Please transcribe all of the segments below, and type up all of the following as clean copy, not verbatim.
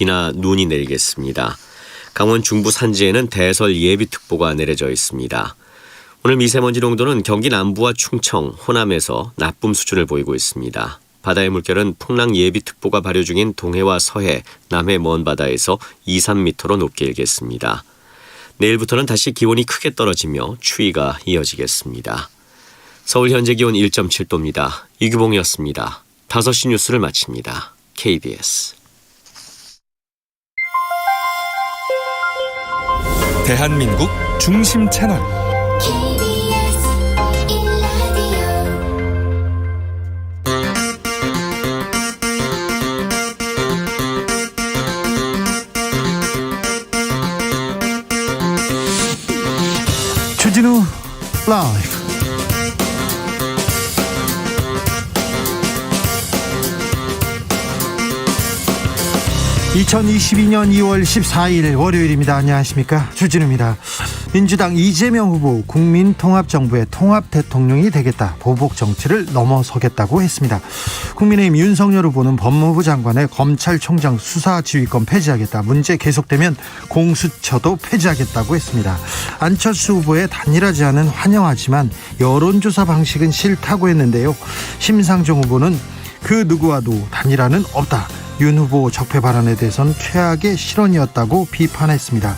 비나 눈이 내리겠습니다. 강원 중부 산지에는 대설 예비특보가 내려져 있습니다. 오늘 미세먼지 농도는 경기 남부와 충청, 호남에서 나쁨 수준을 보이고 있습니다. 바다의 물결은 풍랑 예비특보가 발효 중인 동해와 서해, 남해 먼 바다에서 2, 3m로 높게 일겠습니다. 내일부터는 다시 기온이 크게 떨어지며 추위가 이어지겠습니다. 서울 현재 기온 1.7도입니다. 이규봉이었습니다. 5시 뉴스를 마칩니다. KBS 대한민국 중심 채널 주진우 라이브. (2022년 2월 14일) 월요일입니다. 안녕하십니까, 주진우입니다. 민주당 이재명 후보 국민통합정부의 통합대통령이 되겠다, 보복 정치를 넘어서겠다고 했습니다. 국민의힘 윤석열 후보는 법무부 장관의 검찰총장 수사지휘권 폐지하겠다, 문제 계속되면 공수처도 폐지하겠다고 했습니다. 안철수 후보의 단일화 제안은 환영하지만 여론조사 방식은 싫다고 했는데요. 심상정 후보는 그 누구와도 단일화는 없다, 윤 후보 적폐 발언에 대해서는 최악의 실언이었다고 비판했습니다.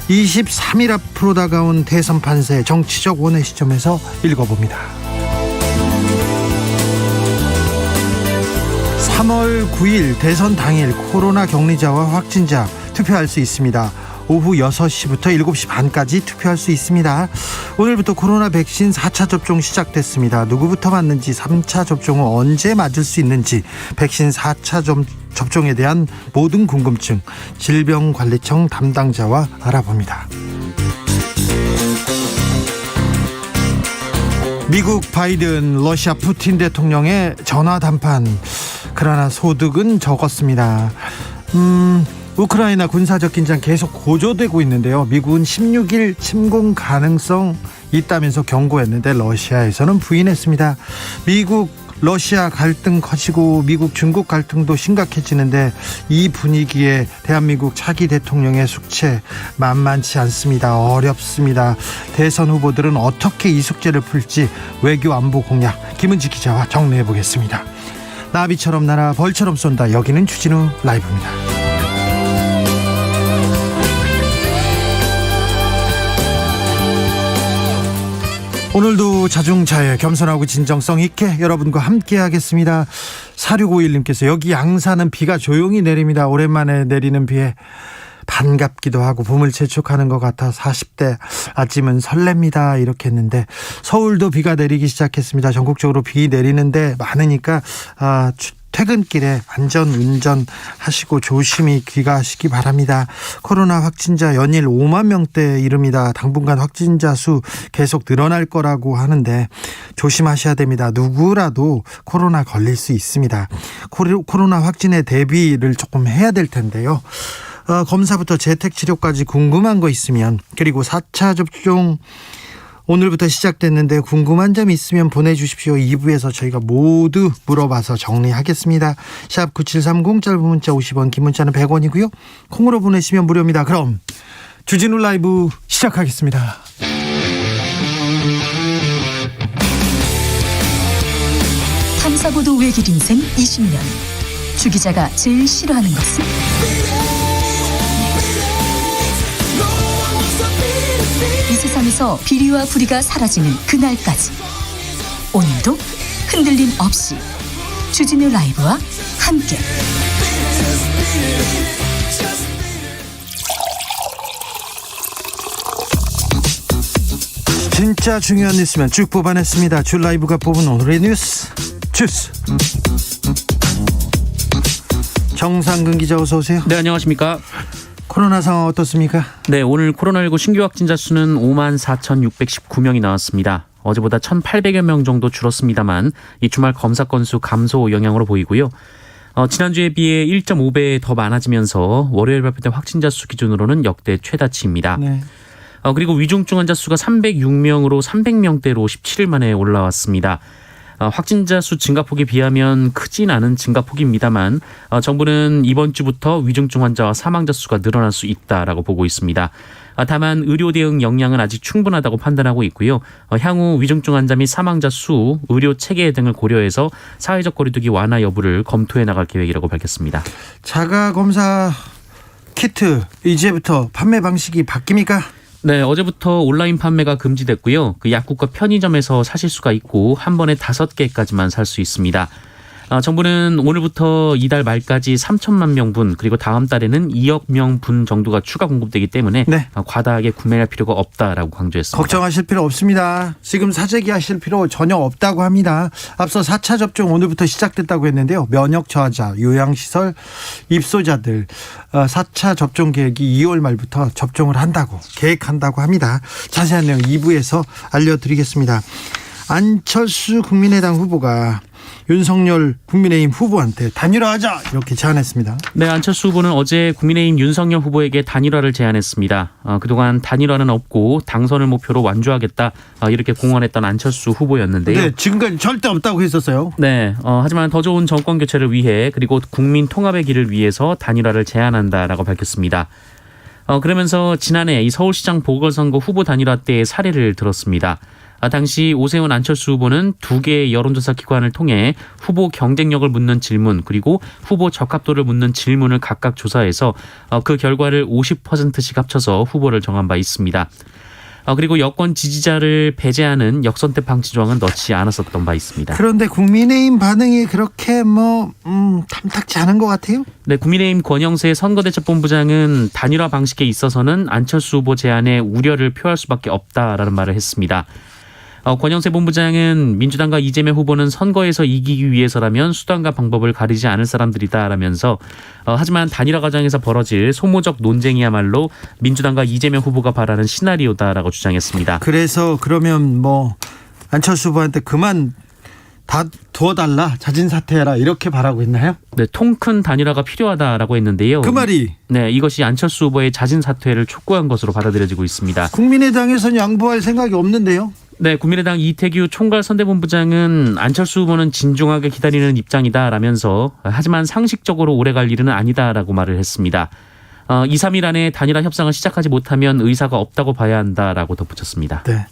23일 앞으로 다가온 대선 판세, 정치적 원의 시점에서 읽어봅니다. 3월 9일 대선 당일 코로나 격리자와 확진자 투표할 수 있습니다. 오후 6시부터 7시 반까지 투표할 수 있습니다. 오늘부터 코로나 백신 4차 접종 시작됐습니다. 누구부터 맞는지, 3차 접종은 언제 맞을 수 있는지, 백신 4차 접종에 대한 모든 궁금증 질병관리청 담당자와 알아봅니다. 미국 바이든, 러시아 푸틴 대통령의 전화 담판. 그러나 소득은 적었습니다. 우크라이나 군사적 긴장 계속 고조되고 있는데요. 미국은 16일 침공 가능성 있다면서 경고했는데 러시아에서는 부인했습니다. 미국 러시아 갈등 커지고 미국 중국 갈등도 심각해지는데 이 분위기에 대한민국 차기 대통령의 숙제 만만치 않습니다. 어렵습니다. 대선 후보들은 어떻게 이 숙제를 풀지 외교 안보 공약 김은지 기자와 정리해 보겠습니다. 나비처럼 날아 벌처럼 쏜다. 여기는 주진우 라이브입니다. 오늘도 자중자애, 겸손하고 진정성 있게 여러분과 함께 하겠습니다. 4651님께서 여기 양산은 비가 조용히 내립니다. 오랜만에 내리는 비에 반갑기도 하고 봄을 재촉하는 것 같아 40대 아침은 설렙니다, 이렇게 했는데 서울도 비가 내리기 시작했습니다. 전국적으로 비 내리는데 많으니까 퇴근길에 안전운전 하시고 조심히 귀가하시기 바랍니다. 코로나 확진자 연일 5만 명대에 이릅니다. 당분간 확진자 수 계속 늘어날 거라고 하는데 조심하셔야 됩니다. 누구라도 코로나 걸릴 수 있습니다. 코로나 확진에 대비를 조금 해야 될 텐데요. 검사부터 재택치료까지 궁금한 거 있으면, 그리고 4차 접종 오늘부터 시작됐는데 궁금한 점 있으면 보내주십시오. 2부에서 저희가 모두 물어봐서 정리하겠습니다. 샵 9730, 짧은 문자 50원, 긴 문자는 100원이고요. 콩으로 보내시면 무료입니다. 그럼 주진우 라이브 시작하겠습니다. 탐사보도 외길 인생 20년. 주 기자가 제일 싫어하는 것은? 이 세상에서 비리와 부리가 사라지는 그날까지, 오늘도 흔들림 없이 주진우 라이브와 함께 진짜 중요한 뉴스면 쭉 뽑아냈습니다. 주 라이브가 뽑은 오늘의 뉴스 주스. 정상근 기자, 어서 오세요. 네, 안녕하십니까. 코로나 상황 어떻습니까? 네, 오늘 코로나19 신규 확진자 수는 54,619명이 나왔습니다. 어제보다 1,800여 명 정도 줄었습니다만 이 주말 검사 건수 감소 영향으로 보이고요. 지난주에 비해 1.5배 더 많아지면서 월요일 발표된 확진자 수 기준으로는 역대 최다치입니다. 네. 그리고 위중증 환자 수가 306명으로 300명대로 17일 만에 올라왔습니다. 확진자 수 증가폭에 비하면 크진 않은 증가폭입니다만 정부는 이번 주부터 위중증 환자와 사망자 수가 늘어날 수 있다라고 보고 있습니다. 다만 의료 대응 역량은 아직 충분하다고 판단하고 있고요. 향후 위중증 환자 및 사망자 수, 의료 체계 등을 고려해서 사회적 거리두기 완화 여부를 검토해 나갈 계획이라고 밝혔습니다. 자가 검사 키트 이제부터 판매 방식이 바뀝니까? 네, 어제부터 온라인 판매가 금지됐고요. 그 약국과 편의점에서 사실 수가 있고 한 번에 5개까지만 살 수 있습니다. 정부는 오늘부터 이달 말까지 3천만 명분 그리고 다음 달에는 2억 명분 정도가 추가 공급되기 때문에 네. 과다하게 구매할 필요가 없다라고 강조했습니다. 걱정하실 필요 없습니다. 지금 사재기 하실 필요 전혀 없다고 합니다. 앞서 4차 접종 오늘부터 시작됐다고 했는데요. 면역 저하자, 요양시설 입소자들 4차 접종 계획이 2월 말부터 접종을 한다고 계획한다고 합니다. 자세한 내용 2부에서 알려드리겠습니다. 안철수 국민의당 후보가 윤석열 국민의힘 후보한테 단일화하자 이렇게 제안했습니다. 네, 안철수 후보는 어제 국민의힘 윤석열 후보에게 단일화를 제안했습니다. 그동안 단일화는 없고 당선을 목표로 완주하겠다 이렇게 공언했던 안철수 후보였는데요. 네, 지금까지 절대 없다고 했었어요. 네, 하지만 더 좋은 정권 교체를 위해 그리고 국민 통합의 길을 위해서 단일화를 제안한다라고 밝혔습니다. 그러면서 지난해 이 서울시장 보궐선거 후보 단일화 때의 사례를 들었습니다. 당시 오세훈 안철수 후보는 2개의 여론조사 기관을 통해 후보 경쟁력을 묻는 질문 그리고 후보 적합도를 묻는 질문을 각각 조사해서 그 결과를 50%씩 합쳐서 후보를 정한 바 있습니다. 그리고 여권 지지자를 배제하는 역선택 방지 조항은 넣지 않았었던 바 있습니다. 그런데 국민의힘 반응이 그렇게 탐탁지 않은 것 같아요. 네, 국민의힘 권영세 선거대책본부장은 단일화 방식에 있어서는 안철수 후보 제안에 우려를 표할 수밖에 없다라는 말을 했습니다. 권영세 본부장은 민주당과 이재명 후보는 선거에서 이기기 위해서라면 수단과 방법을 가리지 않을 사람들이다라면서 하지만 단일화 과정에서 벌어질 소모적 논쟁이야말로 민주당과 이재명 후보가 바라는 시나리오다라고 주장했습니다. 그래서 그러면 안철수 후보한테 그만 다 두어달라, 자진 사퇴해라 이렇게 바라고 있나요? 네, 통 큰 단일화가 필요하다라고 했는데요. 그 말이 네, 이것이 안철수 후보의 자진 사퇴를 촉구한 것으로 받아들여지고 있습니다. 국민의당에서는 양보할 생각이 없는데요. 네, 국민의당 이태규 총괄선대본부장은 안철수 후보는 진중하게 기다리는 입장이다라면서 하지만 상식적으로 오래갈 일은 아니다라고 말을 했습니다. 2, 3일 안에 단일화 협상을 시작하지 못하면 의사가 없다고 봐야 한다라고 덧붙였습니다. 네,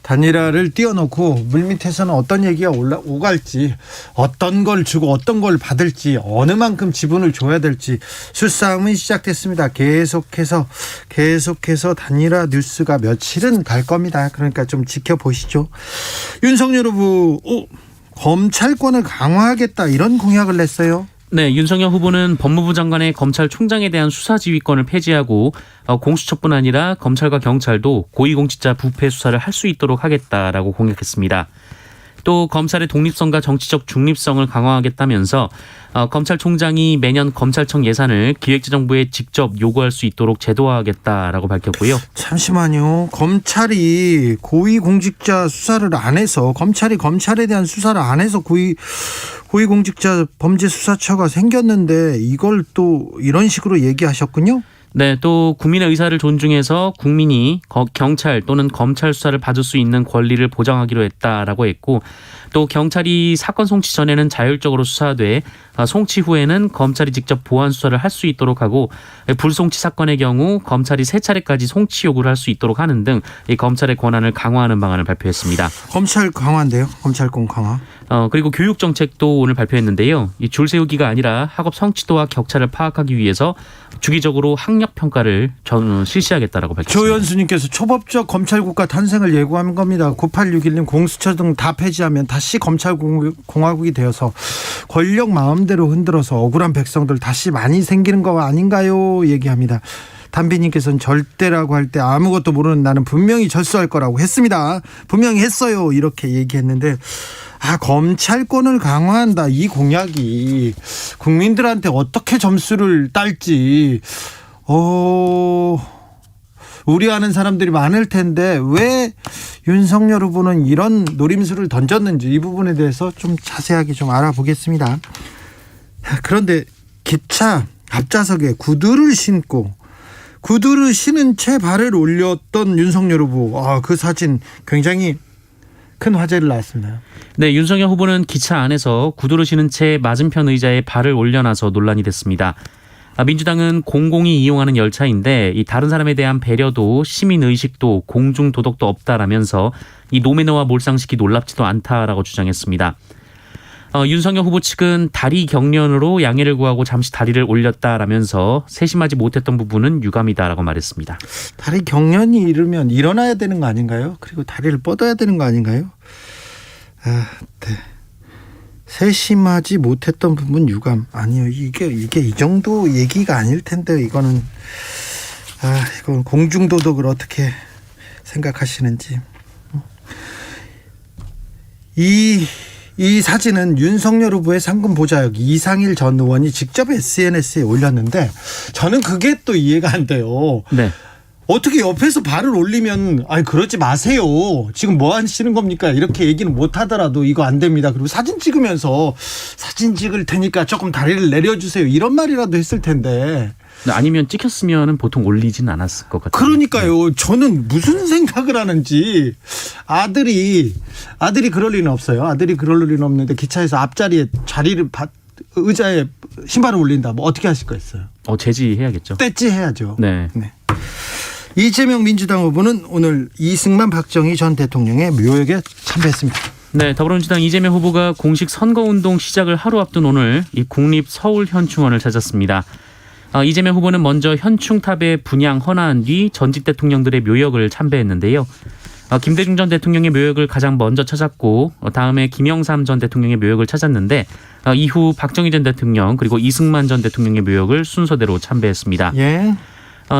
단일화를 띄워놓고 물밑에서는 어떤 얘기가 오갈지, 어떤 걸 주고 어떤 걸 받을지, 어느 만큼 지분을 줘야 될지 수싸움은 시작됐습니다. 계속해서 단일화 뉴스가 며칠은 갈 겁니다. 그러니까 좀 지켜보시죠. 윤석열 후보 검찰권을 강화하겠다 이런 공약을 냈어요. 네, 윤석열 후보는 법무부 장관의 검찰총장에 대한 수사지휘권을 폐지하고 공수처뿐 아니라 검찰과 경찰도 고위공직자 부패 수사를 할 수 있도록 하겠다라고 공약했습니다. 또 검찰의 독립성과 정치적 중립성을 강화하겠다면서 검찰총장이 매년 검찰청 예산을 기획재정부에 직접 요구할 수 있도록 제도화하겠다라고 밝혔고요. 잠시만요. 검찰이 고위공직자 수사를 안 해서 검찰에 대한 수사를 안 해서 고위공직자 범죄수사처가 생겼는데 이걸 또 이런 식으로 얘기하셨군요. 네, 또 국민의 의사를 존중해서 국민이 경찰 또는 검찰 수사를 받을 수 있는 권리를 보장하기로 했다라고 했고 또 경찰이 사건 송치 전에는 자율적으로 수사돼 송치 후에는 검찰이 직접 보안 수사를 할 수 있도록 하고 불송치 사건의 경우 검찰이 3차례까지 송치 요구를 할 수 있도록 하는 등 이 검찰의 권한을 강화하는 방안을 발표했습니다. 검찰 강화인데요. 검찰권 강화. 그리고 교육 정책도 오늘 발표했는데요. 이 줄 세우기가 아니라 학업 성취도와 격차를 파악하기 위해서 주기적으로 학력 평가를 실시하겠다라고 밝혔습니다. 조연수님께서 초법적 검찰국가 탄생을 예고한 겁니다. 9861님 공수처 등 다 폐지하면 다시 검찰공화국이 되어서 권력 마음대로 흔들어서 억울한 백성들 다시 많이 생기는 거 아닌가요? 얘기합니다. 담비님께서는 절대라고 할 때 아무것도 모르는 나는 분명히 절수할 거라고 했습니다. 분명히 했어요. 이렇게 얘기했는데 검찰권을 강화한다. 이 공약이 국민들한테 어떻게 점수를 딸지 우려하는 사람들이 많을 텐데 왜 윤석열 후보는 이런 노림수를 던졌는지 이 부분에 대해서 좀 자세하게 좀 알아보겠습니다. 그런데 기차 앞좌석에 구두를 신은 채 발을 올렸던 윤석열 후보 그 사진 굉장히 큰 화제를 낳았습니다. 네, 윤석열 후보는 기차 안에서 구두를 신은 채 맞은편 의자에 발을 올려놔서 논란이 됐습니다. 민주당은 공공이 이용하는 열차인데 이 다른 사람에 대한 배려도 시민 의식도 공중 도덕도 없다라면서 이 노매너와 몰상식이 놀랍지도 않다라고 주장했습니다. 윤석열 후보 측은 다리 경련으로 양해를 구하고 잠시 다리를 올렸다라면서 세심하지 못했던 부분은 유감이다라고 말했습니다. 다리 경련이 이르면 일어나야 되는 거 아닌가요? 그리고 다리를 뻗어야 되는 거 아닌가요? 네. 세심하지 못했던 부분 유감. 아니요, 이게 이 정도 얘기가 아닐 텐데 이거는 이건 공중도덕을 어떻게 생각하시는지. 이 사진은 윤석열 후보의 상금 보좌역 이상일 전 의원이 직접 SNS에 올렸는데 저는 그게 또 이해가 안 돼요. 네. 어떻게 옆에서 발을 올리면 그러지 마세요. 지금 뭐 하시는 겁니까? 이렇게 얘기는 못 하더라도 이거 안 됩니다. 그리고 사진 찍으면서 사진 찍을 테니까 조금 다리를 내려주세요. 이런 말이라도 했을 텐데. 아니면 찍혔으면 보통 올리진 않았을 것 같아요. 그러니까요. 저는 무슨 생각을 하는지 아들이 그럴 리는 없어요. 아들이 그럴 리는 없는데 기차에서 앞자리에 의자에 신발을 올린다. 뭐 어떻게 하실 거였어요? 제지해야겠죠. 떼찌해야죠. 네. 이재명 민주당 후보는 오늘 이승만 박정희 전 대통령의 묘역에 참배했습니다. 네, 더불어민주당 이재명 후보가 공식 선거운동 시작을 하루 앞둔 오늘 이 국립 서울현충원을 찾았습니다. 이재명 후보는 먼저 현충탑에 분향 헌화한 뒤 전직 대통령들의 묘역을 참배했는데요. 김대중 전 대통령의 묘역을 가장 먼저 찾았고 다음에 김영삼 전 대통령의 묘역을 찾았는데 이후 박정희 전 대통령 그리고 이승만 전 대통령의 묘역을 순서대로 참배했습니다. 예.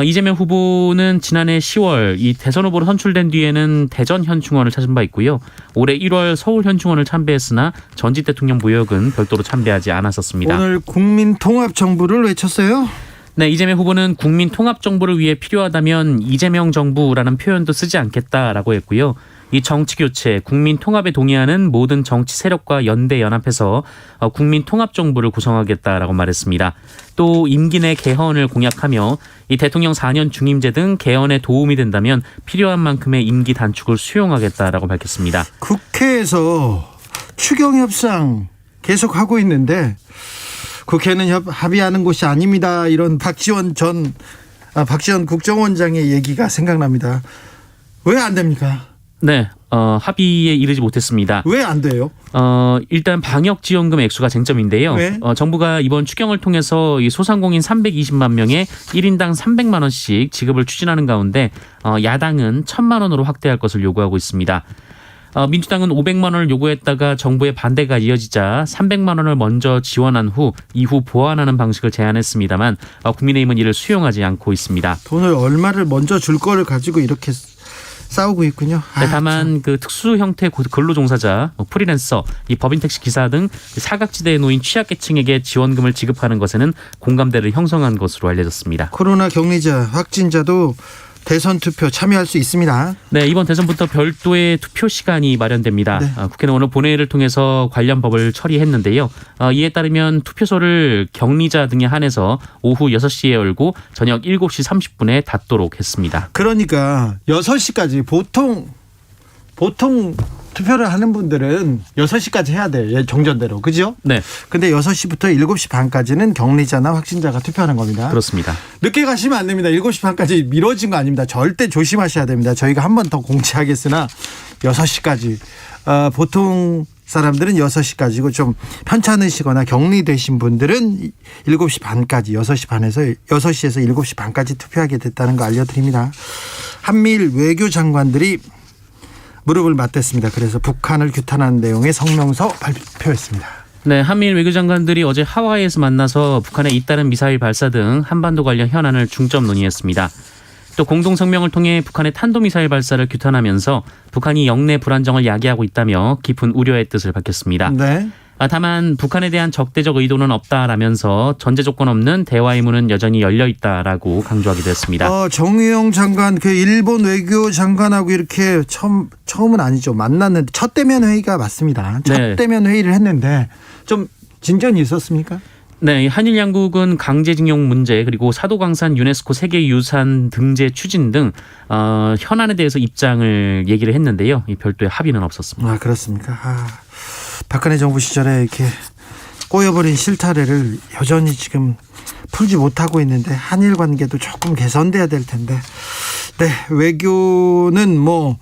이재명 후보는 지난해 10월 이 대선 후보로 선출된 뒤에는 대전 현충원을 찾은 바 있고요. 올해 1월 서울 현충원을 참배했으나 전직 대통령 묘역은 별도로 참배하지 않았었습니다. 오늘 국민 통합 정부를 외쳤어요. 네, 이재명 후보는 국민 통합 정부를 위해 필요하다면 이재명 정부라는 표현도 쓰지 않겠다라고 했고요. 이 정치 교체, 국민 통합에 동의하는 모든 정치 세력과 연대 연합해서 국민 통합 정부를 구성하겠다라고 말했습니다. 또 임기 내 개헌을 공약하며 이 대통령 4년 중임제 등 개헌에 도움이 된다면 필요한 만큼의 임기 단축을 수용하겠다라고 밝혔습니다. 국회에서 추경 협상 계속하고 있는데 국회는 합의하는 곳이 아닙니다. 이런 박지원 국정원장의 얘기가 생각납니다. 왜 안 됩니까? 네, 합의에 이르지 못했습니다. 왜 안 돼요? 일단 방역지원금 액수가 쟁점인데요. 왜? 정부가 이번 추경을 통해서 이 소상공인 320만 명에 1인당 300만 원씩 지급을 추진하는 가운데 야당은 1,000만 원으로 확대할 것을 요구하고 있습니다. 민주당은 500만 원을 요구했다가 정부의 반대가 이어지자 300만 원을 먼저 지원한 후 이후 보완하는 방식을 제안했습니다만 국민의힘은 이를 수용하지 않고 있습니다. 돈을 얼마를 먼저 줄 거를 가지고 이렇게 싸우고 있군요. 네, 다만 그 특수 형태 근로종사자, 프리랜서, 이 법인 택시 기사 등 사각지대에 놓인 취약계층에게 지원금을 지급하는 것에는 공감대를 형성한 것으로 알려졌습니다. 코로나 격리자, 확진자도 대선 투표 참여할 수 있습니다. 네, 이번 대선부터 별도의 투표 시간이 마련됩니다. 네. 국회는 오늘 본회의를 통해서 관련 법을 처리했는데요. 이에 따르면 투표소를 격리자 등에 한해서 오후 6시에 열고 저녁 7시 30분에 닫도록 했습니다. 그러니까 6시까지 보통 투표를 하는 분들은 6시까지 해야 돼. 정전대로. 그죠? 네. 근데 6시부터 7시 반까지는 격리자나 확진자가 투표하는 겁니다. 그렇습니다. 늦게 가시면 안 됩니다. 7시 반까지 미뤄진 거 아닙니다. 절대 조심하셔야 됩니다. 저희가 한 번 더 공지하겠으나 6시까지. 보통 사람들은 6시까지고 좀 편찮으시거나 격리되신 분들은 7시 반까지 6시에서 7시 반까지 투표하게 됐다는 거 알려드립니다. 한미일 외교장관들이 무릎을 맞댔습니다. 그래서 북한을 규탄하는 내용의 성명서 발표했습니다. 네, 한미일 외교장관들이 어제 하와이에서 만나서 북한의 잇따른 미사일 발사 등 한반도 관련 현안을 중점 논의했습니다. 또 공동 성명을 통해 북한의 탄도미사일 발사를 규탄하면서 북한이 영내 불안정을 야기하고 있다며 깊은 우려의 뜻을 밝혔습니다. 네. 다만 북한에 대한 적대적 의도는 없다라면서 전제 조건 없는 대화의 문은 여전히 열려 있다라고 강조하기도 했습니다. 정의용 장관, 그 일본 외교 장관하고 이렇게 처음은 아니죠. 만났는데 첫 대면 회의가 맞습니다. 첫 네. 대면 회의를 했는데 좀 진전이 있었습니까? 네, 한일 양국은 강제징용 문제 그리고 사도광산 유네스코 세계유산 등재 추진 등 현안에 대해서 입장을 얘기를 했는데요. 이 별도의 합의는 없었습니다. 아, 그렇습니까? 박근혜 정부 시절에 이렇게 꼬여버린 실타래를 여전히 지금 풀지 못하고 있는데 한일 관계도 조금 개선돼야 될 텐데. 네, 외교는 뭐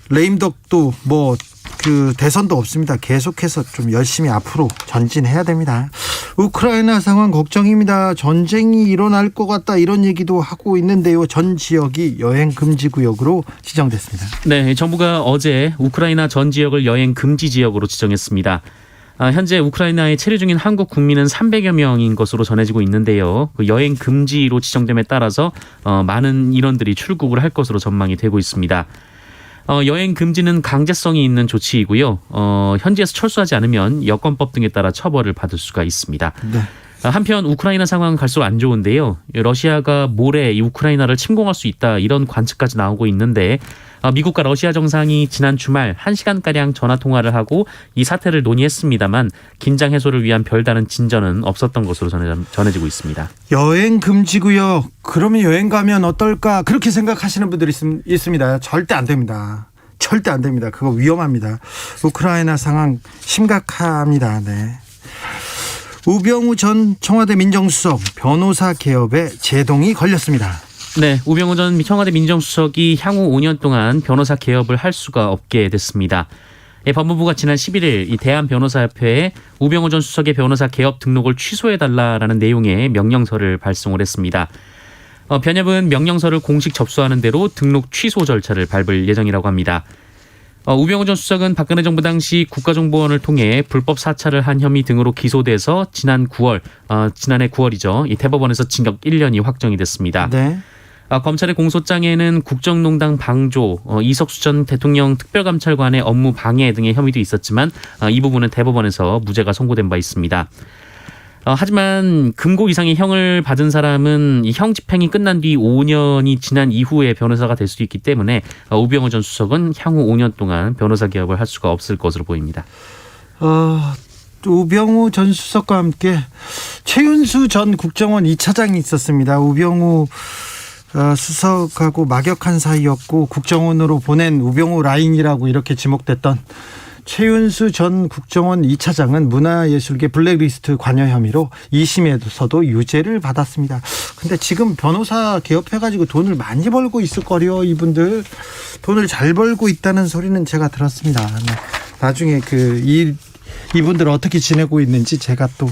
레임덕도 뭐 그 대선도 없습니다. 계속해서 좀 열심히 앞으로 전진해야 됩니다. 우크라이나 상황 걱정입니다. 전쟁이 일어날 것 같다 이런 얘기도 하고 있는데요. 전 지역이 여행 금지 구역으로 지정됐습니다. 네, 정부가 어제 우크라이나 전 지역을 여행 금지 지역으로 지정했습니다. 현재 우크라이나에 체류 중인 한국 국민은 300여 명인 것으로 전해지고 있는데요. 그 여행 금지로 지정됨에 따라서 많은 인원들이 출국을 할 것으로 전망이 되고 있습니다. 여행 금지는 강제성이 있는 조치이고요. 현지에서 철수하지 않으면 여권법 등에 따라 처벌을 받을 수가 있습니다. 네. 한편 우크라이나 상황은 갈수록 안 좋은데요. 러시아가 모레 이 우크라이나를 침공할 수 있다 이런 관측까지 나오고 있는데 미국과 러시아 정상이 지난 주말 1시간가량 전화통화를 하고 이 사태를 논의했습니다만 긴장 해소를 위한 별다른 진전은 없었던 것으로 전해지고 있습니다. 여행 금지구역 그러면 여행 가면 어떨까 그렇게 생각하시는 분들이 있습니다. 절대 안 됩니다. 절대 안 됩니다. 그거 위험합니다. 우크라이나 상황 심각합니다. 네. 우병우 전 청와대 민정수석 변호사 개업에 제동이 걸렸습니다. 네, 우병우 전 청와대 민정수석이 향후 5년 동안 변호사 개업을 할 수가 없게 됐습니다. 법무부가 지난 11일 이 대한변호사협회에 우병우 전 수석의 변호사 개업 등록을 취소해달라라는 내용의 명령서를 발송을 했습니다. 변협은 명령서를 공식 접수하는 대로 등록 취소 절차를 밟을 예정이라고 합니다. 우병우 전 수석은 박근혜 정부 당시 국가정보원을 통해 불법 사찰을 한 혐의 등으로 기소돼서 지난해 9월이죠. 이 대법원에서 징역 1년이 확정이 됐습니다. 네. 검찰의 공소장에는 국정농단 방조, 이석수 전 대통령 특별감찰관의 업무 방해 등의 혐의도 있었지만 이 부분은 대법원에서 무죄가 선고된 바 있습니다. 하지만 금고 이상의 형을 받은 사람은 이 형 집행이 끝난 뒤 5년이 지난 이후에 변호사가 될 수 있기 때문에 우병우 전 수석은 향후 5년 동안 변호사 개업을 할 수가 없을 것으로 보입니다. 우병우 전 수석과 함께 최윤수 전 국정원 2차장이 있었습니다. 우병우 수석하고 막역한 사이였고 국정원으로 보낸 우병우 라인이라고 이렇게 지목됐던 최윤수 전 국정원 2차장은 문화예술계 블랙리스트 관여 혐의로 2심에서도 유죄를 받았습니다. 근데 지금 변호사 개업해가지고 돈을 많이 벌고 있을 거려. 이분들 돈을 잘 벌고 있다는 소리는 제가 들었습니다. 나중에 이분들 어떻게 지내고 있는지 제가 또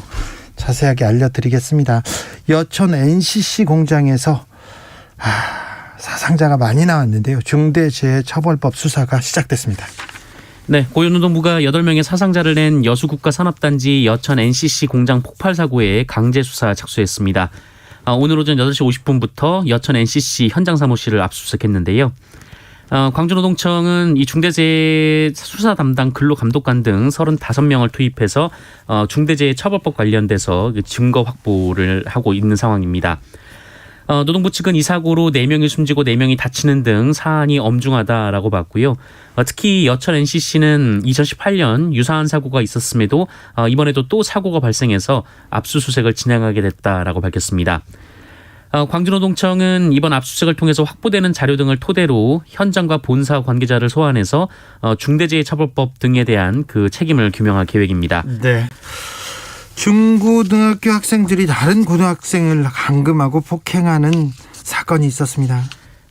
자세하게 알려드리겠습니다. 여천 NCC 공장에서 사상자가 많이 나왔는데요. 중대재해처벌법 수사가 시작됐습니다. 네, 고용노동부가 8명의 사상자를 낸 여수국가산업단지 여천 NCC 공장 폭발 사고에 강제 수사 착수했습니다. 오늘 오전 8시 50분부터 여천 NCC 현장 사무실을 압수수색했는데요. 광주노동청은 이 중대재해 수사 담당 근로감독관 등 35명을 투입해서 중대재해처벌법 관련돼서 증거 확보를 하고 있는 상황입니다. 노동부 측은 이 사고로 4명이 숨지고 4명이 다치는 등 사안이 엄중하다라고 봤고요. 특히 여천 NCC는 2018년 유사한 사고가 있었음에도 이번에도 또 사고가 발생해서 압수수색을 진행하게 됐다라고 밝혔습니다. 광주노동청은 이번 압수수색을 통해서 확보되는 자료 등을 토대로 현장과 본사 관계자를 소환해서 중대재해처벌법 등에 대한 그 책임을 규명할 계획입니다. 네. 중고등학교 학생들이 다른 고등학생을 감금하고 폭행하는 사건이 있었습니다.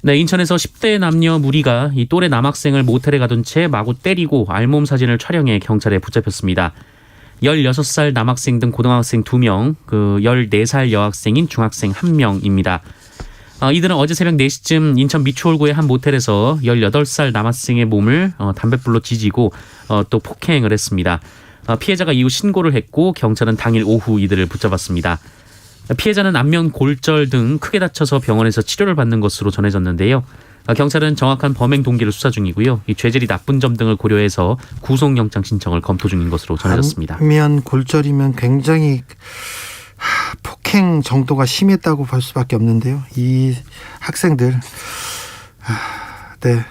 네, 인천에서 10대 남녀 무리가 이 또래 남학생을 모텔에 가둔 채 마구 때리고 알몸 사진을 촬영해 경찰에 붙잡혔습니다. 16살 남학생 등 고등학생 2명, 14살 여학생인 중학생 1명입니다. 이들은 어제 새벽 4시쯤 인천 미추홀구의 한 모텔에서 18살 남학생의 몸을 담뱃불로 지지고 또 폭행을 했습니다. 피해자가 이후 신고를 했고 경찰은 당일 오후 이들을 붙잡았습니다. 피해자는 안면 골절 등 크게 다쳐서 병원에서 치료를 받는 것으로 전해졌는데요. 경찰은 정확한 범행 동기를 수사 중이고요. 이 죄질이 나쁜 점 등을 고려해서 구속영장 신청을 검토 중인 것으로 전해졌습니다. 안면 골절이면 굉장히 폭행 정도가 심했다고 볼 수밖에 없는데요. 이 학생들 네.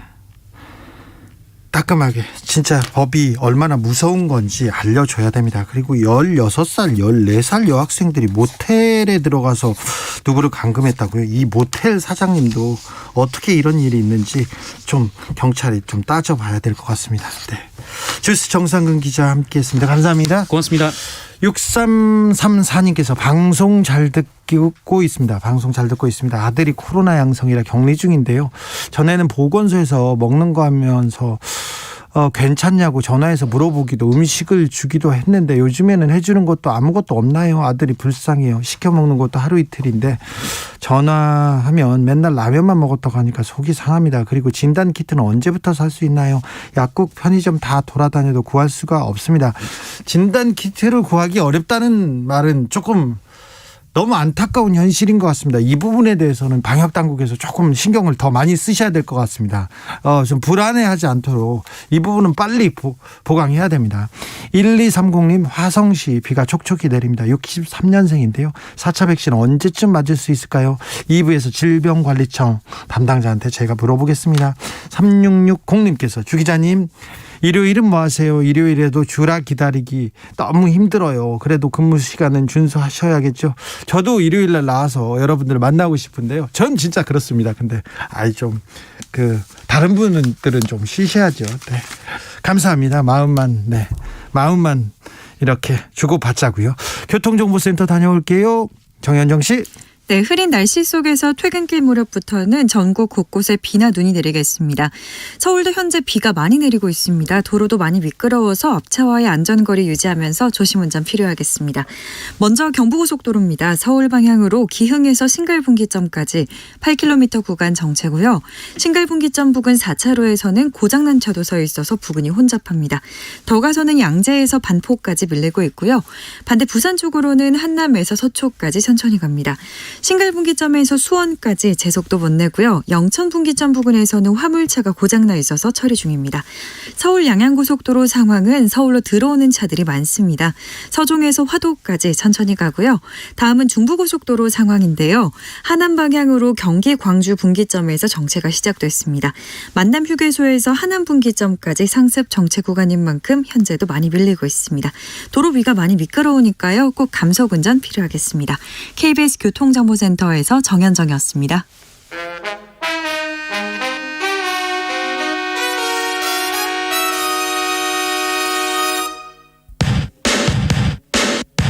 따끔하게 진짜 법이 얼마나 무서운 건지 알려줘야 됩니다. 그리고 16살, 14살 여학생들이 모텔에 들어가서 누구를 감금했다고요. 이 모텔 사장님도 어떻게 이런 일이 있는지 좀 경찰이 좀 따져봐야 될 것 같습니다. 네. 주스 정상근 기자 함께했습니다. 감사합니다. 고맙습니다. 6334님께서 방송 잘 듣고 있습니다. 방송 잘 듣고 있습니다. 아들이 코로나 양성이라 격리 중인데요. 전에는 보건소에서 먹는 거 하면서 괜찮냐고 전화해서 물어보기도 음식을 주기도 했는데 요즘에는 해주는 것도 아무것도 없나요? 아들이 불쌍해요. 시켜 먹는 것도 하루 이틀인데 전화하면 맨날 라면만 먹었다고 하니까 속이 상합니다. 그리고 진단 키트는 언제부터 살 수 있나요? 약국 편의점 다 돌아다녀도 구할 수가 없습니다. 진단 키트를 구하기 어렵다는 말은 조금 너무 안타까운 현실인 것 같습니다. 이 부분에 대해서는 방역당국에서 조금 신경을 더 많이 쓰셔야 될 것 같습니다. 좀 불안해하지 않도록 이 부분은 빨리 보강해야 됩니다. 1230님 화성시 비가 촉촉히 내립니다. 63년생인데요. 4차 백신 언제쯤 맞을 수 있을까요? 2부에서 질병관리청 담당자한테 제가 물어보겠습니다. 3660님께서 주 기자님 일요일은 뭐 하세요? 일요일에도 주라 기다리기 너무 힘들어요. 그래도 근무 시간은 준수하셔야겠죠. 저도 일요일날 나와서 여러분들을 만나고 싶은데요. 전 진짜 그렇습니다. 근데 다른 분들은 좀 쉬셔야죠. 네. 감사합니다. 마음만 이렇게 주고받자고요. 교통정보센터 다녀올게요. 정현정 씨. 네, 흐린 날씨 속에서 퇴근길 무렵부터는 전국 곳곳에 비나 눈이 내리겠습니다. 서울도 현재 비가 많이 내리고 있습니다. 도로도 많이 미끄러워서 업차와의 안전거리 유지하면서 조심 운전 필요하겠습니다. 먼저 경부고속도로입니다. 서울 방향으로 기흥에서 신갈분기점까지 8km 구간 정체고요. 신갈분기점 부근 4차로에서는 고장난 차도 서 있어서 부근이 혼잡합니다. 더 가서는 양재에서 반포까지 밀리고 있고요. 반대 부산 쪽으로는 한남에서 서초까지 천천히 갑니다. 신갈분기점에서 수원까지 제속도 못 내고요. 영천분기점 부근에서는 화물차가 고장나 있어서 처리 중입니다. 서울 양양고속도로 상황은 서울로 들어오는 차들이 많습니다. 서종에서 화도까지 천천히 가고요. 다음은 중부고속도로 상황인데요. 하남 방향으로 경기 광주 분기점에서 정체가 시작됐습니다. 만남 휴게소에서 하남 분기점까지 상습 정체 구간인 만큼 현재도 많이 밀리고 있습니다. 도로 위가 많이 미끄러우니까요. 꼭 감속 운전 필요하겠습니다. KBS 교통정보센터에서 정현정이었습니다.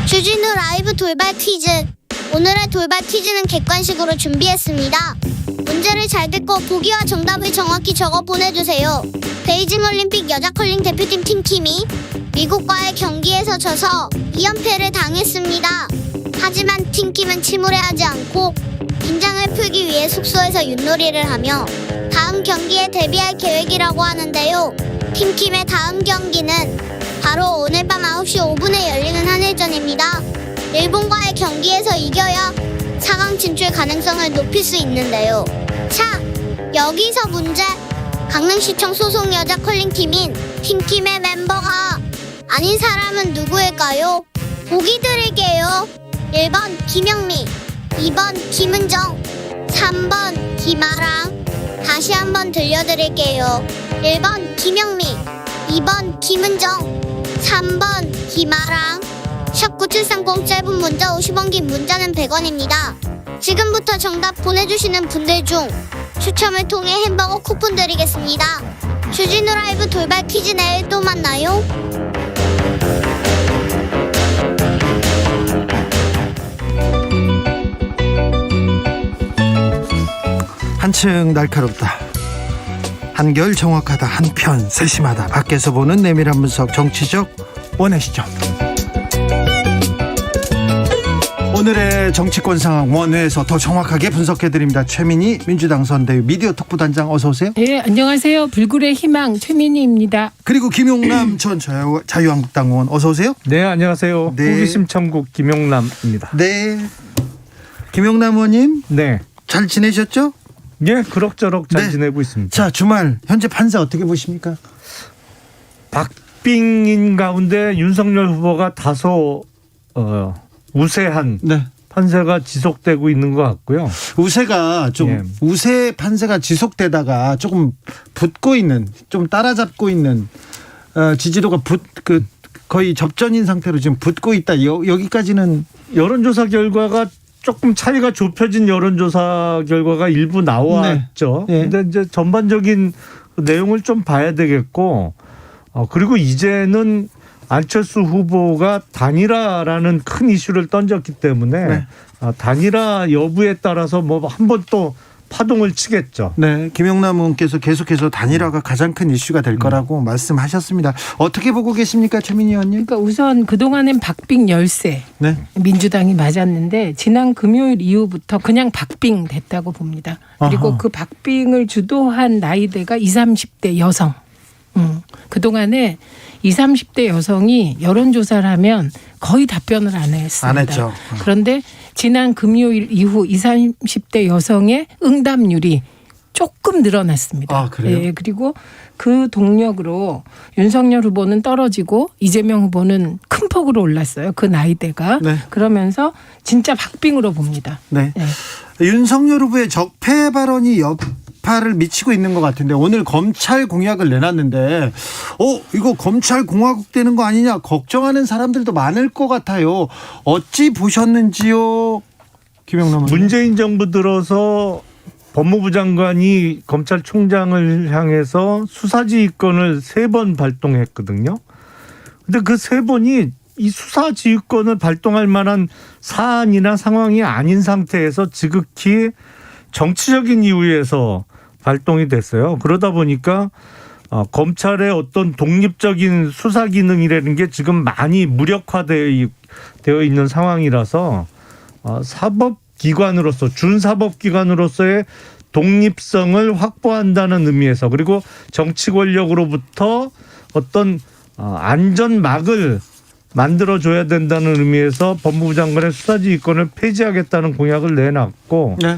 주진우 라이브 돌발 퀴즈. 오늘의 돌발 퀴즈는 객관식으로 준비했습니다. 문제를 잘 듣고 보기와 정답을 정확히 적어 보내주세요. 베이징 올림픽 여자 컬링 대표팀 팀킴이 미국과의 경기에서 져서 2연패를 당했습니다. 하지만 팀킴은 침울해하지 않고 긴장을 풀기 위해 숙소에서 윷놀이를 하며 다음 경기에 대비할 계획이라고 하는데요. 팀킴의 다음 경기는 바로 오늘 밤 9시 5분에 열리는 한일전입니다. 일본과의 경기에서 이겨야 4강 진출 가능성을 높일 수 있는데요. 자, 여기서 문제. 강릉시청 소속 여자 컬링팀인 팀킴의 멤버가 아닌 사람은 누구일까요? 보기 드릴게요. 1번 김영미, 2번 김은정, 3번 김아랑. 다시 한번 들려드릴게요. 1번 김영미, 2번 김은정, 3번 김아랑. 샵9730 짧은 문자 50원, 긴 문자는 100원입니다. 지금부터 정답 보내주시는 분들 중 추첨을 통해 햄버거 쿠폰 드리겠습니다. 주진우 라이브 돌발 퀴즈 내일 또 만나요. 한층 날카롭다. 한결 정확하다. 한편 세심하다. 밖에서 보는 내밀한 분석, 정치적 원의 시점. 오늘의 정치권 상황 원회에서 더 정확하게 분석해드립니다. 최민희 민주당 선대위 미디어 특보단장, 어서 오세요. 네, 안녕하세요. 불굴의 희망 최민희입니다. 그리고 김용남 전 자유한국당 의원, 어서 오세요. 네, 안녕하세요. 네. 호기심 천국 김용남입니다. 네, 김용남 의원님. 네, 잘 지내셨죠? 예, 그럭저럭 잘 네. 지내고 있습니다. 자, 주말 현재 판세 어떻게 보십니까? 박빙인 가운데 윤석열 후보가 다소 우세한 네. 판세가 지속되고 있는 것 같고요. 우세가 좀 예. 우세 판세가 지속되다가 조금 붙고 있는, 좀 따라잡고 있는 지지도가 거의 접전인 상태로 지금 붙고 있다. 여기까지는 여론조사 결과가 조금 차이가 좁혀진 여론조사 결과가 일부 나왔죠. 네. 네. 근데 이제 전반적인 내용을 좀 봐야 되겠고, 그리고 이제는 안철수 후보가 단일화라는 큰 이슈를 던졌기 때문에 네. 단일화 여부에 따라서 뭐 한 번 또 파동을 치겠죠. 네, 김영남 의원께서 계속해서 단일화가 가장 큰 이슈가 될 거라고 말씀하셨습니다. 어떻게 보고 계십니까, 최민희 의원님? 그러니까 우선 그동안엔 박빙 열세 네. 민주당이 맞았는데 지난 금요일 이후부터 그냥 박빙 됐다고 봅니다. 그리고 아하. 그 박빙을 주도한 나이대가 20, 30대 여성. 그동안에 20, 30대 여성이 여론조사를 하면 거의 답변을 안 했습니다. 안 했죠. 그런데 지난 금요일 이후 20, 30대 여성의 응답률이 조금 늘어났습니다. 아, 그래요? 예, 그리고 그 동력으로 윤석열 후보는 떨어지고 이재명 후보는 큰 폭으로 올랐어요. 그 나이대가. 네. 그러면서 진짜 박빙으로 봅니다. 네. 네. 윤석열 후보의 적폐 발언이 여파를 미치고 있는 것 같은데 오늘 검찰 공약을 내놨는데 이거 검찰 공화국 되는 거 아니냐 걱정하는 사람들도 많을 것 같아요. 어찌 보셨는지요, 김영남 의원? 문재인 정부 들어서 법무부 장관이 검찰총장을 향해서 수사지휘권을 3번 발동했거든요. 근데 그 3번이 이 수사지휘권을 발동할 만한 사안이나 상황이 아닌 상태에서 지극히 정치적인 이유에서 발동이 됐어요. 그러다 보니까 검찰의 어떤 독립적인 수사 기능이라는 게 지금 많이 무력화되어 있는 상황이라서 사법기관으로서 준사법기관으로서의 독립성을 확보한다는 의미에서, 그리고 정치 권력으로부터 어떤 안전막을 만들어줘야 된다는 의미에서 법무부 장관의 수사지휘권을 폐지하겠다는 공약을 내놨고, 네.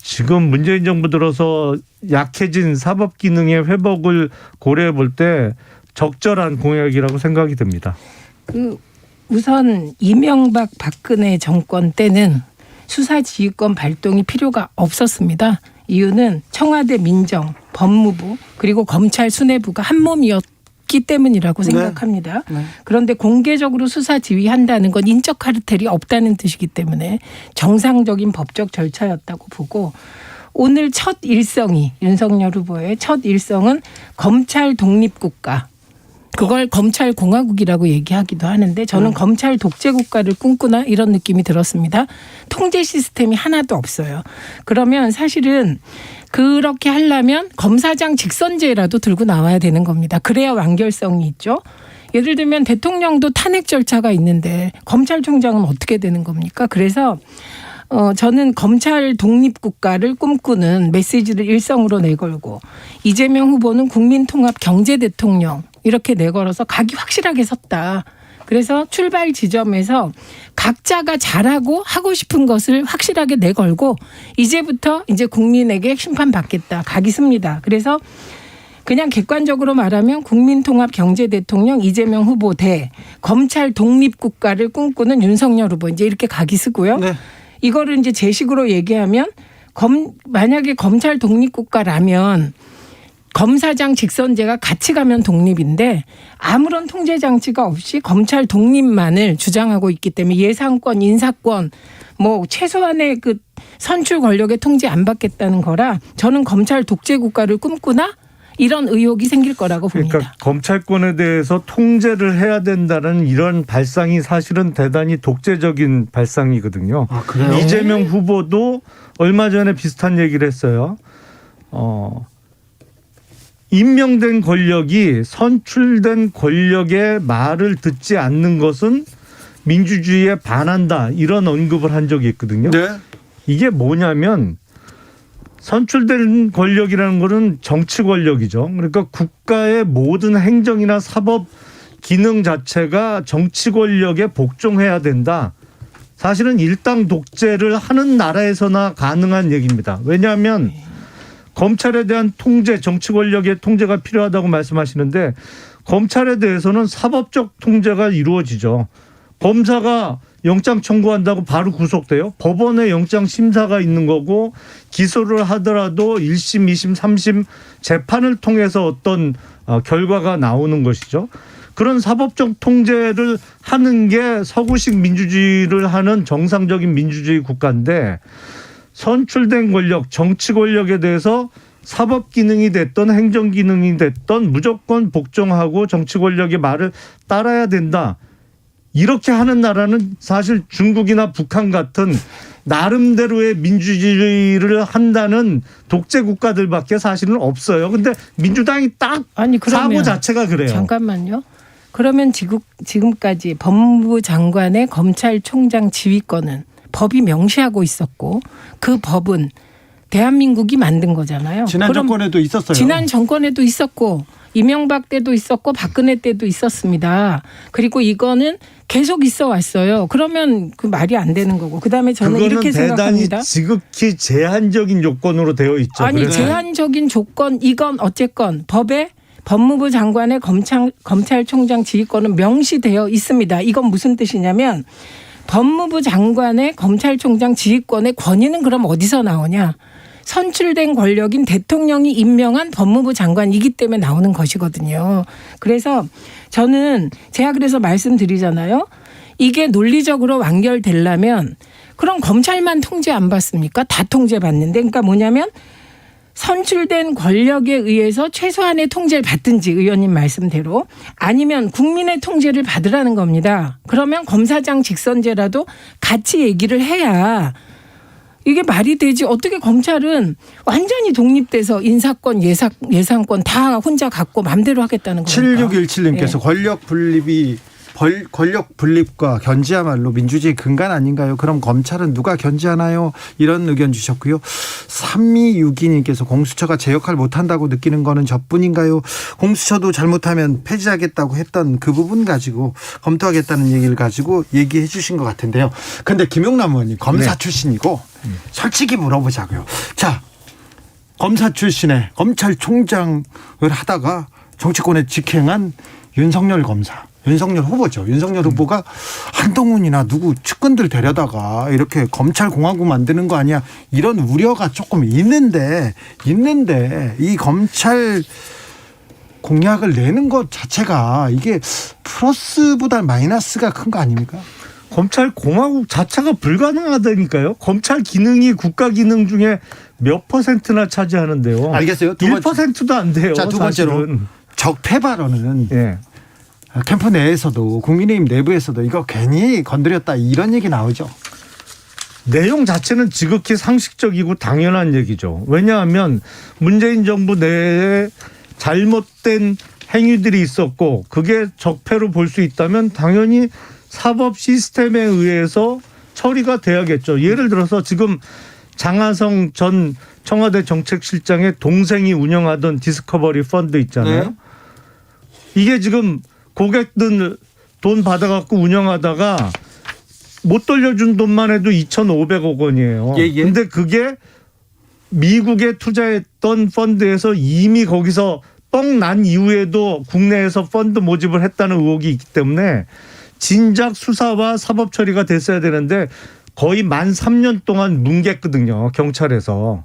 지금 문재인 정부 들어서 약해진 사법 기능의 회복을 고려해 볼 때 적절한 공약이라고 생각이 듭니다. 우선 이명박 박근혜 정권 때는 수사지휘권 발동이 필요가 없었습니다. 이유는 청와대 민정, 법무부 그리고 검찰 수뇌부가 한 몸이었기 때문이라고 생각합니다. 네. 그런데 공개적으로 수사 지휘한다는 건 인적 카르텔이 없다는 뜻이기 때문에 정상적인 법적 절차였다고 보고, 오늘 첫 일성이 윤석열 후보의 첫 일성은 검찰 독립국가. 그걸 검찰 공화국이라고 얘기하기도 하는데 저는 검찰 독재 국가를 꿈꾸나 이런 느낌이 들었습니다. 통제 시스템이 하나도 없어요. 그러면 사실은 그렇게 하려면 검사장 직선제라도 들고 나와야 되는 겁니다. 그래야 완결성이 있죠. 예를 들면 대통령도 탄핵 절차가 있는데 검찰총장은 어떻게 되는 겁니까? 그래서 저는 검찰 독립국가를 꿈꾸는 메시지를 일성으로 내걸고, 이재명 후보는 국민통합 경제대통령 이렇게 내걸어서 각이 확실하게 섰다. 그래서 출발 지점에서 각자가 잘하고 하고 싶은 것을 확실하게 내걸고 이제부터 이제 국민에게 심판받겠다. 각이 씁니다. 그래서 그냥 객관적으로 말하면 국민통합 경제대통령 이재명 후보 대 검찰 독립국가를 꿈꾸는 윤석열 후보, 이제 이렇게 각이 쓰고요. 네. 이거를 이제 제식으로 얘기하면 만약에 검찰 독립국가라면 검사장 직선제가 같이 가면 독립인데 아무런 통제 장치가 없이 검찰 독립만을 주장하고 있기 때문에 예산권, 인사권, 뭐 최소한의 그 선출 권력의 통제 안 받겠다는 거라 저는 검찰 독재 국가를 꿈꾸나 이런 의혹이 생길 거라고 봅니다. 그러니까 검찰권에 대해서 통제를 해야 된다는 이런 발상이 사실은 대단히 독재적인 발상이거든요. 아, 그래요? 이재명 후보도 얼마 전에 비슷한 얘기를 했어요. 임명된 권력이 선출된 권력의 말을 듣지 않는 것은 민주주의에 반한다, 이런 언급을 한 적이 있거든요. 네. 이게 뭐냐면 선출된 권력이라는 것은 정치 권력이죠. 그러니까 국가의 모든 행정이나 사법 기능 자체가 정치 권력에 복종해야 된다. 사실은 일당 독재를 하는 나라에서나 가능한 얘기입니다. 왜냐하면 검찰에 대한 통제, 정치 권력의 통제가 필요하다고 말씀하시는데 검찰에 대해서는 사법적 통제가 이루어지죠. 검사가 영장 청구한다고 바로 구속돼요? 법원에 영장 심사가 있는 거고 기소를 하더라도 1심, 2심, 3심 재판을 통해서 어떤 결과가 나오는 것이죠. 그런 사법적 통제를 하는 게 서구식 민주주의를 하는 정상적인 민주주의 국가인데 선출된 권력, 정치 권력에 대해서 사법 기능이 됐던 행정 기능이 됐던 무조건 복종하고 정치 권력의 말을 따라야 된다. 이렇게 하는 나라는 사실 중국이나 북한 같은 나름대로의 민주주의를 한다는 독재 국가들밖에 사실은 없어요. 근데 민주당이 딱 사고 자체가 그래요. 잠깐만요. 그러면 지금까지 법무부 장관의 검찰총장 지휘권은 법이 명시하고 있었고 그 법은 대한민국이 만든 거잖아요. 지난 정권에도 있었어요. 지난 정권에도 있었고 이명박 때도 있었고 박근혜 때도 있었습니다. 그리고 이거는 계속 있어 왔어요. 그러면 그 말이 안 되는 거고. 그다음에 저는 이렇게 생각합니다. 대단히 지극히 제한적인 요건으로 되어 있죠. 아니 제한적인 조건 이건 어쨌건 법에 법무부 장관의 검찰총장 지휘권은 명시되어 있습니다. 이건 무슨 뜻이냐면 법무부 장관의 검찰총장 지휘권의 권위는 그럼 어디서 나오냐. 선출된 권력인 대통령이 임명한 법무부 장관이기 때문에 나오는 것이거든요. 그래서 저는 제가 그래서 말씀드리잖아요. 이게 논리적으로 완결되려면 그럼 검찰만 통제 안 받습니까? 다 통제받는데. 그러니까 뭐냐면 선출된 권력에 의해서 최소한의 통제를 받든지 의원님 말씀대로 아니면 국민의 통제를 받으라는 겁니다. 그러면 검사장 직선제라도 같이 얘기를 해야 이게 말이 되지. 어떻게 검찰은 완전히 독립돼서 인사권, 예산권 다 혼자 갖고 마음대로 하겠다는 겁니까? 7617님께서 네. 권력 분립과 견제야말로 민주주의 근간 아닌가요? 그럼 검찰은 누가 견제하나요? 이런 의견 주셨고요. 3262님께서 공수처가 제 역할 못한다고 느끼는 거는 저뿐인가요? 공수처도 잘못하면 폐지하겠다고 했던 그 부분 가지고 검토하겠다는 얘기를 가지고 얘기해 주신 것 같은데요. 근데 김용남 의원님 검사 출신이고 솔직히 물어보자고요. 자, 검사 출신의 검찰총장을 하다가 정치권에 직행한 윤석열 검사. 윤석열 후보죠. 윤석열 후보가 한동훈이나 누구 측근들 데려다가 이렇게 검찰공화국 만드는 거 아니야. 이런 우려가 조금 있는데 이 검찰 공약을 내는 것 자체가 이게 플러스보다 마이너스가 큰 거 아닙니까? 검찰공화국 자체가 불가능하다니까요. 검찰 기능이 국가 기능 중에 몇 %나 차지하는데요. 알겠어요. 1%도 안 돼요. 자, 두 번째로 사실은. 적폐 발언은 예. 캠프 내에서도 국민의힘 내부에서도 이거 괜히 건드렸다 이런 얘기 나오죠. 내용 자체는 지극히 상식적이고 당연한 얘기죠. 왜냐하면 문재인 정부 내에 잘못된 행위들이 있었고 그게 적폐로 볼 수 있다면 당연히 사법 시스템에 의해서 처리가 돼야겠죠. 예를 들어서 지금 장하성 전 청와대 정책실장의 동생이 운영하던 디스커버리 펀드 있잖아요. 네. 이게 지금 고객들 돈 받아갖고 운영하다가 못 돌려준 돈만 해도 2,500억 원이에요. 근데 그게 미국에 투자했던 펀드에서 이미 거기서 뻥 난 이후에도 국내에서 펀드 모집을 했다는 의혹이 있기 때문에 진작 수사와 사법 처리가 됐어야 되는데 거의 만 3년 동안 뭉갰거든요. 경찰에서.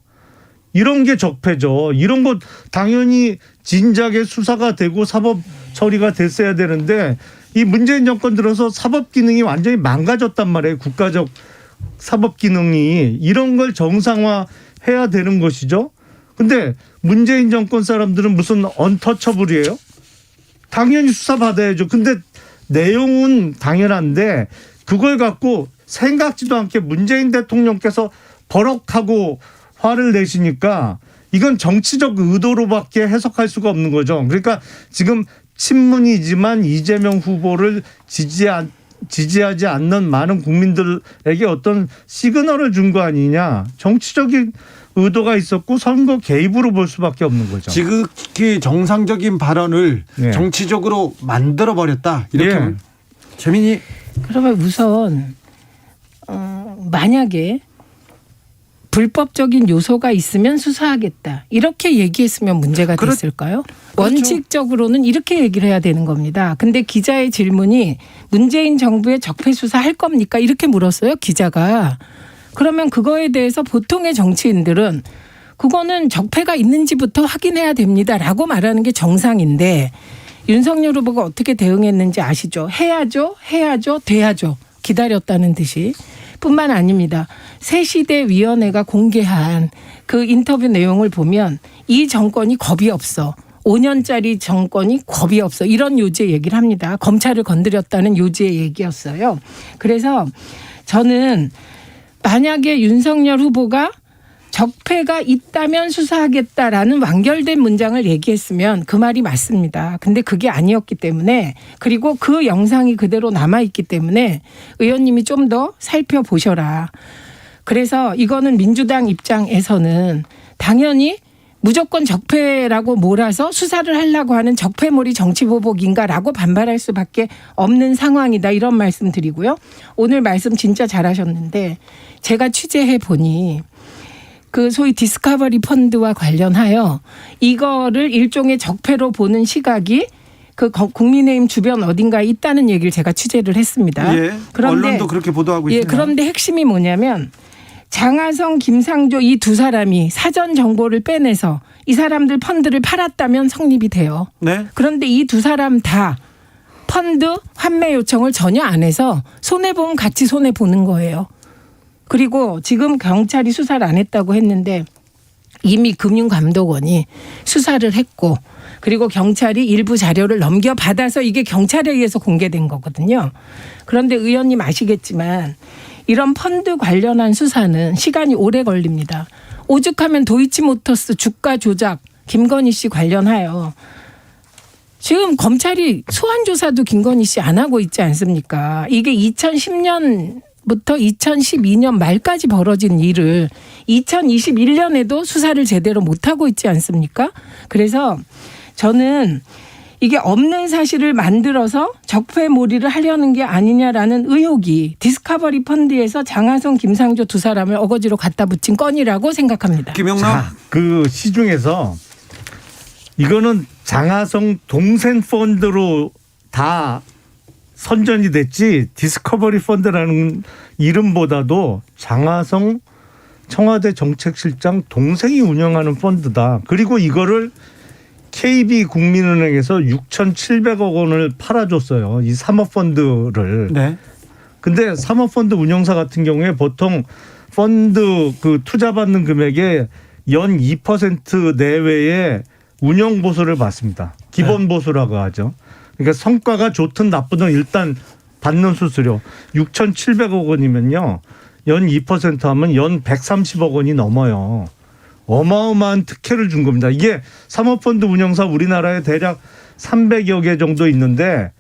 이런 게 적폐죠. 이런 거 당연히 진작에 수사가 되고 사법 처리가 됐어야 되는데 이 문재인 정권 들어서 사법 기능이 완전히 망가졌단 말이에요. 국가적 사법 기능이. 이런 걸 정상화해야 되는 것이죠. 근데 문재인 정권 사람들은 무슨 언터처블이에요? 당연히 수사받아야죠. 근데 내용은 당연한데 그걸 갖고 생각지도 않게 문재인 대통령께서 버럭하고 화를 내시니까 이건 정치적 의도로밖에 해석할 수가 없는 거죠. 그러니까 지금 친문이지만 이재명 후보를 지지하지 않는 많은 국민들에게 어떤 시그널을 준 거 아니냐. 정치적인 의도가 있었고 선거 개입으로 볼 수밖에 없는 거죠. 지극히 정상적인 발언을 네. 정치적으로 만들어버렸다. 이렇게. 네. 재민이. 그러면 우선 만약에 불법적인 요소가 있으면 수사하겠다. 이렇게 얘기했으면 문제가 됐을까요? 원칙적으로는 이렇게 얘기를 해야 되는 겁니다. 근데 기자의 질문이 문재인 정부의 적폐 수사할 겁니까? 이렇게 물었어요, 기자가. 그러면 그거에 대해서 보통의 정치인들은 그거는 적폐가 있는지부터 확인해야 됩니다라고 말하는 게 정상인데 윤석열 후보가 어떻게 대응했는지 아시죠? 해야죠, 돼야죠. 기다렸다는 듯이. 뿐만 아닙니다. 새시대위원회가 공개한 그 인터뷰 내용을 보면 이 정권이 겁이 없어. 5년짜리 정권이 겁이 없어. 이런 요지의 얘기를 합니다. 검찰을 건드렸다는 요지의 얘기였어요. 그래서 저는 만약에 윤석열 후보가 적폐가 있다면 수사하겠다라는 완결된 문장을 얘기했으면 그 말이 맞습니다. 근데 그게 아니었기 때문에 그리고 그 영상이 그대로 남아있기 때문에 의원님이 좀 더 살펴보셔라. 그래서 이거는 민주당 입장에서는 당연히 무조건 적폐라고 몰아서 수사를 하려고 하는 적폐몰이 정치보복인가라고 반발할 수밖에 없는 상황이다. 이런 말씀 드리고요. 오늘 말씀 진짜 잘하셨는데 제가 취재해 보니 그 소위 디스커버리 펀드와 관련하여 이거를 일종의 적폐로 보는 시각이 그 국민의힘 주변 어딘가에 있다는 얘기를 제가 취재를 했습니다. 예, 그런데 언론도 그렇게 보도하고 예, 있습니다. 그런데 핵심이 뭐냐면 장하성, 김상조 이 두 사람이 사전 정보를 빼내서 이 사람들 펀드를 팔았다면 성립이 돼요. 네. 그런데 이 두 사람 다 펀드 환매 요청을 전혀 안 해서 손해보면 같이 손해보는 거예요. 그리고 지금 경찰이 수사를 안 했다고 했는데 이미 금융감독원이 수사를 했고 그리고 경찰이 일부 자료를 넘겨받아서 이게 경찰에 의해서 공개된 거거든요. 그런데 의원님 아시겠지만 이런 펀드 관련한 수사는 시간이 오래 걸립니다. 오죽하면 도이치모터스 주가 조작 김건희 씨 관련하여 지금 검찰이 소환 조사도 김건희 씨 안 하고 있지 않습니까? 이게 2010년부터 2012년 말까지 벌어진 일을 2021년에도 수사를 제대로 못하고 있지 않습니까? 그래서 저는 이게 없는 사실을 만들어서 적폐몰이를 하려는 게 아니냐라는 의혹이 디스커버리 펀드에서 장하성, 김상조 두 사람을 어거지로 갖다 붙인 건이라고 생각합니다. 김영남. 그 시중에서 이거는 장하성 동생 펀드로 다 선전이 됐지 디스커버리 펀드라는 이름보다도 장하성 청와대 정책실장 동생이 운영하는 펀드다. 그리고 이거를 KB국민은행에서 6,700억 원을 팔아줬어요. 이 사모펀드를. 네. 근데 사모펀드 운영사 같은 경우에 보통 펀드 그 투자받는 금액의 연 2% 내외의 운영 보수를 받습니다. 기본 보수라고 하죠. 그러니까 성과가 좋든 나쁘든 일단 받는 수수료 6,700억 원이면요. 연 2% 하면 연 130억 원이 넘어요. 어마어마한 특혜를 준 겁니다. 이게 사모펀드 운영사 우리나라에 대략 300여 개 정도 있는데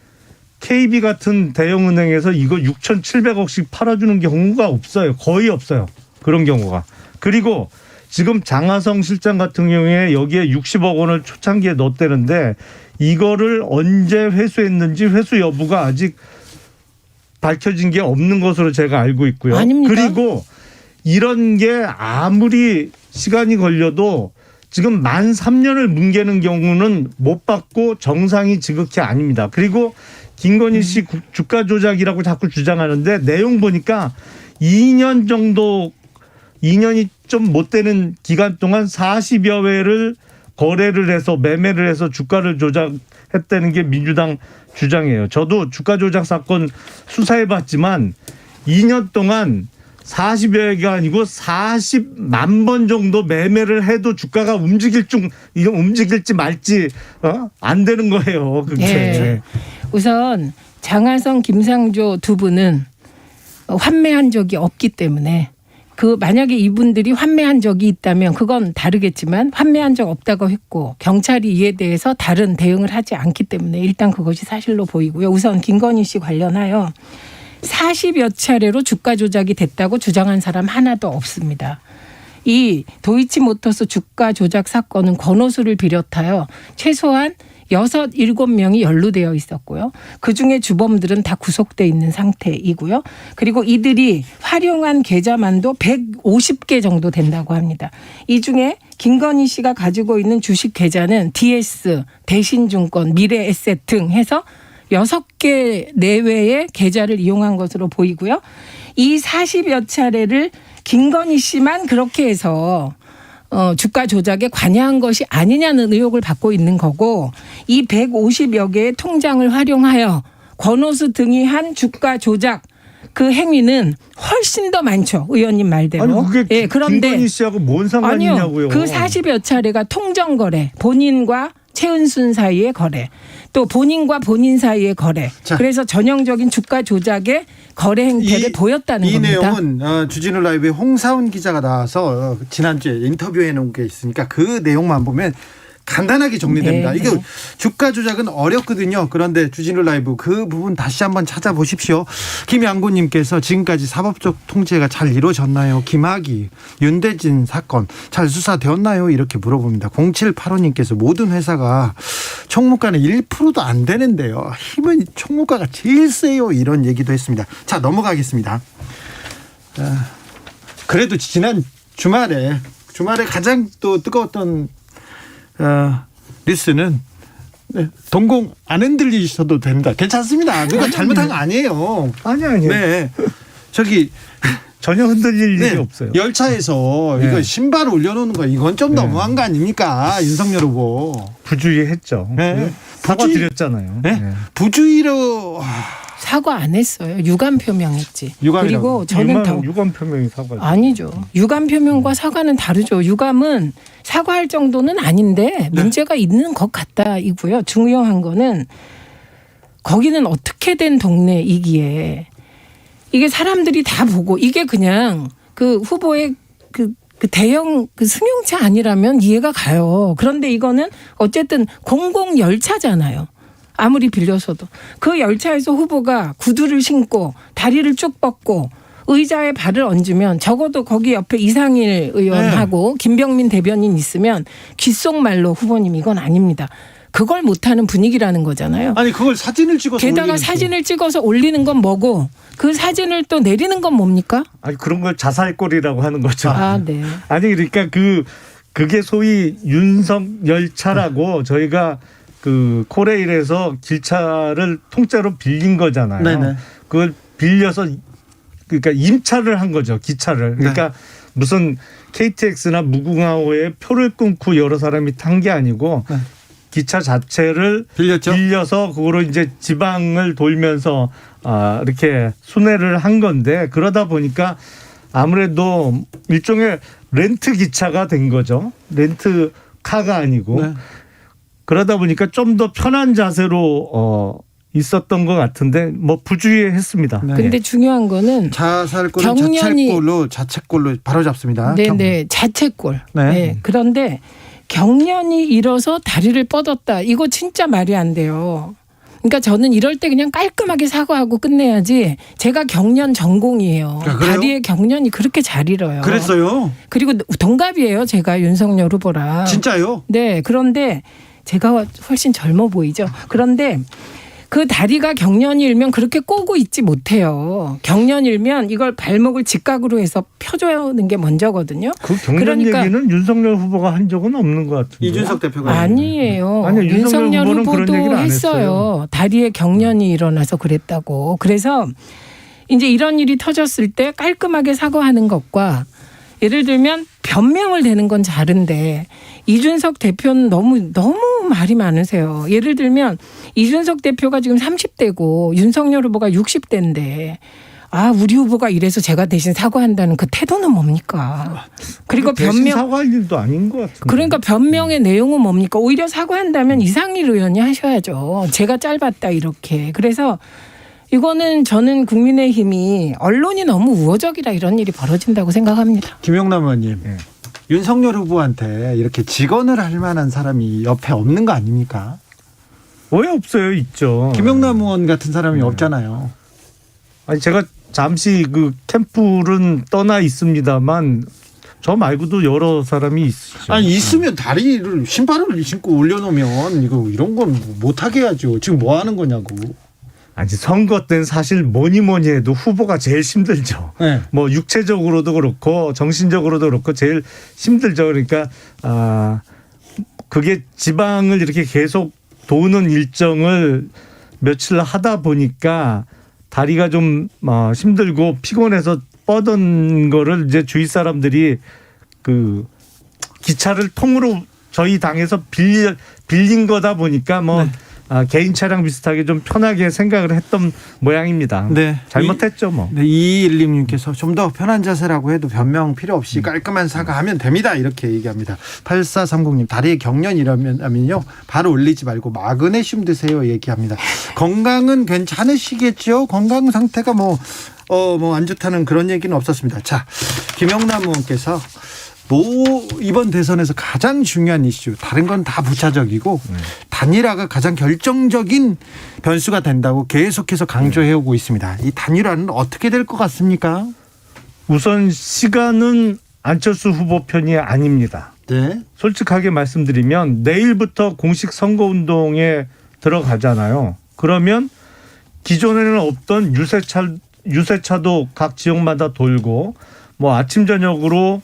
KB 같은 대형은행에서 이거 6,700억씩 팔아주는 경우가 없어요. 거의 없어요. 그런 경우가. 그리고 지금 장하성 실장 같은 경우에 여기에 60억 원을 초창기에 넣었다는데 이거를 언제 회수했는지 회수 여부가 아직 밝혀진 게 없는 것으로 제가 알고 있고요. 아닙니다. 그리고 이런 게 아무리 시간이 걸려도 지금 만 3년을 뭉개는 경우는 못 받고 정상이 지극히 아닙니다. 그리고 김건희 씨 주가 조작이라고 자꾸 주장하는데 내용 보니까 2년 정도 2년이 좀 못 되는 기간 동안 40여 회를 거래를 해서 매매를 해서 주가를 조작했다는 게 민주당 주장이에요. 저도 주가 조작 사건 수사해봤지만 2년 동안 40여 회가 아니고 40만 번 정도 매매를 해도 주가가 움직일지 말지 안 되는 거예요. 그게. 네. 우선 장하성, 김상조 두 분은 환매한 적이 없기 때문에 그 만약에 이분들이 환매한 적이 있다면 그건 다르겠지만 환매한 적 없다고 했고 경찰이 이에 대해서 다른 대응을 하지 않기 때문에 일단 그것이 사실로 보이고요. 우선 김건희 씨 관련하여 40여 차례로 주가 조작이 됐다고 주장한 사람 하나도 없습니다. 이 도이치모터스 주가 조작 사건은 권오수를 비롯하여 최소한 7명이 연루되어 있었고요. 그중에 주범들은 다 구속돼 있는 상태이고요. 그리고 이들이 활용한 계좌만도 150개 정도 된다고 합니다. 이 중에 김건희 씨가 가지고 있는 주식 계좌는 DS, 대신증권, 미래에셋 등 해서 6개 내외의 계좌를 이용한 것으로 보이고요. 이 40여 차례를 김건희 씨만 그렇게 해서 주가 조작에 관여한 것이 아니냐는 의혹을 받고 있는 거고, 이 150여 개의 통장을 활용하여 권오수 등이 한 주가 조작 그 행위는 훨씬 더 많죠. 의원님 말대로. 아니 그게 예, 그런데 김건희 씨하고 뭔 상관이냐고요. 아니요. 그 40여 차례가 통정 거래, 본인과 최은순 사이의 거래, 또 본인과 본인 사이의 거래. 자. 그래서 전형적인 주가 조작의 거래 행태를 보였다는 이 겁니다. 내용은 주진우 라이브에 홍사훈 기자가 나와서 지난주에 인터뷰해 놓은 게 있으니까 그 내용만 보면 간단하게 정리됩니다. 네, 이게 네. 주가 조작은 어렵거든요. 그런데 주진우 라이브 그 부분 다시 한번 찾아보십시오. 김양구님께서 지금까지 사법적 통제가 잘 이루어졌나요? 김학의, 윤대진 사건 잘 수사되었나요? 이렇게 물어봅니다. 0785님께서 모든 회사가 총무과는 1%도 안 되는데요. 힘은 총무과가 제일 세요. 이런 얘기도 했습니다. 자, 넘어가겠습니다. 그래도 지난 주말에 가장 또 뜨거웠던 뉴스는 동공 안 흔들리셔도 됩니다. 괜찮습니다. 누가 잘못한 거 아니에요. 아니요. 네, 저기 전혀 흔들릴 일이 없어요. 열차에서 네. 이거 신발 올려놓는 거 이건 좀 너무한 거 아닙니까? 윤석열 후보. 부주의했죠. 네. 사과드렸잖아요. 네? 네. 부주의로 사과 안 했어요. 유감 표명했지. 유감이라고. 그리고 저는 더 유감 표명이 사과. 아니죠. 유감 표명과 사과는 다르죠. 유감은 사과할 정도는 아닌데 문제가 있는 것 같다 이고요. 중요한 거는 거기는 어떻게 된 동네이기에 이게 사람들이 다 보고 이게 그냥 그 후보의 그 대형 그 승용차 아니라면 이해가 가요. 그런데 이거는 어쨌든 공공 열차잖아요. 아무리 빌려서도 그 열차에서 후보가 구두를 신고 다리를 쭉 뻗고 의자에 발을 얹으면 적어도 거기 옆에 이상일 의원하고 김병민 대변인 있으면 귓속말로 후보님 이건 아닙니다. 그걸 못하는 분위기라는 거잖아요. 아니 그걸 사진을 찍어서 게다가 올리는 사진을 찍어서 올리는 건 뭐고 그 사진을 또 내리는 건 뭡니까? 아니 그런 걸 자살골이라고 하는 거죠. 아, 네. 아니 그러니까 그게 소위 윤석열차라고 저희가 그 코레일에서 길차를 통째로 빌린 거잖아요. 네네. 그걸 빌려서 그러니까 임차를 한 거죠. 기차를. 그러니까 무슨 KTX나 무궁화호에 표를 끊고 여러 사람이 탄 게 아니고 기차 자체를 빌려서 그거로 이제 지방을 돌면서 이렇게 순회를 한 건데 그러다 보니까 아무래도 일종의 렌트 기차가 된 거죠. 렌트 카가 아니고. 네. 그러다 보니까 좀 더 편한 자세로 있었던 것 같은데 뭐 부주의했습니다. 네. 근데 중요한 거는 자살골은 자책골로 바로 잡습니다. 네네 자책골. 네. 네. 그런데 경련이 일어서 다리를 뻗었다. 이거 진짜 말이 안 돼요. 그러니까 저는 이럴 때 그냥 깔끔하게 사과하고 끝내야지. 제가 경련 전공이에요. 아, 그래요? 다리에 경련이 그렇게 잘 일어요. 그랬어요? 그리고 동갑이에요. 제가 윤석열 후보랑. 진짜요? 네. 그런데 제가 훨씬 젊어 보이죠. 그런데 그 다리가 경련이 일면 그렇게 꼬고 있지 못해요. 경련이 일면 이걸 발목을 직각으로 해서 펴주는 게 먼저거든요. 그 경련 얘기는 윤석열 후보가 한 적은 없는 것 같은데. 이준석 대표가 아니에요. 아니요, 윤석열 후보는 그런 후보도 얘기를 안 했어요. 다리에 경련이 일어나서 그랬다고. 그래서 이제 이런 일이 터졌을 때 깔끔하게 사과하는 것과 예를 들면 변명을 대는 건 다른데 이준석 대표는 너무 말이 많으세요. 예를 들면 이준석 대표가 지금 30대고 윤석열 후보가 60대인데 우리 후보가 이래서 제가 대신 사과한다는 그 태도는 뭡니까? 그리고 대신 사과할 일도 아닌 것 같은데. 그러니까 변명의 내용은 뭡니까? 오히려 사과한다면 이상일 의원이 하셔야죠. 제가 짧았다 이렇게. 그래서 이거는 저는 국민의힘이 언론이 너무 우호적이라 이런 일이 벌어진다고 생각합니다. 김영남 의원님. 네. 윤석열 후보한테 이렇게 직언을 할 만한 사람이 옆에 없는 거 아닙니까? 왜 없어요? 있죠. 김영남 의원 같은 사람이 없잖아요. 아니 제가 잠시 그 캠프는 떠나 있습니다만 저 말고도 여러 사람이 있으죠. 아니 있으면 다리를 신발을 신고 올려놓으면 이런 건 못하게 해야죠. 지금 뭐 하는 거냐고. 아니 선거 때는 사실 뭐니 해도 후보가 제일 힘들죠. 네. 뭐 육체적으로도 그렇고 정신적으로도 그렇고 제일 힘들죠. 그러니까 그게 지방을 이렇게 계속 도는 일정을 며칠 하다 보니까 다리가 좀 힘들고 피곤해서 뻗은 거를 이제 주위 사람들이 그 기차를 통으로 저희 당에서 빌린 거다 보니까 개인 차량 비슷하게 좀 편하게 생각을 했던 모양입니다. 네. 잘못했죠 뭐. 네, 2216님께서 좀 더 편한 자세라고 해도 변명 필요 없이 깔끔한 사과하면 됩니다. 이렇게 얘기합니다. 8430님 다리에 경련이라면요. 바로 올리지 말고 마그네슘 드세요. 얘기합니다. 건강은 괜찮으시겠죠? 건강 상태가 안 좋다는 그런 얘기는 없었습니다. 자, 김영남 의원께서 이번 대선에서 가장 중요한 이슈, 다른 건 다 부차적이고 단일화가 가장 결정적인 변수가 된다고 계속해서 강조해 오고 있습니다. 이 단일화는 어떻게 될 것 같습니까? 우선 시간은 안철수 후보 편이 아닙니다. 네. 솔직하게 말씀드리면 내일부터 공식 선거운동에 들어가잖아요. 그러면 기존에는 없던 유세차도 각 지역마다 돌고 아침 저녁으로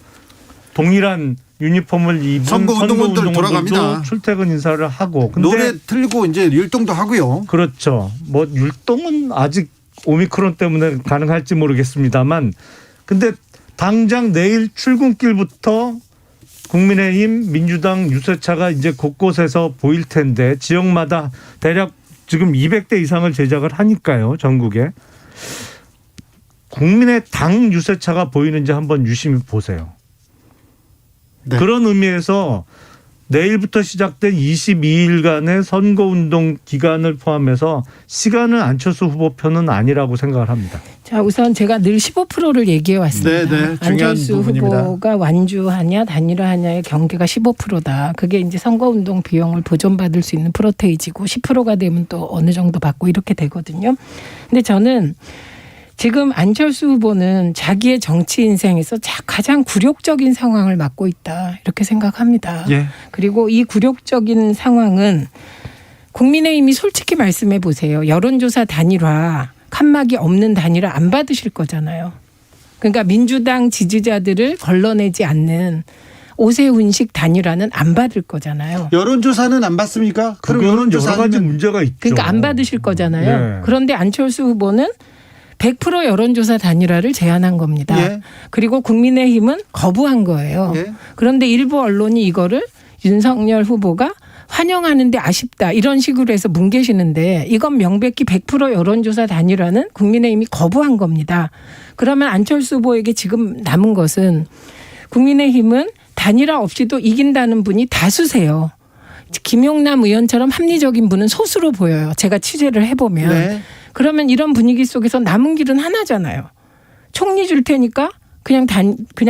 동일한 유니폼을 입은 선거운동원들 돌아갑니다. 출퇴근 인사를 하고. 근데 노래 틀고 이제 율동도 하고요. 그렇죠. 율동은 아직 오미크론 때문에 가능할지 모르겠습니다만, 근데 당장 내일 출근길부터 국민의힘, 민주당 유세차가 이제 곳곳에서 보일 텐데 지역마다 대략 지금 200대 이상을 제작을 하니까요. 전국에. 국민의 당 유세차가 보이는지 한번 유심히 보세요. 네. 그런 의미에서 내일부터 시작된 22일간의 선거운동 기간을 포함해서 시간은 안철수 후보 편은 아니라고 생각을 합니다. 자, 우선 제가 늘 15%를 얘기해 왔습니다. 네, 안철수 부분입니다. 후보가 완주하냐 단일화하냐의 경계가 15%다. 그게 이제 선거운동 비용을 보존받을 수 있는 프로테이지고 10%가 되면 또 어느 정도 받고 이렇게 되거든요. 근데 저는 지금 안철수 후보는 자기의 정치 인생에서 가장 굴욕적인 상황을 맞고 있다. 이렇게 생각합니다. 예. 그리고 이 굴욕적인 상황은 국민의힘이 솔직히 말씀해 보세요. 여론조사 단일화, 칸막이 없는 단일화 안 받으실 거잖아요. 그러니까 민주당 지지자들을 걸러내지 않는 오세훈식 단일화는 안 받을 거잖아요. 여론조사는 안 받습니까? 그럼 그거는 여러 가지 여론조사는 문제가 있죠. 그러니까 안 받으실 거잖아요. 네. 그런데 안철수 후보는 100% 여론조사 단일화를 제안한 겁니다. 예. 그리고 국민의힘은 거부한 거예요. 예. 그런데 일부 언론이 이거를 윤석열 후보가 환영하는데 아쉽다 이런 식으로 해서 뭉개시는데 이건 명백히 100% 여론조사 단일화는 국민의힘이 거부한 겁니다. 그러면 안철수 후보에게 지금 남은 것은 국민의힘은 단일화 없이도 이긴다는 분이 다수세요. 김용남 의원처럼 합리적인 분은 소수로 보여요. 제가 취재를 해보면. 네. 그러면 이런 분위기 속에서 남은 길은 하나잖아요. 총리 줄 테니까 그냥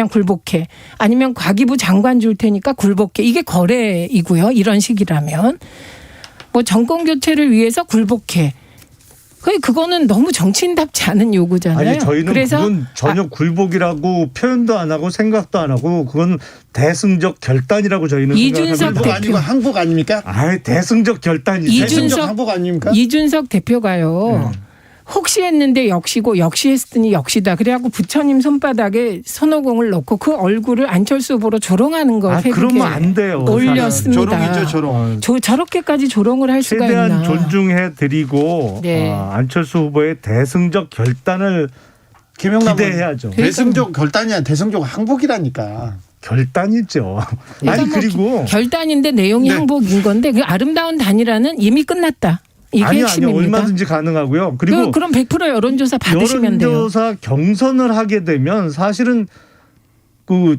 굴복해. 아니면 과기부 장관 줄 테니까 굴복해. 이게 거래이고요. 이런 식이라면. 정권 교체를 위해서 굴복해. 그거는 너무 정치인답지 않은 요구잖아요. 아니 저희는 그래서 그건 전혀 굴복이라고 표현도 안 하고 생각도 안 하고 그건 대승적 결단이라고 저희는 이준석 생각합니다. 한국 아니고 항복 아닙니까? 대승적 결단이죠. 대승적 항복 아닙니까? 이준석 대표가요. 혹시 했는데 역시고 역시 했으니 역시다. 그래갖고 부처님 손바닥에 손오공을 넣고 그 얼굴을 안철수 후보로 조롱하는 거 그러면 안 돼요. 올렸습니다. 조롱이죠, 조롱. 저렇게까지 조롱을 할 수가 최대한 있나. 존중해드리고 네. 안철수 후보의 대승적 결단을 김영남 기대해야죠. 대승적 결단이 아니라 대승적 항복이라니까. 결단이죠. 그러니까 그리고 결단인데 내용이 네. 항복인 건데 그 아름다운 단일화는 이미 끝났다. 이게 아니요, 핵심입니다. 얼마든지 가능하고요. 그리고 그럼 100% 여론조사 받으시면 돼요. 여론조사 경선을 하게 되면 사실은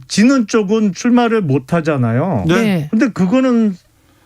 지는 쪽은 출마를 못 하잖아요. 네. 근데 그거는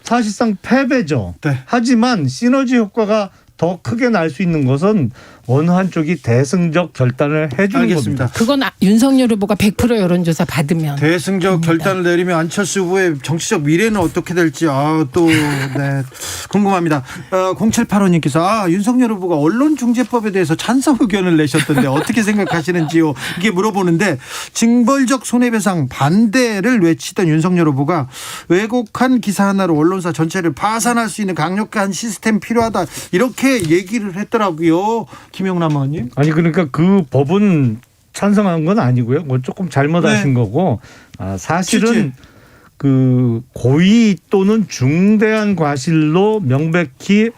사실상 패배죠. 네. 하지만 시너지 효과가 더 크게 날 수 있는 것은 어느 한쪽이 대승적 결단을 해주는 알겠습니다. 겁니다. 그건 윤석열 후보가 100% 여론조사 받으면 대승적 됩니다. 결단을 내리면 안철수 후보의 정치적 미래는 어떻게 될지 또 네, 궁금합니다. 0785님께서 윤석열 후보가 언론중재법에 대해서 찬성 의견을 내셨던데 어떻게 생각하시는지요? 이게 물어보는데 징벌적 손해배상 반대를 외치던 윤석열 후보가 왜곡한 기사 하나로 언론사 전체를 파산할 수 있는 강력한 시스템 필요하다 이렇게 얘기를 했더라고요. 김영남 의원님. 아니 그러니까 그 법은 찬성한 건 아니고요. 뭐 조금 잘못하신 거고 사실은 그 고의 또는 중대한 과실로 명백히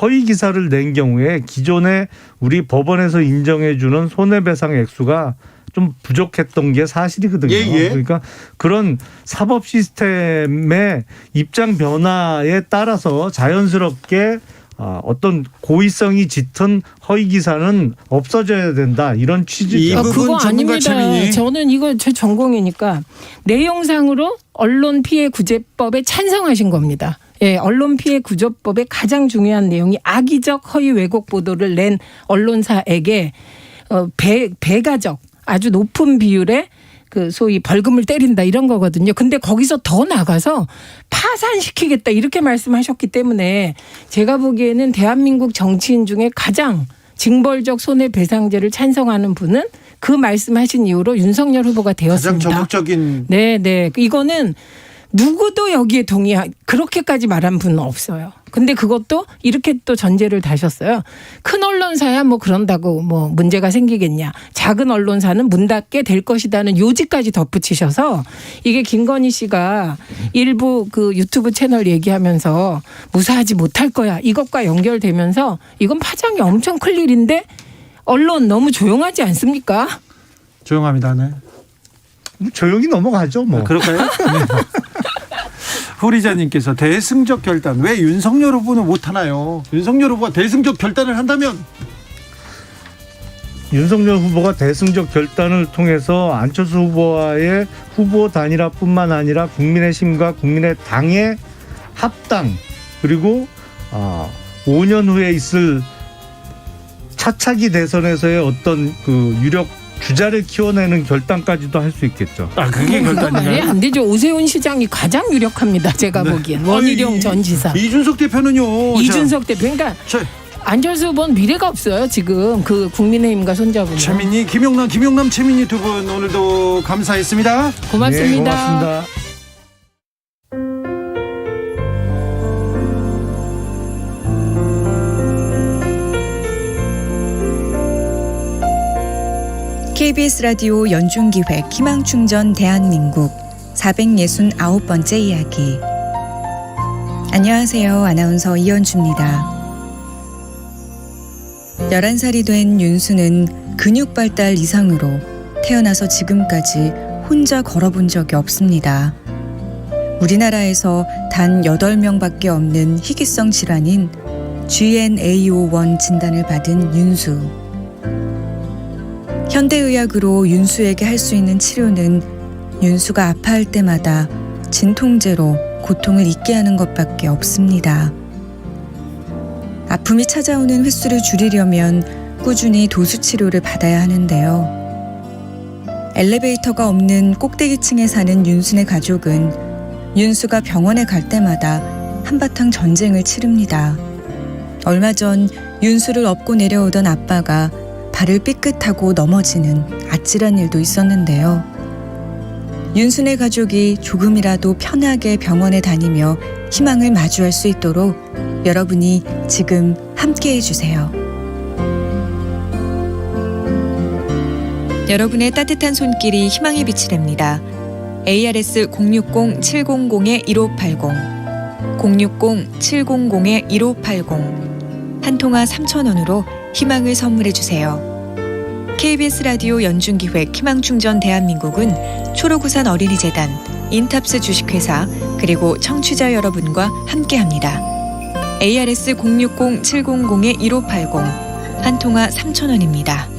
허위 기사를 낸 경우에 기존에 우리 법원에서 인정해주는 손해배상 액수가 좀 부족했던 게 사실이거든요. 그러니까 그런 사법 시스템의 입장 변화에 따라서 자연스럽게 어떤 고의성이 짙은 허위 기사는 없어져야 된다 이런 취지죠. 그거 아닙니다. 저는 이거 제 전공이니까 내용상으로 언론 피해 구제법에 찬성하신 겁니다. 예, 언론 피해 구제법의 가장 중요한 내용이 악의적 허위 왜곡 보도를 낸 언론사에게 배가적 아주 높은 비율의 그 소위 벌금을 때린다 이런 거거든요. 근데 거기서 더 나가서 파산시키겠다 이렇게 말씀하셨기 때문에 제가 보기에는 대한민국 정치인 중에 가장 징벌적 손해배상제를 찬성하는 분은 그 말씀하신 이유로 윤석열 후보가 되었습니다. 가장 적극적인. 네. 이거는 누구도 여기에 그렇게까지 말한 분은 없어요. 근데 그것도 이렇게 또 전제를 다셨어요. 큰 언론사야 뭐 그런다고 뭐 문제가 생기겠냐. 작은 언론사는 문 닫게 될 것이다는 요지까지 덧붙이셔서 이게 김건희 씨가 일부 그 유튜브 채널 얘기하면서 무사하지 못할 거야. 이것과 연결되면서 이건 파장이 엄청 클 일인데 언론 너무 조용하지 않습니까? 조용합니다. 네. 조용히 넘어가죠. 뭐. 그럴까요? 네. 후리자님께서 대승적 결단 왜 윤석열 후보는 못하나요? 윤석열 후보가 대승적 결단을 한다면 윤석열 후보가 대승적 결단을 통해서 안철수 후보와의 후보 단일화뿐만 아니라 국민의힘과 국민의당의 합당 그리고 5년 후에 있을 차차기 대선에서의 어떤 그 유력 주자를 키워내는 결단까지도 할 수 있겠죠. 그게 결단이에요? 안 되죠. 오세훈 시장이 가장 유력합니다. 제가 보기엔. 원희룡 전 지사. 이준석 대표는요. 이준석 대표. 그러니까 안철수 후보는 미래가 없어요. 지금 그 국민의힘과 손잡으면. 최민희, 김용남, 최민희 두 분 오늘도 감사했습니다. 고맙습니다. 네, 고맙습니다. KBS 라디오 연중기획 희망충전 대한민국 469번째 이야기. 안녕하세요. 아나운서 이현주입니다. 11살이 된 윤수는 근육 발달 이상으로 태어나서 지금까지 혼자 걸어본 적이 없습니다. 우리나라에서 단 8명밖에 없는 희귀성 질환인 GNAO1 진단을 받은 윤수. 현대의학으로 윤수에게 할 수 있는 치료는 윤수가 아파할 때마다 진통제로 고통을 잊게 하는 것밖에 없습니다. 아픔이 찾아오는 횟수를 줄이려면 꾸준히 도수 치료를 받아야 하는데요. 엘리베이터가 없는 꼭대기층에 사는 윤수네 가족은 윤수가 병원에 갈 때마다 한바탕 전쟁을 치릅니다. 얼마 전 윤수를 업고 내려오던 아빠가 발을 삐끗하고 넘어지는 아찔한 일도 있었는데요. 윤수네 가족이 조금이라도 편하게 병원에 다니며 희망을 마주할 수 있도록 여러분이 지금 함께해 주세요. 여러분의 따뜻한 손길이 희망의 빛이 됩니다. ARS 060-700-1580 060-700-1580 한 통화 3,000원으로 희망을 선물해 주세요. KBS 라디오 연중기획 희망충전 대한민국은 초록우산 어린이재단, 인탑스 주식회사 그리고 청취자 여러분과 함께합니다. ARS 060-700-1580 한 통화 3,000원입니다.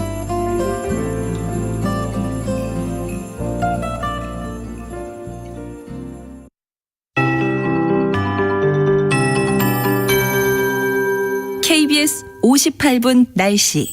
KBS 58분 날씨.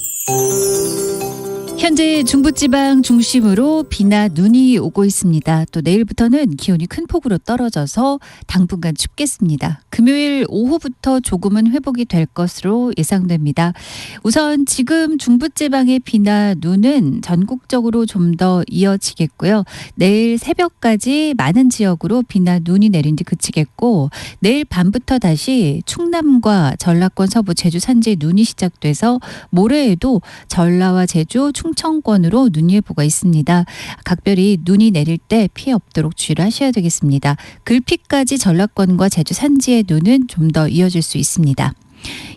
현재 중부지방 중심으로 비나 눈이 오고 있습니다. 또 내일부터는 기온이 큰 폭으로 떨어져서 당분간 춥겠습니다. 금요일 오후부터 조금은 회복이 될 것으로 예상됩니다. 우선 지금 중부지방의 비나 눈은 전국적으로 좀 더 이어지겠고요. 내일 새벽까지 많은 지역으로 비나 눈이 내린 뒤 그치겠고 내일 밤부터 다시 충남과 전라권 서부 제주 산지에 눈이 시작돼서 모레에도 전라와 제주 충청권으로 눈예보가 있습니다. 각별히 눈이 내릴 때 피해 없도록 주의를 하셔야 되겠습니다. 글피까지 전라권과 제주 산지의 눈은 좀 더 이어질 수 있습니다.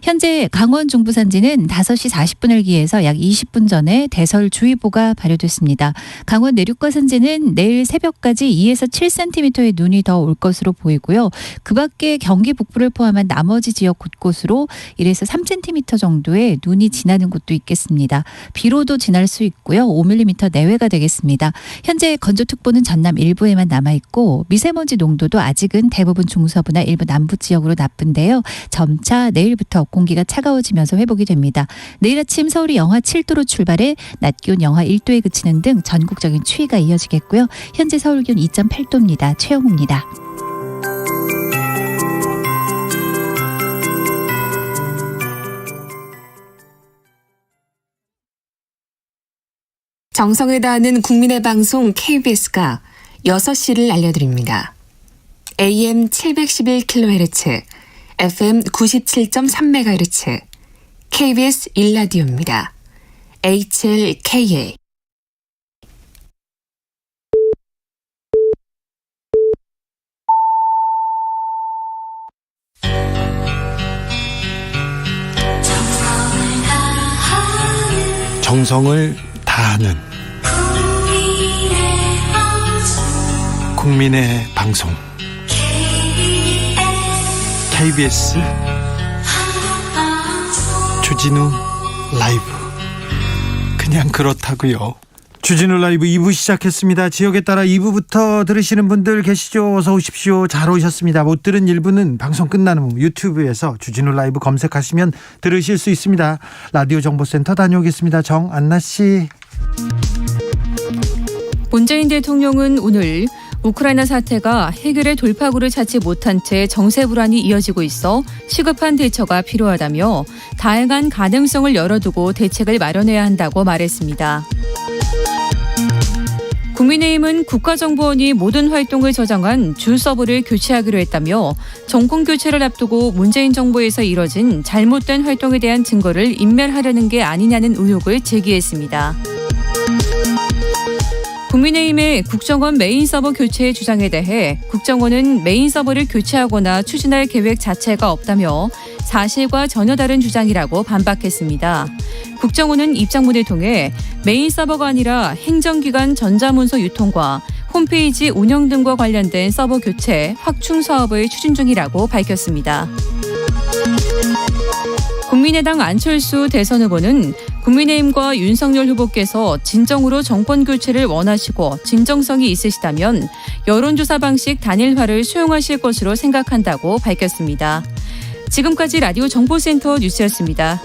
현재 강원 중부 산지는 5시 40분을 기해서 약 20분 전에 대설주의보가 발효됐습니다. 강원 내륙과 산지는 내일 새벽까지 2에서 7cm의 눈이 더 올 것으로 보이고요. 그 밖에 경기 북부를 포함한 나머지 지역 곳곳으로 1에서 3cm 정도의 눈이 지나는 곳도 있겠습니다. 비로도 지날 수 있고요. 5mm 내외가 되겠습니다. 현재 건조특보는 전남 일부에만 남아있고 미세먼지 농도도 아직은 대부분 중서부나 일부 남부 지역으로 나쁜데요. 점차 내일부터 공기가 차가워지면서 회복이 됩니다. 내일 아침 서울이 영하 7도로 출발해 낮 기온 영하 1도에 그치는 등 전국적인 추위가 이어지겠고요. 현재 서울 기온 2.8도입니다. 최영우입니다. 정성을 다하는 국민의 방송 KBS가 6시를 알려드립니다. AM 711kHz, FM 97.3MHz, KBS 1라디오입니다. HLKA. 정성을 다하는 국민의 방송 KBS 주진우 라이브. 그냥 그렇다고요. 주진우 라이브 2부 시작했습니다. 지역에 따라 2부부터 들으시는 분들 계시죠? 어서 오십시오. 잘 오셨습니다. 못 들은 1부는 방송 끝난 후 유튜브에서 주진우 라이브 검색하시면 들으실 수 있습니다. 라디오 정보센터 다녀오겠습니다. 정안나 씨. 문재인 대통령은 오늘 우크라이나 사태가 해결의 돌파구를 찾지 못한 채 정세 불안이 이어지고 있어 시급한 대처가 필요하다며 다양한 가능성을 열어두고 대책을 마련해야 한다고 말했습니다. 국민의힘은 국가정보원이 모든 활동을 저장한 주 서버를 교체하기로 했다며 정권 교체를 앞두고 문재인 정부에서 이뤄진 잘못된 활동에 대한 증거를 인멸하려는 게 아니냐는 의혹을 제기했습니다. 국민의힘의 국정원 메인 서버 교체 주장에 대해 국정원은 메인 서버를 교체하거나 추진할 계획 자체가 없다며 사실과 전혀 다른 주장이라고 반박했습니다. 국정원은 입장문을 통해 메인 서버가 아니라 행정기관 전자문서 유통과 홈페이지 운영 등과 관련된 서버 교체, 확충 사업을 추진 중이라고 밝혔습니다. 국민의당 안철수 대선 후보는 국민의힘과 윤석열 후보께서 진정으로 정권 교체를 원하시고 진정성이 있으시다면 여론조사 방식 단일화를 수용하실 것으로 생각한다고 밝혔습니다. 지금까지 라디오 정보센터 뉴스였습니다.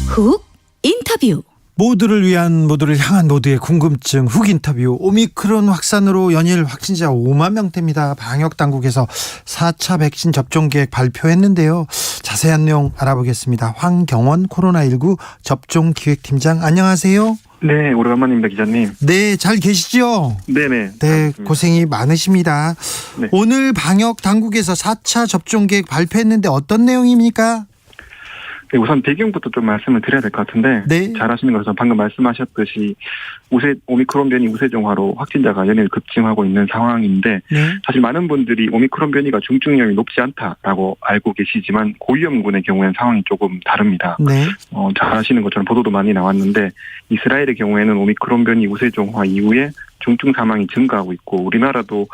훅 인터뷰. 모두를 위한, 모두를 향한 모두의 궁금증 훅 인터뷰. 오미크론 확산으로 연일 확진자 5만 명대입니다. 방역당국에서 4차 백신 접종 계획 발표했는데요. 자세한 내용 알아보겠습니다. 황경원 코로나19 접종기획팀장, 안녕하세요. 네, 오래간만입니다, 기자님. 네, 잘 계시죠? 네네. 네, 고생이 많으십니다. 네. 오늘 방역당국에서 4차 접종 계획 발표했는데 어떤 내용입니까? 네, 우선 배경부터 좀 말씀을 드려야 될 것 같은데, 네. 잘 아시는 것처럼 방금 말씀하셨듯이 오미크론 변이 우세종화로 확진자가 연일 급증하고 있는 상황인데, 네. 사실 많은 분들이 오미크론 변이가 중증력이 높지 않다라고 알고 계시지만 고위험군의 경우에는 상황이 조금 다릅니다. 네. 잘 아시는 것처럼 보도도 많이 나왔는데, 이스라엘의 경우에는 오미크론 변이 우세종화 이후에 중증 사망이 증가하고 있고, 우리나라도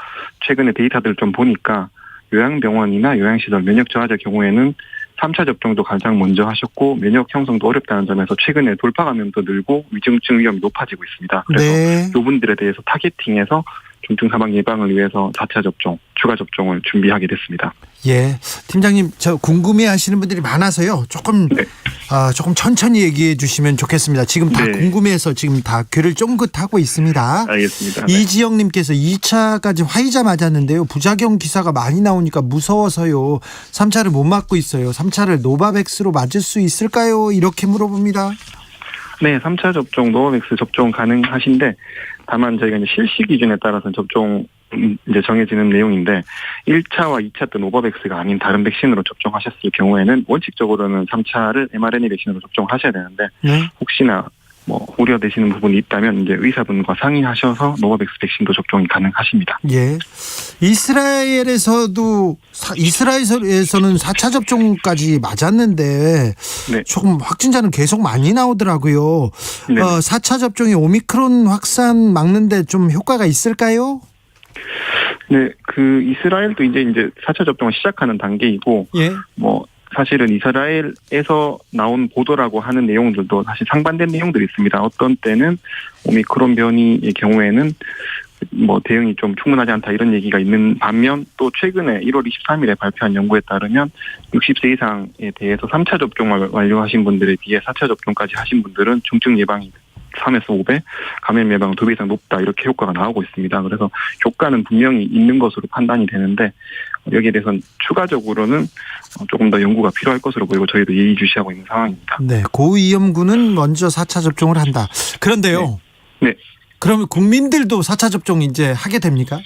최근에 데이터들 좀 보니까 요양병원이나 요양시설 면역 저하자 경우에는 3차 접종도 가장 먼저 하셨고 면역 형성도 어렵다는 점에서 최근에 돌파 감염도 늘고 위중증 위험이 높아지고 있습니다. 그래서 네. 이분들에 대해서 타겟팅해서 중증 사망 예방을 위해서 4차 접종, 추가 접종을 준비하게 됐습니다. 예, 팀장님, 저 궁금해하시는 분들이 많아서요. 조금 천천히 얘기해 주시면 좋겠습니다. 지금 다 궁금해서 지금 다 귀를 쫑긋하고 있습니다. 알겠습니다. 이지영님께서 2차까지 화이자 맞았는데요. 부작용 기사가 많이 나오니까 무서워서요. 3차를 못 맞고 있어요. 3차를 노바백스로 맞을 수 있을까요? 이렇게 물어봅니다. 네, 3차 접종 노바백스 접종 가능하신데 다만 저희가 이제 실시 기준에 따라서 접종 이제 정해지는 내용인데 1차와 2차 때 노바백스가 아닌 다른 백신으로 접종하셨을 경우에는 원칙적으로는 3차를 mRNA 백신으로 접종하셔야 되는데 혹시나 우려되시는 부분이 있다면 이제 의사분과 상의하셔서 노바백스 백신도 접종이 가능하십니다. 예. 이스라엘에서는 4차 접종까지 맞았는데 조금 확진자는 계속 많이 나오더라고요. 4차 접종이 오미크론 확산 막는데 좀 효과가 있을까요? 네, 그 이스라엘도 이제 4차 접종을 시작하는 단계이고 사실은 이스라엘에서 나온 보도라고 하는 내용들도 사실 상반된 내용들이 있습니다. 어떤 때는 오미크론 변이의 경우에는 대응이 좀 충분하지 않다 이런 얘기가 있는 반면 또 최근에 1월 23일에 발표한 연구에 따르면 60세 이상에 대해서 3차 접종을 완료하신 분들에 비해 4차 접종까지 하신 분들은 중증 예방이 3에서 5배, 감염 예방은 2배 이상 높다 이렇게 효과가 나오고 있습니다. 그래서 효과는 분명히 있는 것으로 판단이 되는데 여기에 대해서는 추가적으로는 조금 더 연구가 필요할 것으로 보이고 저희도 예의주시하고 있는 상황입니다. 네, 고위험군은 먼저 4차 접종을 한다. 그런데요. 네. 그러면 국민들도 4차 접종 이제 하게 됩니까?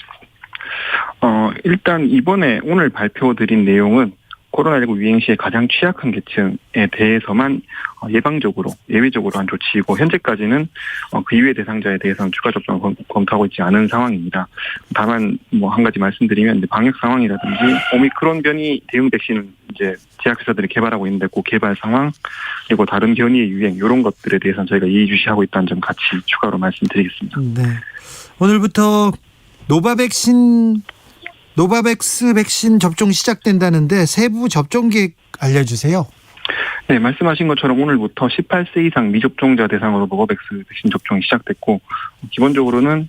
일단 이번에 오늘 발표드린 내용은 코로나19 유행 시에 가장 취약한 계층에 대해서만 예외적으로 한 조치이고 현재까지는 그 이외 대상자에 대해서는 추가 접종을 검토하고 있지 않은 상황입니다. 다만 한 가지 말씀드리면 이제 방역 상황이라든지 오미크론 변이 대응 백신은 이제 제약회사들이 개발하고 있는데 그 개발 상황 그리고 다른 변이의 유행 이런 것들에 대해서는 저희가 예의주시하고 있다는 점 같이 추가로 말씀드리겠습니다. 네. 오늘부터 노바백스 백신 접종 시작된다는데 세부 접종 계획 알려주세요. 네, 말씀하신 것처럼 오늘부터 18세 이상 미접종자 대상으로 노바백스 백신 접종이 시작됐고 기본적으로는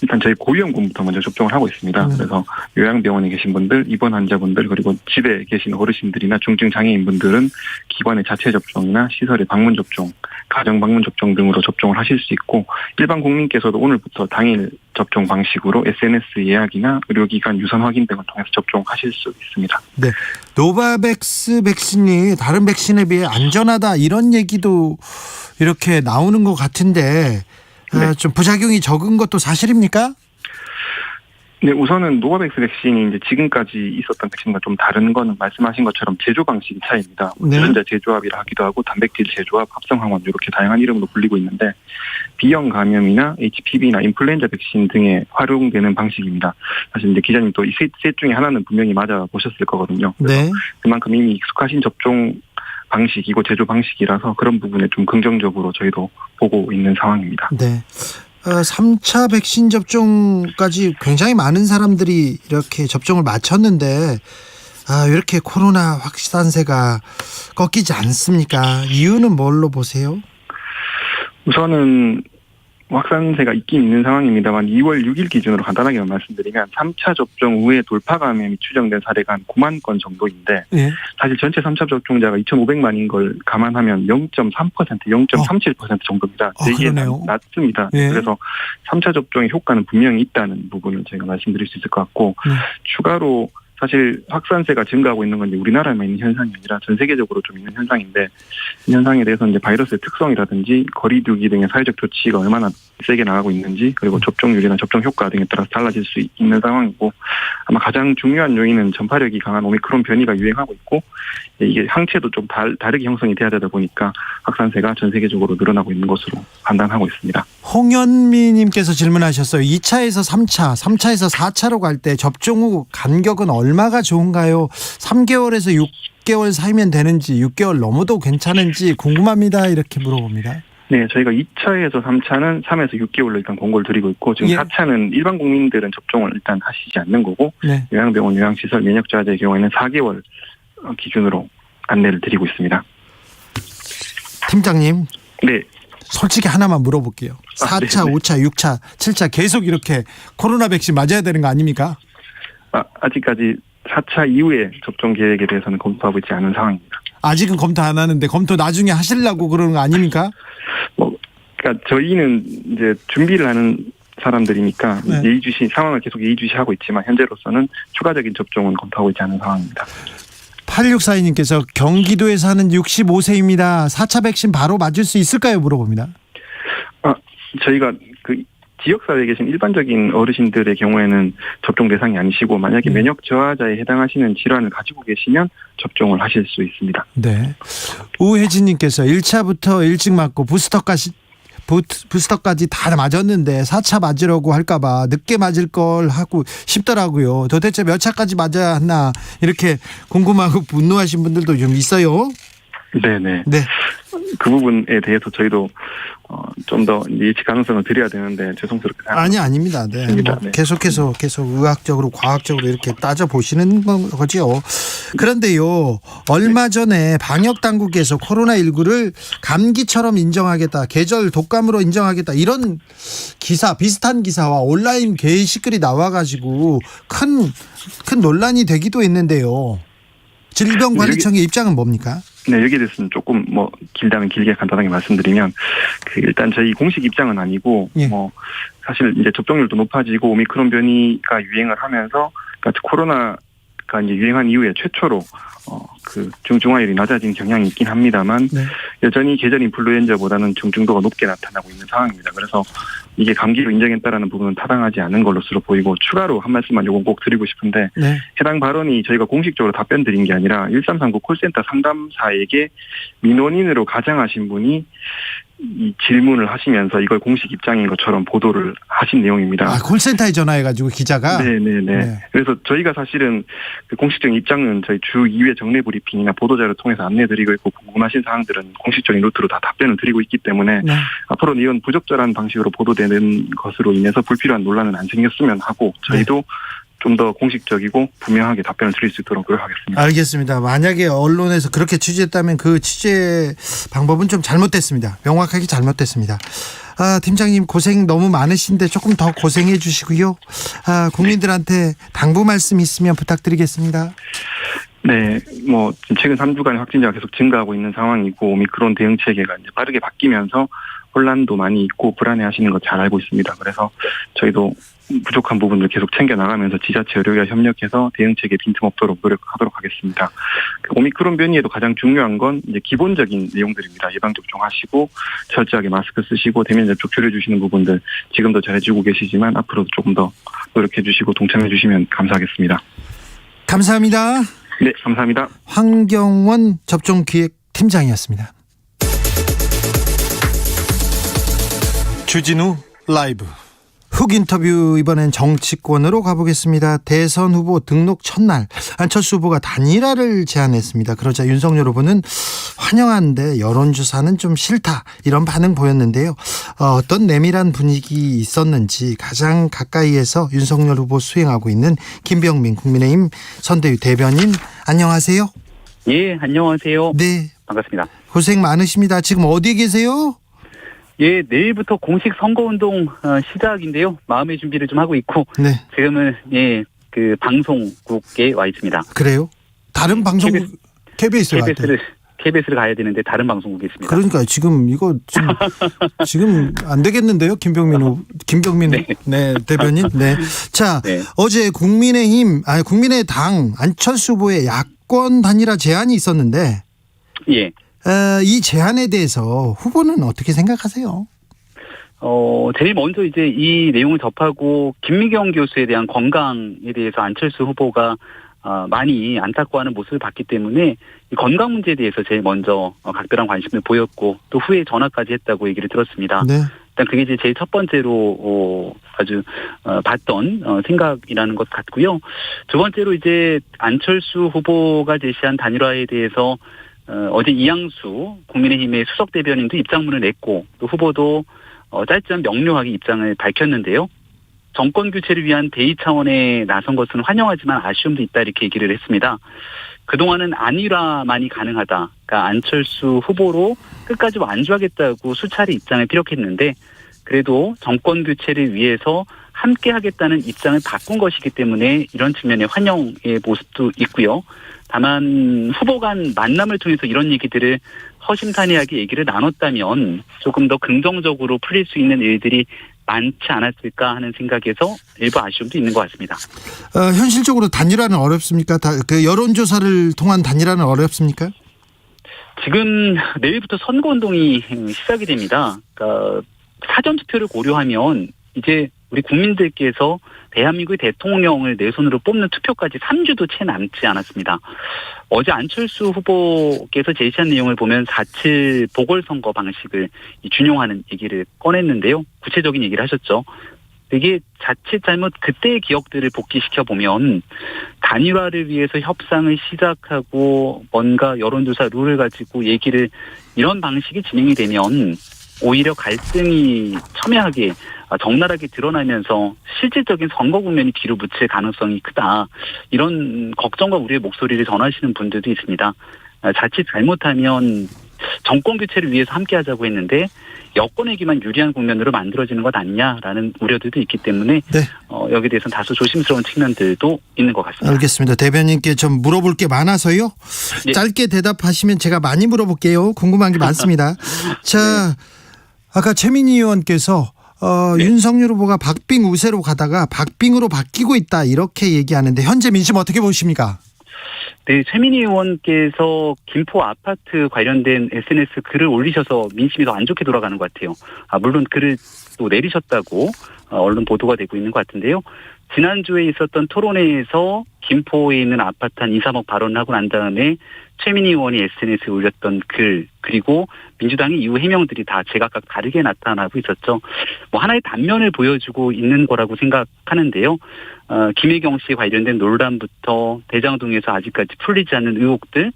일단 저희 고위험군부터 먼저 접종을 하고 있습니다. 그래서 요양병원에 계신 분들, 입원 환자분들 그리고 집에 계신 어르신들이나 중증 장애인분들은 기관의 자체 접종이나 시설의 방문 접종, 가정 방문 접종 등으로 접종을 하실 수 있고 일반 국민께서도 오늘부터 당일 접종 방식으로 SNS 예약이나 의료기관 유선 확인 등을 통해서 접종하실 수 있습니다. 네, 노바백스 백신이 다른 백신에 비해 안전하다 이런 얘기도 이렇게 나오는 것 같은데 좀 부작용이 적은 것도 사실입니까? 네, 우선은 노바백스 백신이 이제 지금까지 있었던 백신과 좀 다른 거는 말씀하신 것처럼 제조 방식의 차이입니다. 유전자 제조합이라 하기도 하고 단백질 제조합, 합성항원 이렇게 다양한 이름으로 불리고 있는데 B형 감염이나 HPV나 인플루엔자 백신 등에 활용되는 방식입니다. 사실 이제 기자님 또 이 셋 중에 하나는 분명히 맞아 보셨을 거거든요. 그래서 그만큼 이미 익숙하신 접종 방식이고 제조 방식이라서 그런 부분에 좀 긍정적으로 저희도 보고 있는 상황입니다. 네. 3차 백신 접종까지 굉장히 많은 사람들이 이렇게 접종을 마쳤는데 이렇게 코로나 확산세가 꺾이지 않습니까? 이유는 뭘로 보세요? 우선은 확산세가 있긴 있는 상황입니다만 2월 6일 기준으로 간단하게 말씀드리면 3차 접종 후에 돌파 감염이 추정된 사례가 한 9만 건 정도인데 사실 전체 3차 접종자가 2,500만인 걸 감안하면 0.3%, 0.37% 정도입니다. 되게 낮습니다. 그래서 3차 접종의 효과는 분명히 있다는 부분을 저희가 말씀드릴 수 있을 것 같고 추가로 사실 확산세가 증가하고 있는 건 이제 우리나라에만 있는 현상이 아니라 전 세계적으로 좀 있는 현상인데 이 현상에 대해서 이제 바이러스의 특성이라든지 거리두기 등의 사회적 조치가 얼마나 세게 나가고 있는지 그리고 접종률이나 접종 효과 등에 따라서 달라질 수 있는 상황이고 아마 가장 중요한 요인은 전파력이 강한 오미크론 변이가 유행하고 있고 이게 항체도 좀 다르게 형성이 돼야 되다 보니까 확산세가 전 세계적으로 늘어나고 있는 것으로 판단하고 있습니다. 홍현미님께서 질문하셨어요. 2차에서 3차, 3차에서 4차로 갈 때 접종 후 간격은 얼마가 좋은가요? 3개월에서 6개월 사이면 되는지 6개월 넘어도 괜찮은지 궁금합니다. 이렇게 물어봅니다. 네, 저희가 2차에서 3차는 3에서 6개월로 일단 권고를 드리고 있고 지금 4차는 일반 국민들은 접종을 일단 하시지 않는 거고 요양병원, 요양시설, 면역자재의 경우에는 4개월 기준으로 안내를 드리고 있습니다. 팀장님. 네. 솔직히 하나만 물어볼게요. 4차, 5차, 6차, 7차 계속 이렇게 코로나 백신 맞아야 되는 거 아닙니까? 아직까지 4차 이후에 접종 계획에 대해서는 검토하고 있지 않은 상황입니다. 아직은 검토 안 하는데 검토 나중에 하시려고 그러는 거 아닙니까? 그러니까 저희는 이제 준비를 하는 사람들이니까 네. 상황을 계속 예의주시하고 있지만 현재로서는 추가적인 접종은 검토하고 있지 않은 상황입니다. 8642님께서 경기도에 사는 65세입니다. 4차 백신 바로 맞을 수 있을까요? 물어봅니다. 저희가 그 지역사회에 계신 일반적인 어르신들의 경우에는 접종 대상이 아니시고 만약에 면역 저하자에 해당하시는 질환을 가지고 계시면 접종을 하실 수 있습니다. 네. 우혜진님께서 1차부터 일찍 맞고 부스터까지 다 맞았는데 4차 맞으려고 할까봐 늦게 맞을 걸 하고 싶더라고요. 도대체 몇 차까지 맞아야 하나 이렇게 궁금하고 분노하신 분들도 좀 있어요. 네네. 네. 그 부분에 대해서 저희도 좀 더 예측 가능성을 드려야 되는데 죄송스럽게 생각합니다. 아닙니다. 네. 네. 계속해서 의학적으로 과학적으로 이렇게 따져 보시는 거죠. 그런데요, 얼마 전에 방역 당국에서 코로나19를 감기처럼 인정하겠다, 계절 독감으로 인정하겠다 이런 기사, 비슷한 기사와 온라인 게시글이 나와가지고 큰 논란이 되기도 했는데요. 질병관리청의 입장은 뭡니까? 네, 여기에 대해서는 조금 길다면 길게 간단하게 말씀드리면 일단 저희 공식 입장은 아니고 사실 이제 접종률도 높아지고 오미크론 변이가 유행을 하면서 그러니까 코로나가 이제 유행한 이후에 최초로 그 중증화율이 낮아진 경향이 있긴 합니다만 여전히 계절 인플루엔자보다는 중증도가 높게 나타나고 있는 상황입니다. 그래서 이게 감기로 인정했다라는 부분은 타당하지 않은 걸로서 보이고 추가로 한 말씀만 요건 꼭 드리고 싶은데 해당 발언이 저희가 공식적으로 답변 드린 게 아니라 1339 콜센터 상담사에게 민원인으로 가장하신 분이 이 질문을 하시면서 이걸 공식 입장인 것처럼 보도를 하신 내용입니다. 콜센터에 전화해가지고 기자가? 네네네. 그래서 저희가 사실은 그 공식적인 입장은 저희 주 2회 정례 브리핑이나 보도자료 통해서 안내드리고 있고 궁금하신 사항들은 공식적인 루트로 다 답변을 드리고 있기 때문에 앞으로는 이런 부적절한 방식으로 보도되는 것으로 인해서 불필요한 논란은 안 생겼으면 하고 저희도 좀 더 공식적이고 분명하게 답변을 드릴 수 있도록 노력하겠습니다. 알겠습니다. 만약에 언론에서 그렇게 취재했다면 그 취재 방법은 좀 잘못됐습니다. 명확하게 잘못됐습니다. 팀장님 고생 너무 많으신데 조금 더 고생해 주시고요. 국민들한테 당부 말씀 있으면 부탁드리겠습니다. 네, 최근 3주간 확진자가 계속 증가하고 있는 상황이고 오미크론 대응 체계가 이제 빠르게 바뀌면서 혼란도 많이 있고 불안해하시는 거 잘 알고 있습니다. 그래서 저희도 부족한 부분들 계속 챙겨나가면서 지자체 의료계와 협력해서 대응 체계 빈틈없도록 노력하도록 하겠습니다. 오미크론 변이에도 가장 중요한 건 이제 기본적인 내용들입니다. 예방접종하시고 철저하게 마스크 쓰시고 대면 접촉 줄여주시는 부분들 지금도 잘해주고 계시지만 앞으로도 조금 더 노력해주시고 동참해주시면 감사하겠습니다. 감사합니다. 네, 감사합니다. 황경원 접종기획팀장이었습니다. 주진우 라이브 훅 인터뷰, 이번엔 정치권으로 가보겠습니다. 대선 후보 등록 첫날 안철수 후보가 단일화를 제안했습니다. 그러자 윤석열 후보는 환영한데 여론조사는 좀 싫다 이런 반응 보였는데요. 어떤 내밀한 분위기 있었는지 가장 가까이에서 윤석열 후보 수행하고 있는 김병민 국민의힘 선대위 대변인, 안녕하세요. 예, 안녕하세요. 네, 반갑습니다. 고생 많으십니다. 지금 어디에 계세요? 예, 내일부터 공식 선거운동 시작인데요. 마음의 준비를 좀 하고 있고 지금은 그 방송국에 와 있습니다. 그래요? 다른 방송국 KBS를 가야 되는데 다른 방송국에 있습니다. 그러니까 지금 이거 지금 안 되겠는데요, 김병민 대변인. 네. 자, 어제 국민의당 안철수 후보의 야권 단일화 제안이 있었는데, 이 제안에 대해서 후보는 어떻게 생각하세요? 제일 먼저 이제 이 내용을 접하고 김미경 교수에 대한 건강에 대해서 안철수 후보가 많이 안타까워하는 모습을 봤기 때문에 이 건강 문제에 대해서 제일 먼저 각별한 관심을 보였고 또 후에 전화까지 했다고 얘기를 들었습니다. 일단 그게 이제 제일 첫 번째로 아주 봤던 생각이라는 것 같고요. 두 번째로 이제 안철수 후보가 제시한 단일화에 대해서 어제 이양수 국민의힘의 수석 대변인도 입장문을 냈고 또 후보도 짧지만 명료하게 입장을 밝혔는데요. 정권 교체를 위한 대의 차원에 나선 것은 환영하지만 아쉬움도 있다 이렇게 얘기를 했습니다. 그동안은 안일화만이 가능하다. 그러니까 안철수 후보로 끝까지 완주하겠다고 수차례 입장을 피력했는데 그래도 정권 교체를 위해서 함께 하겠다는 입장을 바꾼 것이기 때문에 이런 측면의 환영의 모습도 있고요. 다만 후보 간 만남을 통해서 이런 얘기들을 허심탄회하게 얘기를 나눴다면 조금 더 긍정적으로 풀릴 수 있는 일들이 많지 않았을까 하는 생각에서 일부 아쉬움도 있는 것 같습니다. 현실적으로 단일화는 어렵습니까? 그 여론조사를 통한 단일화는 어렵습니까? 지금 내일부터 선거운동이 시작이 됩니다. 그러니까 사전투표를 고려하면 이제 우리 국민들께서 대한민국의 대통령을 내 손으로 뽑는 투표까지 3주도 채 남지 않았습니다. 어제 안철수 후보께서 제시한 내용을 보면 4.7 보궐선거 방식을 준용하는 얘기를 꺼냈는데요. 구체적인 얘기를 하셨죠. 이게 자칫 잘못 그때의 기억들을 복귀시켜보면 단일화를 위해서 협상을 시작하고 뭔가 여론조사 룰을 가지고 얘기를 이런 방식이 진행이 되면 오히려 갈등이 첨예하게 적나라하게 드러나면서 실질적인 선거 국면이 뒤로 묻힐 가능성이 크다. 이런 걱정과 우려의 목소리를 전하시는 분들도 있습니다. 자칫 잘못하면 정권 교체를 위해서 함께하자고 했는데 여권에게만 유리한 국면으로 만들어지는 것 아니냐라는 우려들도 있기 때문에 네. 여기에 대해서는 다소 조심스러운 측면들도 있는 것 같습니다. 알겠습니다. 대변인께 좀 물어볼 게 많아서요. 네. 짧게 대답하시면 제가 많이 물어볼게요. 궁금한 게 많습니다. 자, 네. 아까 최민희 의원께서 네. 윤석열 후보가 박빙 우세로 가다가 박빙으로 바뀌고 있다 이렇게 얘기하는데 현재 민심 어떻게 보십니까? 네, 최민희 의원께서 김포 아파트 관련된 SNS 글을 올리셔서 민심이 더 안 좋게 돌아가는 것 같아요. 물론 글을 또 내리셨다고 언론 보도가 되고 있는 것 같은데요. 지난주에 있었던 토론회에서 김포에 있는 아파트 한 2, 3억 발언을 하고 난 다음에 최민희 의원이 SNS에 올렸던 글 그리고 민주당의 이후 해명들이 다 제각각 다르게 나타나고 있었죠. 하나의 단면을 보여주고 있는 거라고 생각하는데요. 김혜경 씨 관련된 논란부터 대장동에서 아직까지 풀리지 않는 의혹들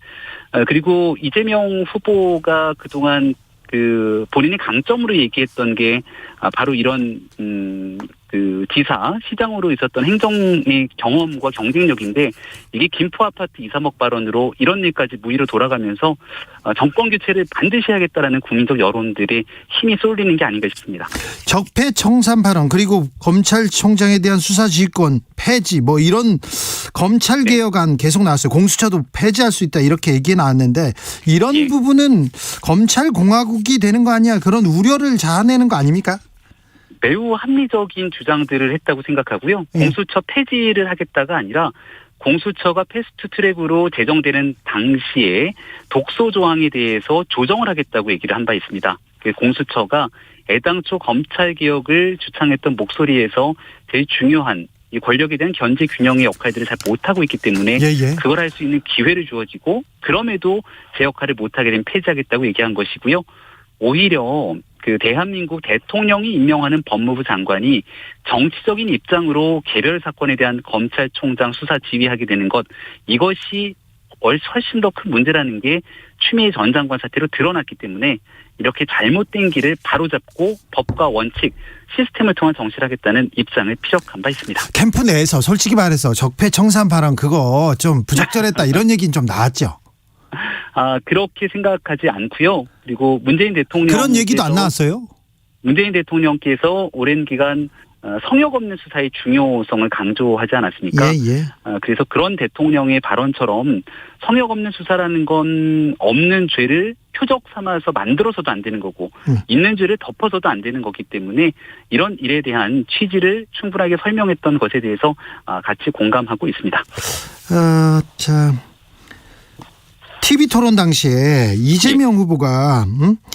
그리고 이재명 후보가 그동안 그 본인의 강점으로 얘기했던 게 바로 이런 그 지사 시장으로 있었던 행정의 경험과 경쟁력인데 이게 김포 아파트 2, 3억 발언으로 이런 일까지 무위로 돌아가면서 정권 교체를 반드시 해야겠다라는 국민적 여론들의 힘이 쏠리는 게 아닌가 싶습니다. 적폐청산 발언 그리고 검찰총장에 대한 수사지휘권 폐지 이런 검찰 개혁안 계속 나왔어요. 공수처도 폐지할 수 있다 이렇게 얘기 나왔는데 이런 부분은 검찰 공화국이 되는 거 아니야 그런 우려를 자아내는 거 아닙니까? 매우 합리적인 주장들을 했다고 생각하고요. 공수처 폐지를 하겠다가 아니라 공수처가 패스트 트랙으로 제정되는 당시에 독소 조항에 대해서 조정을 하겠다고 얘기를 한 바 있습니다. 공수처가 애당초 검찰 개혁을 주창했던 목소리에서 제일 중요한 이 권력에 대한 견제 균형의 역할들을 잘 못하고 있기 때문에 그걸 할 수 있는 기회를 주어지고 그럼에도 제 역할을 못하게 되면 폐지하겠다고 얘기한 것이고요. 오히려 그 대한민국 대통령이 임명하는 법무부 장관이 정치적인 입장으로 개별 사건에 대한 검찰총장 수사 지휘하게 되는 것 이것이 훨씬 더 큰 문제라는 게 추미애 전 장관 사태로 드러났기 때문에 이렇게 잘못된 길을 바로잡고 법과 원칙 시스템을 통한 정치를 하겠다는 입장을 피력한 바 있습니다. 캠프 내에서 솔직히 말해서 적폐청산 발언 그거 좀 부적절했다 이런 얘기는 좀 나왔죠. 그렇게 생각하지 않고요. 그리고 문재인 대통령 그런 얘기도 안 나왔어요? 문재인 대통령께서 오랜 기간 성역 없는 수사의 중요성을 강조하지 않았습니까? 그래서 그런 대통령의 발언처럼 성역 없는 수사라는 건 없는 죄를 표적 삼아서 만들어서도 안 되는 거고 있는 죄를 덮어서도 안 되는 거기 때문에 이런 일에 대한 취지를 충분하게 설명했던 것에 대해서 같이 공감하고 있습니다. TV토론 당시에 이재명 후보가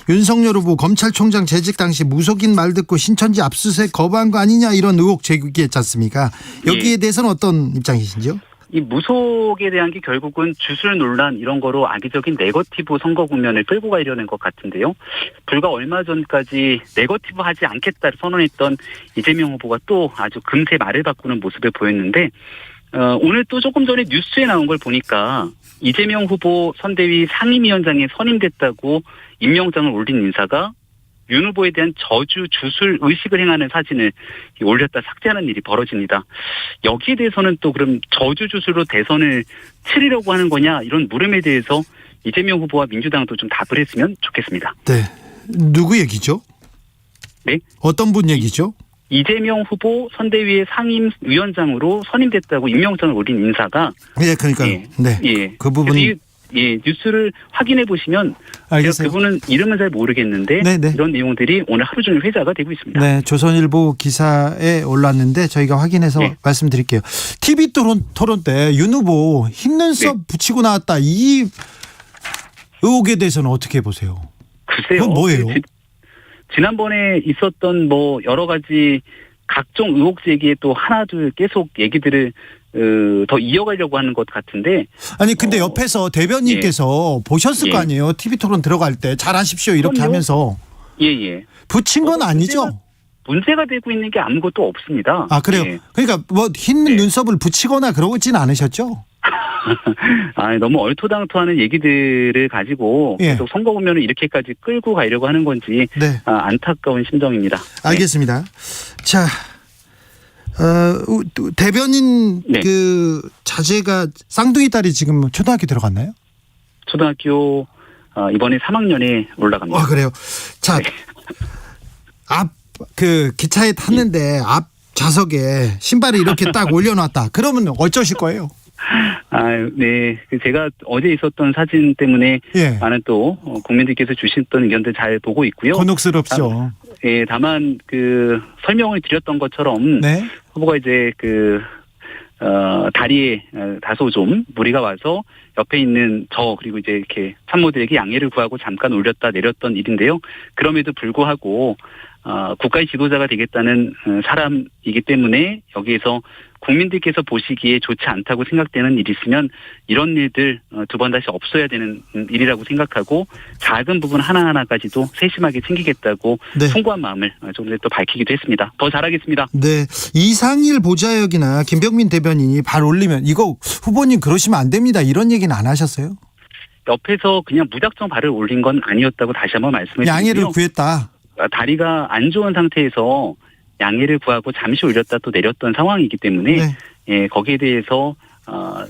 윤석열 후보 검찰총장 재직 당시 무속인 말 듣고 신천지 압수수색 거부한 거 아니냐 이런 의혹 제기했지 않습니까? 여기에 대해서는 어떤 입장이신지요? 이 무속에 대한 게 결국은 주술 논란 이런 거로 악의적인 네거티브 선거 국면을 끌고 가려는 것 같은데요. 불과 얼마 전까지 네거티브 하지 않겠다를 선언했던 이재명 후보가 또 아주 금세 말을 바꾸는 모습을 보였는데 오늘 또 조금 전에 뉴스에 나온 걸 보니까 이재명 후보 선대위 상임위원장에 선임됐다고 임명장을 올린 인사가 윤 후보에 대한 저주 주술 의식을 행하는 사진을 올렸다 삭제하는 일이 벌어집니다. 여기에 대해서는 또 그럼 저주 주술로 대선을 치르려고 하는 거냐 이런 물음에 대해서 이재명 후보와 민주당도 좀 답을 했으면 좋겠습니다. 네. 누구 얘기죠? 네? 어떤 분 얘기죠? 이재명 후보 선대위의 상임위원장으로 선임됐다고 임명장을 올린 인사가 예, 그러니까요. 예, 네. 예. 그 부분 예, 뉴스를 확인해 보시면 알겠어요. 그분은 이름은 잘 모르겠는데 네네. 이런 내용들이 오늘 하루 종일 회자가 되고 있습니다. 네, 조선일보 기사에 올랐는데 저희가 확인해서 네. 말씀드릴게요. TV 토론 때 윤 후보 흰 눈썹 붙이고 나왔다. 이 의혹에 대해서는 어떻게 보세요? 글쎄요. 그건 뭐예요? 지난번에 있었던 뭐 여러 가지 각종 의혹 제기에 또 하나 둘 계속 얘기들을 더 이어가려고 하는 것 같은데. 아니 근데 옆에서 대변인께서 보셨을 거 아니에요? TV 토론 들어갈 때 잘하십시오 이렇게 그럼요. 하면서 예. 붙인 건 아니죠? 문제가 되고 있는 게 아무것도 없습니다. 아 그래요? 예. 그러니까 뭐 흰 눈썹을 붙이거나 그러진 않으셨죠? 너무 얼토당토하는 얘기들을 가지고 예. 계속 선거 보면은 이렇게까지 끌고 가려고 하는 건지 네. 안타까운 심정입니다. 알겠습니다. 자, 대변인 그 자제가 쌍둥이 딸이 지금 초등학교 들어갔나요? 초등학교 이번에 3학년에 올라갑니다. 아 그래요. 자, 앞 그 기차에 탔는데 앞 좌석에 신발을 이렇게 딱 올려놨다. 그러면 어쩌실 거예요? 네. 제가 어제 있었던 사진 때문에 많은 또 국민들께서 주셨던 의견들 잘 보고 있고요. 곤혹스럽죠. 예, 다만 그 설명을 드렸던 것처럼 후보가 이제 다리에 다소 좀 무리가 와서 옆에 있는 저 그리고 이제 이렇게 참모들에게 양해를 구하고 잠깐 올렸다 내렸던 일인데요. 그럼에도 불구하고 국가의 지도자가 되겠다는 사람이기 때문에 여기에서 국민들께서 보시기에 좋지 않다고 생각되는 일이 있으면 이런 일들 두 번 다시 없어야 되는 일이라고 생각하고 작은 부분 하나하나까지도 세심하게 챙기겠다고 송구한 마음을 좀 더 밝히기도 했습니다. 더 잘하겠습니다. 네. 이상일 보좌역이나 김병민 대변인이 발 올리면 이거 후보님 그러시면 안 됩니다. 이런 얘기는 안 하셨어요? 옆에서 그냥 무작정 발을 올린 건 아니었다고 다시 한번 말씀을 드리고요. 양해를 구했다. 다리가 안 좋은 상태에서 양해를 구하고 잠시 올렸다 또 내렸던 상황이기 때문에 예, 거기에 대해서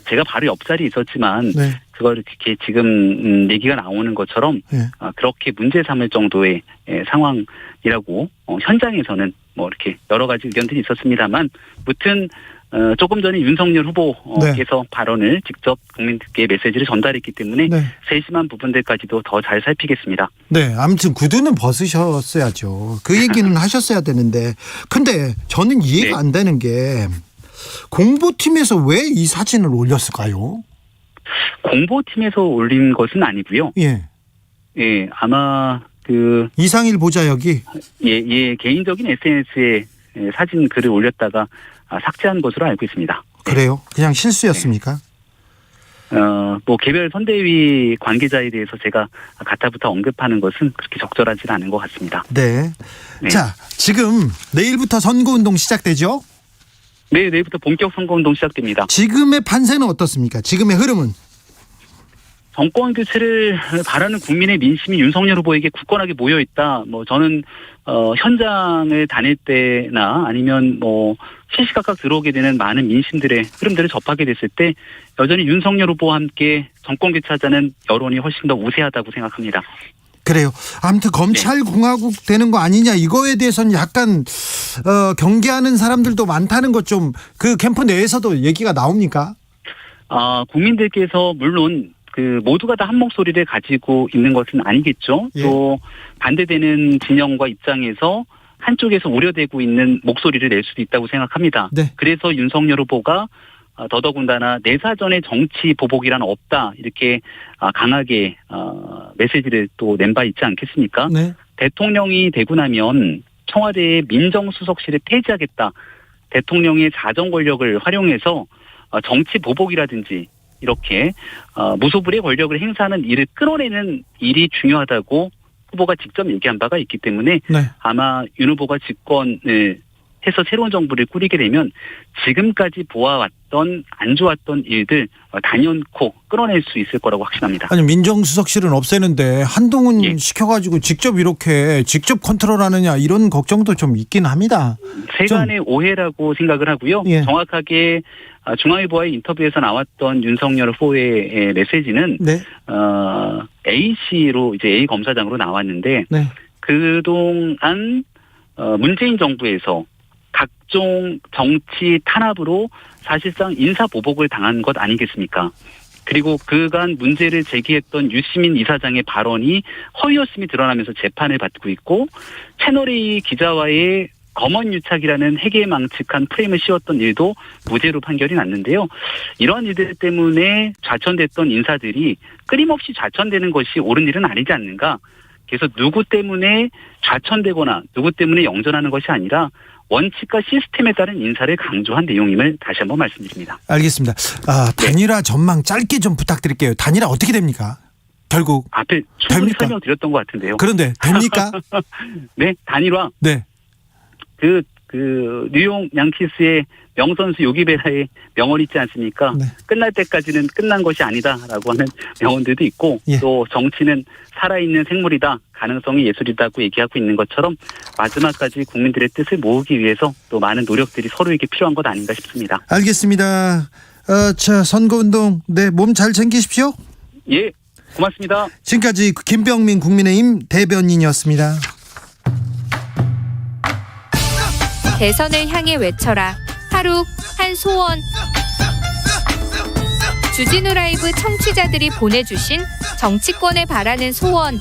제가 바로 옆자리에 있었지만 그걸 이렇게 지금 얘기가 나오는 것처럼 그렇게 문제 삼을 정도의 상황이라고 현장에서는 뭐 이렇게 여러 가지 의견들이 있었습니다만 무튼 조금 전에 윤석열 후보께서 발언을 직접 국민들께 메시지를 전달했기 때문에 세심한 부분들까지도 더 잘 살피겠습니다. 네, 아무튼 구두는 벗으셨어야죠. 그 얘기는 하셨어야 되는데, 근데 저는 이해가 안 되는 게 공보팀에서 왜 이 사진을 올렸을까요? 공보팀에서 올린 것은 아니고요. 예, 아마 이상일 보좌역이 개인적인 SNS에 사진 글을 올렸다가 삭제한 것으로 알고 있습니다. 그래요? 그냥 실수였습니까? 뭐 개별 선대위 관계자에 대해서 제가 가타부터 언급하는 것은 그렇게 적절하지 않은 것 같습니다. 네. 자, 지금 내일부터 선거운동 시작되죠? 네, 내일부터 본격 선거운동 시작됩니다. 지금의 판세는 어떻습니까? 지금의 흐름은? 정권 교체를 바라는 국민의 민심이 윤석열 후보에게 굳건하게 모여 있다. 뭐 저는 현장을 다닐 때나 아니면 뭐 시시각각 들어오게 되는 많은 민심들의 흐름들을 접하게 됐을 때 여전히 윤석열 후보와 함께 정권 교체하자는 여론이 훨씬 더 우세하다고 생각합니다. 그래요. 아무튼 검찰공화국 되는 거 아니냐 이거에 대해서는 약간 경계하는 사람들도 많다는 것 좀 그 캠프 내에서도 얘기가 나옵니까? 국민들께서 물론 모두가 다 한 목소리를 가지고 있는 것은 아니겠죠. 또 반대되는 진영과 입장에서 한쪽에서 우려되고 있는 목소리를 낼 수도 있다고 생각합니다. 그래서 윤석열 후보가 더더군다나 내 사전에 정치 보복이란 없다 이렇게 강하게 메시지를 또 낸 바 있지 않겠습니까? 대통령이 되고 나면 청와대의 민정수석실을 폐지하겠다. 대통령의 자정 권력을 활용해서 정치 보복이라든지 이렇게 무소불위의 권력을 행사하는 일을 끌어내는 일이 중요하다고 후보가 직접 얘기한 바가 있기 때문에 아마 윤 후보가 집권을 해서 새로운 정부를 꾸리게 되면 지금까지 보아왔던 안 좋았던 일들 단연코 끌어낼 수 있을 거라고 확신합니다. 아니 민정수석실은 없애는데 한동훈 예. 시켜가지고 직접 컨트롤하느냐 이런 걱정도 좀 있긴 합니다. 세간의 오해라고 생각을 하고요. 예. 정확하게 중앙일보와의 인터뷰에서 나왔던 윤석열 후보의 메시지는 네. A씨로 이제 A 검사장으로 나왔는데 네. 그동안 문재인 정부에서 각종 정치 탄압으로 사실상 인사보복을 당한 것 아니겠습니까? 그리고 그간 문제를 제기했던 유시민 이사장의 발언이 허위였음이 드러나면서 재판을 받고 있고 채널A 기자와의 검언유착이라는 해괴망측한 프레임을 씌웠던 일도 무죄로 판결이 났는데요. 이런 일들 때문에 좌천됐던 인사들이 끊임없이 좌천되는 것이 옳은 일은 아니지 않는가. 그래서 누구 때문에 좌천되거나 누구 때문에 영전하는 것이 아니라 원칙과 시스템에 따른 인사를 강조한 내용임을 다시 한번 말씀드립니다. 알겠습니다. 단일화 전망 짧게 좀 부탁드릴게요. 단일화 어떻게 됩니까? 결국 앞에 충분히 됩니까? 설명드렸던 것 같은데요. 그런데 됩니까? 네, 단일화. 네. 뉴욕 양키스의 명선수 요기베라의 명언 있지 않습니까? 네. 끝날 때까지는 끝난 것이 아니다라고 하는 명언들도 있고 예. 또 정치는 살아있는 생물이다. 가능성이 예술이다고 얘기하고 있는 것처럼 마지막까지 국민들의 뜻을 모으기 위해서 또 많은 노력들이 서로에게 필요한 것 아닌가 싶습니다. 알겠습니다. 선거운동 몸 잘 챙기십시오. 예, 고맙습니다. 지금까지 김병민 국민의힘 대변인이었습니다. 대선을 향해 외쳐라. 하루 한 소원. 주진우 라이브 청취자들이 보내주신 정치권에 바라는 소원.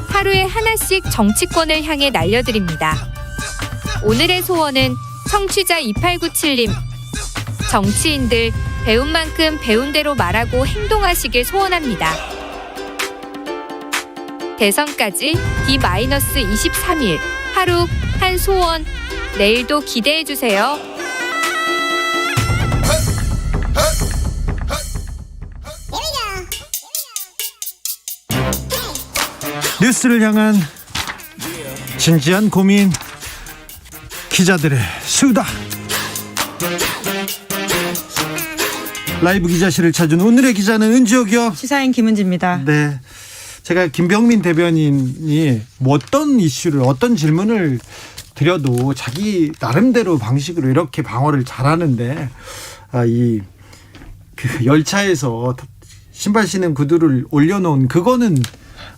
하루에 하나씩 정치권을 향해 날려드립니다. 오늘의 소원은 청취자 2897님. 정치인들 배운 만큼 배운 대로 말하고 행동하시길 소원합니다. 대선까지 D-23일. 하루 한 소원. 내일도 기대해주세요. 뉴스를 향한 진지한 고민, 기자들의 수다. 라이브 기자실을 찾은 오늘의 기자는 은지옥이요. 시사인 김은지입니다. 네, 제가 김병민 대변인이 어떤 이슈를 어떤 질문을 드려도 자기 나름대로 방식으로 이렇게 방어를 잘하는데 그 열차에서 신발 신은 구두를 올려놓은 그거는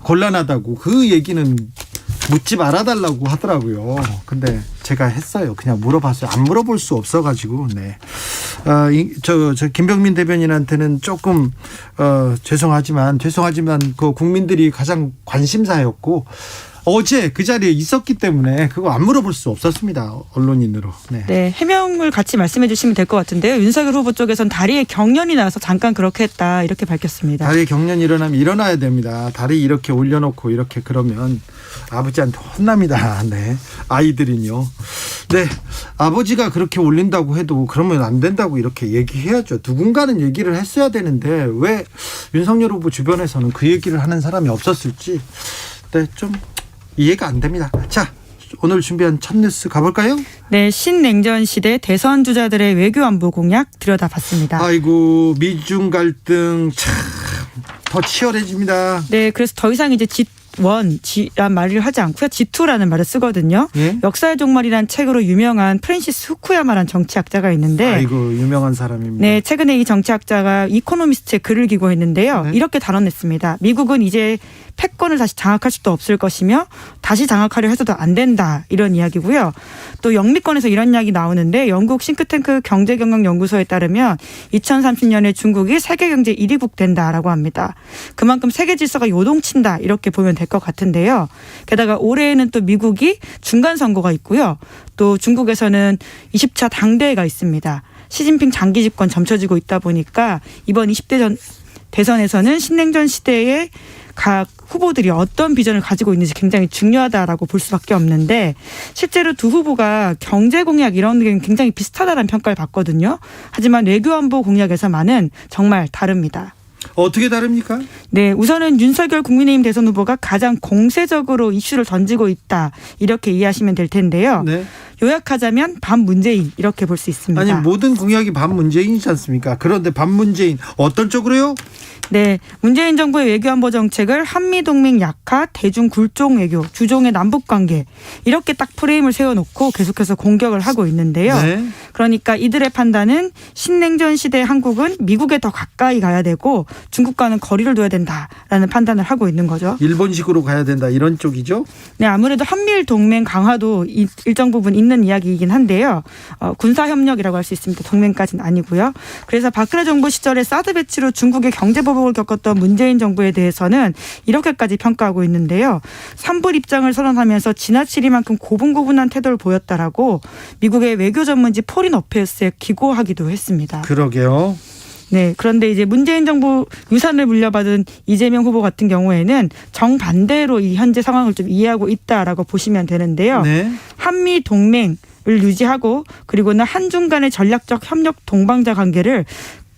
곤란하다고 그 얘기는 묻지 말아달라고 하더라고요. 근데 제가 했어요. 그냥 물어봤어요. 안 물어볼 수 없어가지고. 네. 저 김병민 대변인한테는 조금 죄송하지만 그 국민들이 가장 관심사였고 어제 그 자리에 있었기 때문에 그거 안 물어볼 수 없었습니다. 언론인으로. 네, 해명을 같이 말씀해 주시면 될 것 같은데요. 윤석열 후보 쪽에선 다리에 경련이 나서 잠깐 그렇게 했다 이렇게 밝혔습니다. 다리에 경련이 일어나면 일어나야 됩니다. 다리 이렇게 올려놓고 이렇게 그러면 아버지한테 혼납니다. 네, 아이들은요. 네, 아버지가 그렇게 올린다고 해도 그러면 안 된다고 이렇게 얘기해야죠. 누군가는 얘기를 했어야 되는데 왜 윤석열 후보 주변에서는 그 얘기를 하는 사람이 없었을지 좀 이해가 안 됩니다. 자, 오늘 준비한 첫 뉴스 가볼까요? 네, 신냉전 시대 대선 주자들의 외교 안보 공약 들여다봤습니다. 아이고, 미중 갈등 참 더 치열해집니다. 네, 그래서 더 이상 이제 G1란 말을 하지 않고요. G2라는 말을 쓰거든요. 예? 역사의 종말이란 책으로 유명한 프랜시스 후쿠야마라는 정치학자가 있는데 아이고, 유명한 사람입니다. 네, 최근에 이 정치학자가 이코노미스트에 글을 기고했는데요. 네? 이렇게 단언했습니다. 미국은 이제 패권을 다시 장악할 수도 없을 것이며 다시 장악하려 해서도 안 된다. 이런 이야기고요. 또 영미권에서 이런 이야기 나오는데 영국 싱크탱크 경제경영연구소에 따르면 2030년에 중국이 세계경제 1위국 된다라고 합니다. 그만큼 세계 질서가 요동친다 이렇게 보면 될 것 같은데요. 게다가 올해에는 또 미국이 중간선거가 있고요. 또 중국에서는 20차 당대회가 있습니다. 시진핑 장기 집권 점쳐지고 있다 보니까 이번 20대 대선에서는 신냉전 시대에 각 후보들이 어떤 비전을 가지고 있는지 굉장히 중요하다라고 볼 수밖에 없는데 실제로 두 후보가 경제 공약 이런 게 굉장히 비슷하다는 평가를 받거든요. 하지만 외교안보 공약에서만은 정말 다릅니다. 어떻게 다릅니까? 네, 우선은 윤석열 국민의힘 대선 후보가 가장 공세적으로 이슈를 던지고 있다. 이렇게 이해하시면 될 텐데요. 네. 요약하자면 반문재인 이렇게 볼 수 있습니다. 아니 모든 공약이 반문재인이지 않습니까? 그런데 반문재인 어떤 쪽으로요? 네, 문재인 정부의 외교안보 정책을 한미동맹 약화, 대중 굴종 외교, 주종의 남북관계 이렇게 딱 프레임을 세워놓고 계속해서 공격을 하고 있는데요. 네. 그러니까 이들의 판단은 신냉전 시대 한국은 미국에 더 가까이 가야 되고 중국과는 거리를 둬야 된다라는 판단을 하고 있는 거죠. 일본식으로 가야 된다 이런 쪽이죠? 네, 아무래도 한미일 동맹 강화도 일정 부분 있는 이야기이긴 한데요. 군사협력이라고 할 수 있습니다. 동맹까지는 아니고요. 그래서 박근혜 정부 시절에 사드 배치로 중국의 경제보복을 겪었던 문재인 정부에 대해서는 이렇게까지 평가하고 있는데요. 산불 입장을 선언하면서 지나치리만큼 고분고분한 태도를 보였다라고 미국의 외교 전문지 포린 어페어스에 기고하기도 했습니다. 그러게요. 네, 그런데 이제 문재인 정부 유산을 물려받은 이재명 후보 같은 경우에는 정반대로 이 현재 상황을 좀 이해하고 있다라고 보시면 되는데요. 네. 한미 동맹을 유지하고 그리고는 한중 간의 전략적 협력 동반자 관계를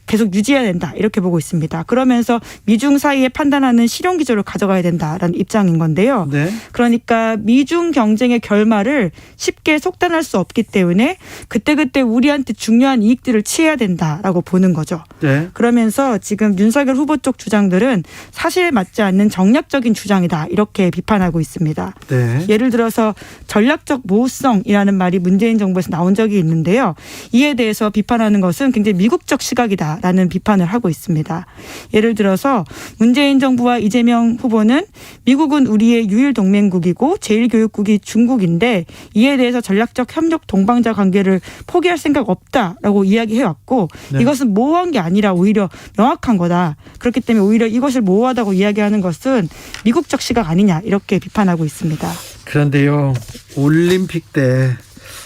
계속 유지해야 된다 이렇게 보고 있습니다. 그러면서 미중 사이에 판단하는 실용 기조를 가져가야 된다라는 입장인 건데요. 네. 그러니까 미중 경쟁의 결말을 쉽게 속단할 수 없기 때문에 그때그때 우리한테 중요한 이익들을 취해야 된다라고 보는 거죠. 네. 그러면서 지금 윤석열 후보 쪽 주장들은 사실에 맞지 않는 정략적인 주장이다 이렇게 비판하고 있습니다. 네. 예를 들어서 전략적 모호성이라는 말이 문재인 정부에서 나온 적이 있는데요. 이에 대해서 비판하는 것은 굉장히 미국적 시각이다. 라는 비판을 하고 있습니다. 예를 들어서 문재인 정부와 이재명 후보는 미국은 우리의 유일 동맹국이고 제1교육국이 중국인데 이에 대해서 전략적 협력 동반자 관계를 포기할 생각 없다라고 이야기해왔고 네. 이것은 모호한 게 아니라 오히려 명확한 거다. 그렇기 때문에 오히려 이것을 모호하다고 이야기하는 것은 미국적 시각 아니냐 이렇게 비판하고 있습니다. 그런데요. 올림픽 때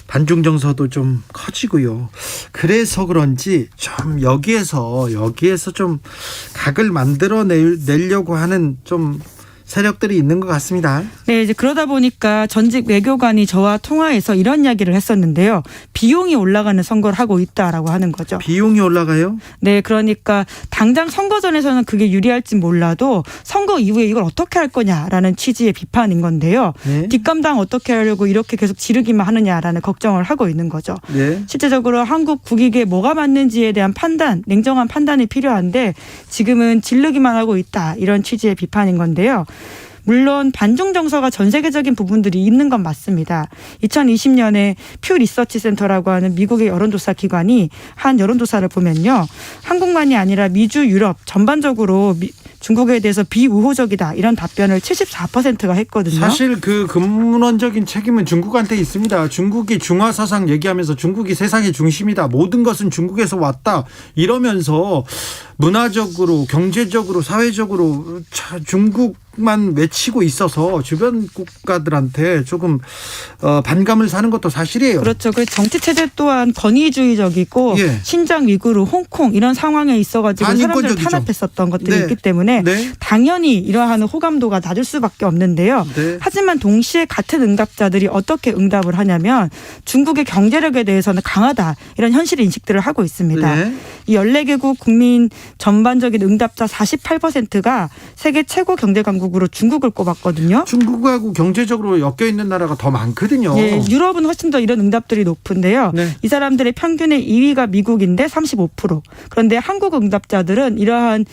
반중 정서도 좀 커지고요. 그래서 그런지 좀 여기에서 좀 각을 만들어 내려고 하는 좀 세력들이 있는 것 같습니다. 네, 이제 그러다 보니까 전직 외교관이 저와 통화해서 이런 이야기를 했었는데요. 비용이 올라가는 선거를 하고 있다라고 하는 거죠. 비용이 올라가요? 네, 그러니까 당장 선거 전에서는 그게 유리할지 몰라도 선거 이후에 이걸 어떻게 할 거냐라는 취지의 비판인 건데요. 네. 뒷감당 어떻게 하려고 이렇게 계속 지르기만 하느냐라는 걱정을 하고 있는 거죠. 네. 실제적으로 한국 국익에 뭐가 맞는지에 대한 판단, 냉정한 판단이 필요한데 지금은 지르기만 하고 있다 이런 취지의 비판인 건데요. 물론 반중 정서가 전 세계적인 부분들이 있는 건 맞습니다. 2020년에 퓨 리서치 센터라고 하는 미국의 여론조사 기관이 한 여론조사를 보면요. 한국만이 아니라 미주, 유럽 전반적으로 중국에 대해서 비우호적이다 이런 답변을 74%가 했거든요. 사실 그 근원적인 책임은 중국한테 있습니다. 중국이 중화 사상 얘기하면서 중국이 세상의 중심이다. 모든 것은 중국에서 왔다. 이러면서 문화적으로, 경제적으로, 사회적으로 중국만 외치고 있어서 주변 국가들한테 조금 반감을 사는 것도 사실이에요. 그렇죠. 그 정치 체제 또한 권위주의적이고 예. 신장, 위구르, 홍콩 이런 상황에 있어가지고 사람들을 탄압했었던 것들이 네. 있기 때문에 네. 당연히 이러한 호감도가 낮을 수밖에 없는데요. 네. 하지만 동시에 같은 응답자들이 어떻게 응답을 하냐면 중국의 경제력에 대해서는 강하다 이런 현실 인식들을 하고 있습니다. 네. 이 14개국 국민 전반적인 응답자 48%가 세계 최고 경제 강국으로 중국을 꼽았거든요. 중국하고 경제적으로 엮여 있는 나라가 더 많거든요. 예, 유럽은 훨씬 더 이런 응답들이 높은데요. 네. 이 사람들의 평균의 2위가 미국인데 35%. 그런데 한국 응답자들은 이러한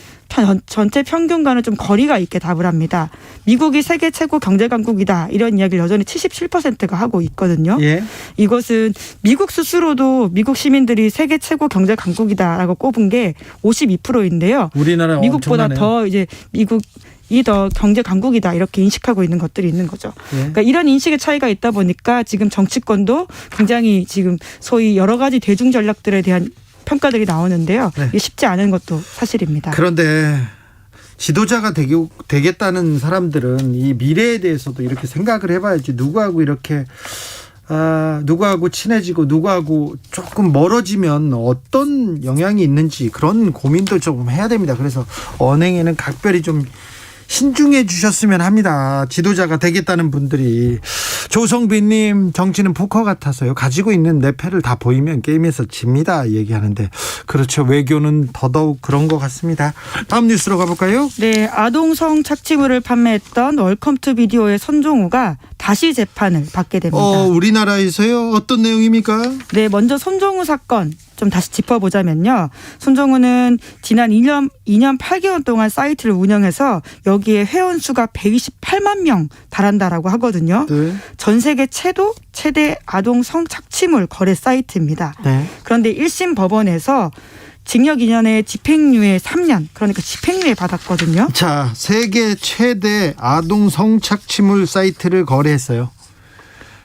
전체 평균과는 좀 거리가 있게 답을 합니다. 미국이 세계 최고 경제 강국이다 이런 이야기를 여전히 77%가 하고 있거든요. 예. 이것은 미국 스스로도 미국 시민들이 세계 최고 경제 강국이다라고 꼽은 게 52%인데요. 우리나라 미국보다 엄청나네요. 더 이제 미국이 더 경제 강국이다 이렇게 인식하고 있는 것들이 있는 거죠. 예. 그러니까 이런 인식의 차이가 있다 보니까 지금 정치권도 굉장히 지금 소위 여러 가지 대중 전략들에 대한 평가들이 나오는데요. 네. 이게 쉽지 않은 것도 사실입니다. 그런데 지도자가 되겠다는 사람들은 이 미래에 대해서도 이렇게 생각을 해봐야지. 누구하고 이렇게 누구하고 친해지고 누구하고 조금 멀어지면 어떤 영향이 있는지 그런 고민도 조금 해야 됩니다. 그래서 언행에는 각별히 좀 신중해 주셨으면 합니다. 지도자가 되겠다는 분들이. 조성빈님, 정치는 포커 같아서요. 가지고 있는 내 패를 다 보이면 게임에서 집니다. 얘기하는데 그렇죠. 외교는 더더욱 그런 것 같습니다. 다음 뉴스로 가볼까요? 네, 아동성 착취물을 판매했던 웰컴투 비디오의 손종우가 다시 재판을 받게 됩니다. 우리나라에서요? 어떤 내용입니까? 네, 먼저 손종우 사건 좀 다시 짚어보자면요. 손종우는 지난 2년 8개월 동안 사이트를 운영해서 여기에 회원 수가 128만 명 달한다라고 하거든요. 네. 전 세계 최대 아동 성착취물 거래 사이트입니다. 네. 그런데 1심 법원에서 징역 2년에 집행유예 3년, 그러니까 집행유예 받았거든요. 자, 세계 최대 아동 성착취물 사이트를 거래했어요.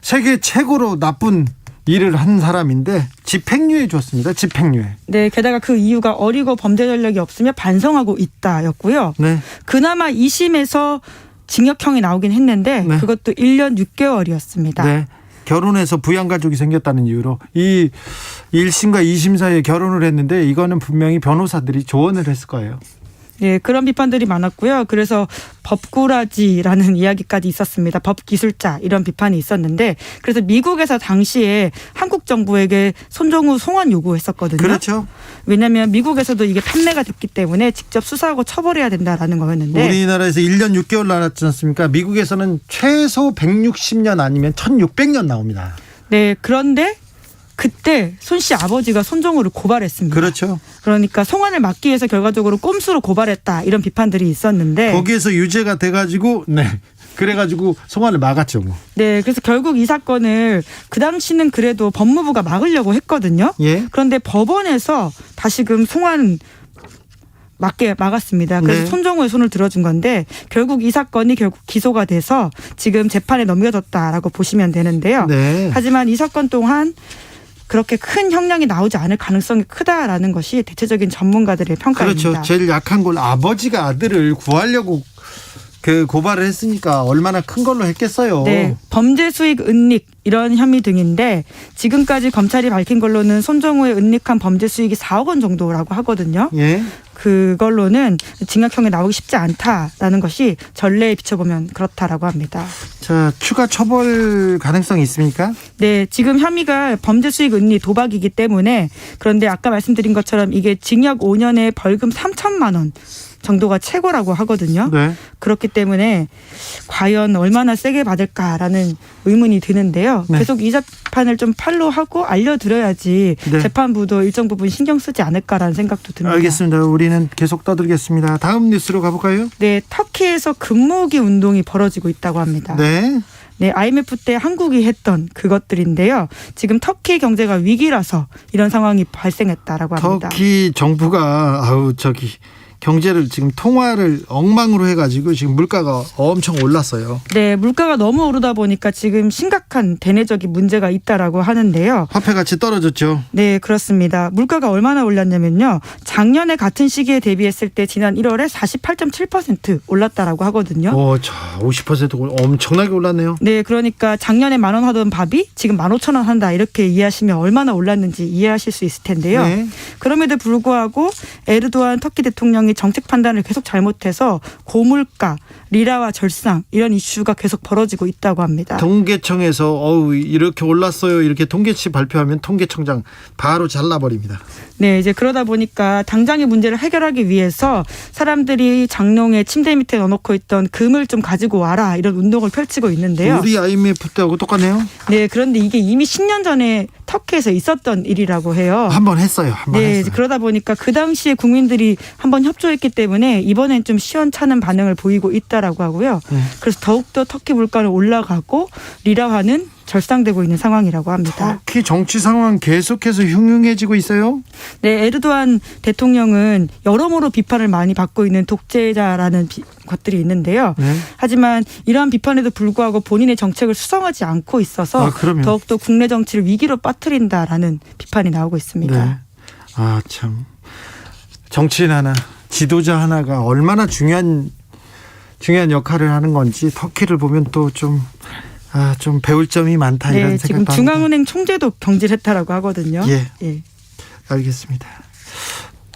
세계 최고로 나쁜 일을 한 사람인데 집행유예 줬습니다. 집행유예. 네, 게다가 그 이유가 어리고 범죄 전력이 없으며 반성하고 있다였고요. 네. 그나마 2심에서 징역형이 나오긴 했는데 네. 그것도 1년 6개월이었습니다. 네. 결혼해서 부양가족이 생겼다는 이유로 이 1심과 2심 사이에 결혼을 했는데 이거는 분명히 변호사들이 조언을 했을 거예요. 네, 그런 비판들이 많았고요. 그래서 법꾸라지라는 이야기까지 있었습니다. 법기술자 이런 비판이 있었는데 그래서 미국에서 당시에 한국 정부에게 손종우 송환 요구했었거든요. 그렇죠. 왜냐하면 미국에서도 이게 판매가 됐기 때문에 직접 수사하고 처벌해야 된다라는 거였는데 우리나라에서 1년 6개월 나왔지 않습니까? 미국에서는 최소 160년 아니면 1600년 나옵니다. 네, 그런데 그때 손 씨 아버지가 손종우를 고발했습니다. 그렇죠. 그러니까 송환을 막기 위해서 결과적으로 꼼수로 고발했다 이런 비판들이 있었는데 거기에서 유죄가 돼가지고 그래가지고 송환을 막았죠. 뭐. 네, 그래서 결국 이 사건을 그 당시는 그래도 법무부가 막으려고 했거든요. 예. 그런데 법원에서 다시금 송환 막았습니다. 그래서 네. 손종우의 손을 들어준 건데 결국 이 사건이 결국 기소가 돼서 지금 재판에 넘겨졌다라고 보시면 되는데요. 네. 하지만 이 사건 동안 그렇게 큰 형량이 나오지 않을 가능성이 크다라는 것이 대체적인 전문가들의 평가입니다. 그렇죠. 제일 약한 걸 아버지가 아들을 구하려고 고발을 했으니까 얼마나 큰 걸로 했겠어요. 네, 범죄 수익 은닉 이런 혐의 등인데 지금까지 검찰이 밝힌 걸로는 손종우의 은닉한 범죄 수익이 4억 원 정도라고 하거든요. 예. 그걸로는 징역형이 나오기 쉽지 않다라는 것이 전례에 비춰보면 그렇다라고 합니다. 자, 추가 처벌 가능성이 있습니까? 네, 지금 혐의가 범죄 수익 은닉 도박이기 때문에 그런데 아까 말씀드린 것처럼 이게 징역 5년에 벌금 3천만 원 정도가 최고라고 하거든요. 네. 그렇기 때문에 과연 얼마나 세게 받을까라는 의문이 드는데요. 네. 계속 이 재판을 좀 팔로우하고 알려드려야지 네. 재판부도 일정 부분 신경 쓰지 않을까라는 생각도 듭니다. 알겠습니다. 우리는 계속 떠들겠습니다. 다음 뉴스로 가볼까요? 네, 터키에서 금모으기 운동이 벌어지고 있다고 합니다. 네. 네, IMF 때 한국이 했던 그것들인데요. 지금 터키 경제가 위기라서 이런 상황이 발생했다라고 합니다. 터키 정부가 경제를 지금 통화를 엉망으로 해가지고 지금 물가가 엄청 올랐어요. 네, 물가가 너무 오르다 보니까 지금 심각한 대내적인 문제가 있다라고 하는데요. 화폐 가치 떨어졌죠. 네, 그렇습니다. 물가가 얼마나 올랐냐면요. 작년에 같은 시기에 대비했을 때 지난 1월에 48.7% 올랐다라고 하거든요. 50% 엄청나게 올랐네요. 네, 그러니까 작년에 10,000원 하던 밥이 지금 15,000원 한다 이렇게 이해하시면 얼마나 올랐는지 이해하실 수 있을 텐데요. 네. 그럼에도 불구하고 에르도안 터키 대통령이 정책 판단을 계속 잘못해서 고물가, 리라와 절상 이런 이슈가 계속 벌어지고 있다고 합니다. 통계청에서 이렇게 올랐어요. 이렇게 통계치 발표하면 통계청장 바로 잘라버립니다. 네, 이제 그러다 보니까 당장의 문제를 해결하기 위해서 사람들이 장롱에 침대 밑에 넣어놓고 있던 금을 좀 가지고 와라 이런 운동을 펼치고 있는데요. 우리 IMF 때하고 똑같네요. 네, 그런데 이게 이미 10년 전에 터키에서 있었던 일이라고 해요. 한번 했어요. 네, 그러다 보니까 그 당시에 국민들이 한번 협조했기 때문에 이번엔 좀 시원찮은 반응을 보이고 있다라고 하고요. 그래서 더욱더 터키 물가는 올라가고 리라화는 절상되고 있는 상황이라고 합니다. 터키 정치 상황 계속해서 흉흉해지고 있어요. 네, 에르도안 대통령은 여러모로 비판을 많이 받고 있는 독재자라는 것들이 있는데요. 네. 하지만 이러한 비판에도 불구하고 본인의 정책을 수정하지 않고 있어서 더욱더 국내 정치를 위기로 빠뜨린다라는 비판이 나오고 있습니다. 네. 참. 정치인 하나, 지도자 하나가 얼마나 중요한 역할을 하는 건지 터키를 보면 또 좀 배울 점이 많다 이런 생각도 지금 합니다. 중앙은행 총재도 경질했다라고 하거든요. 예. 알겠습니다.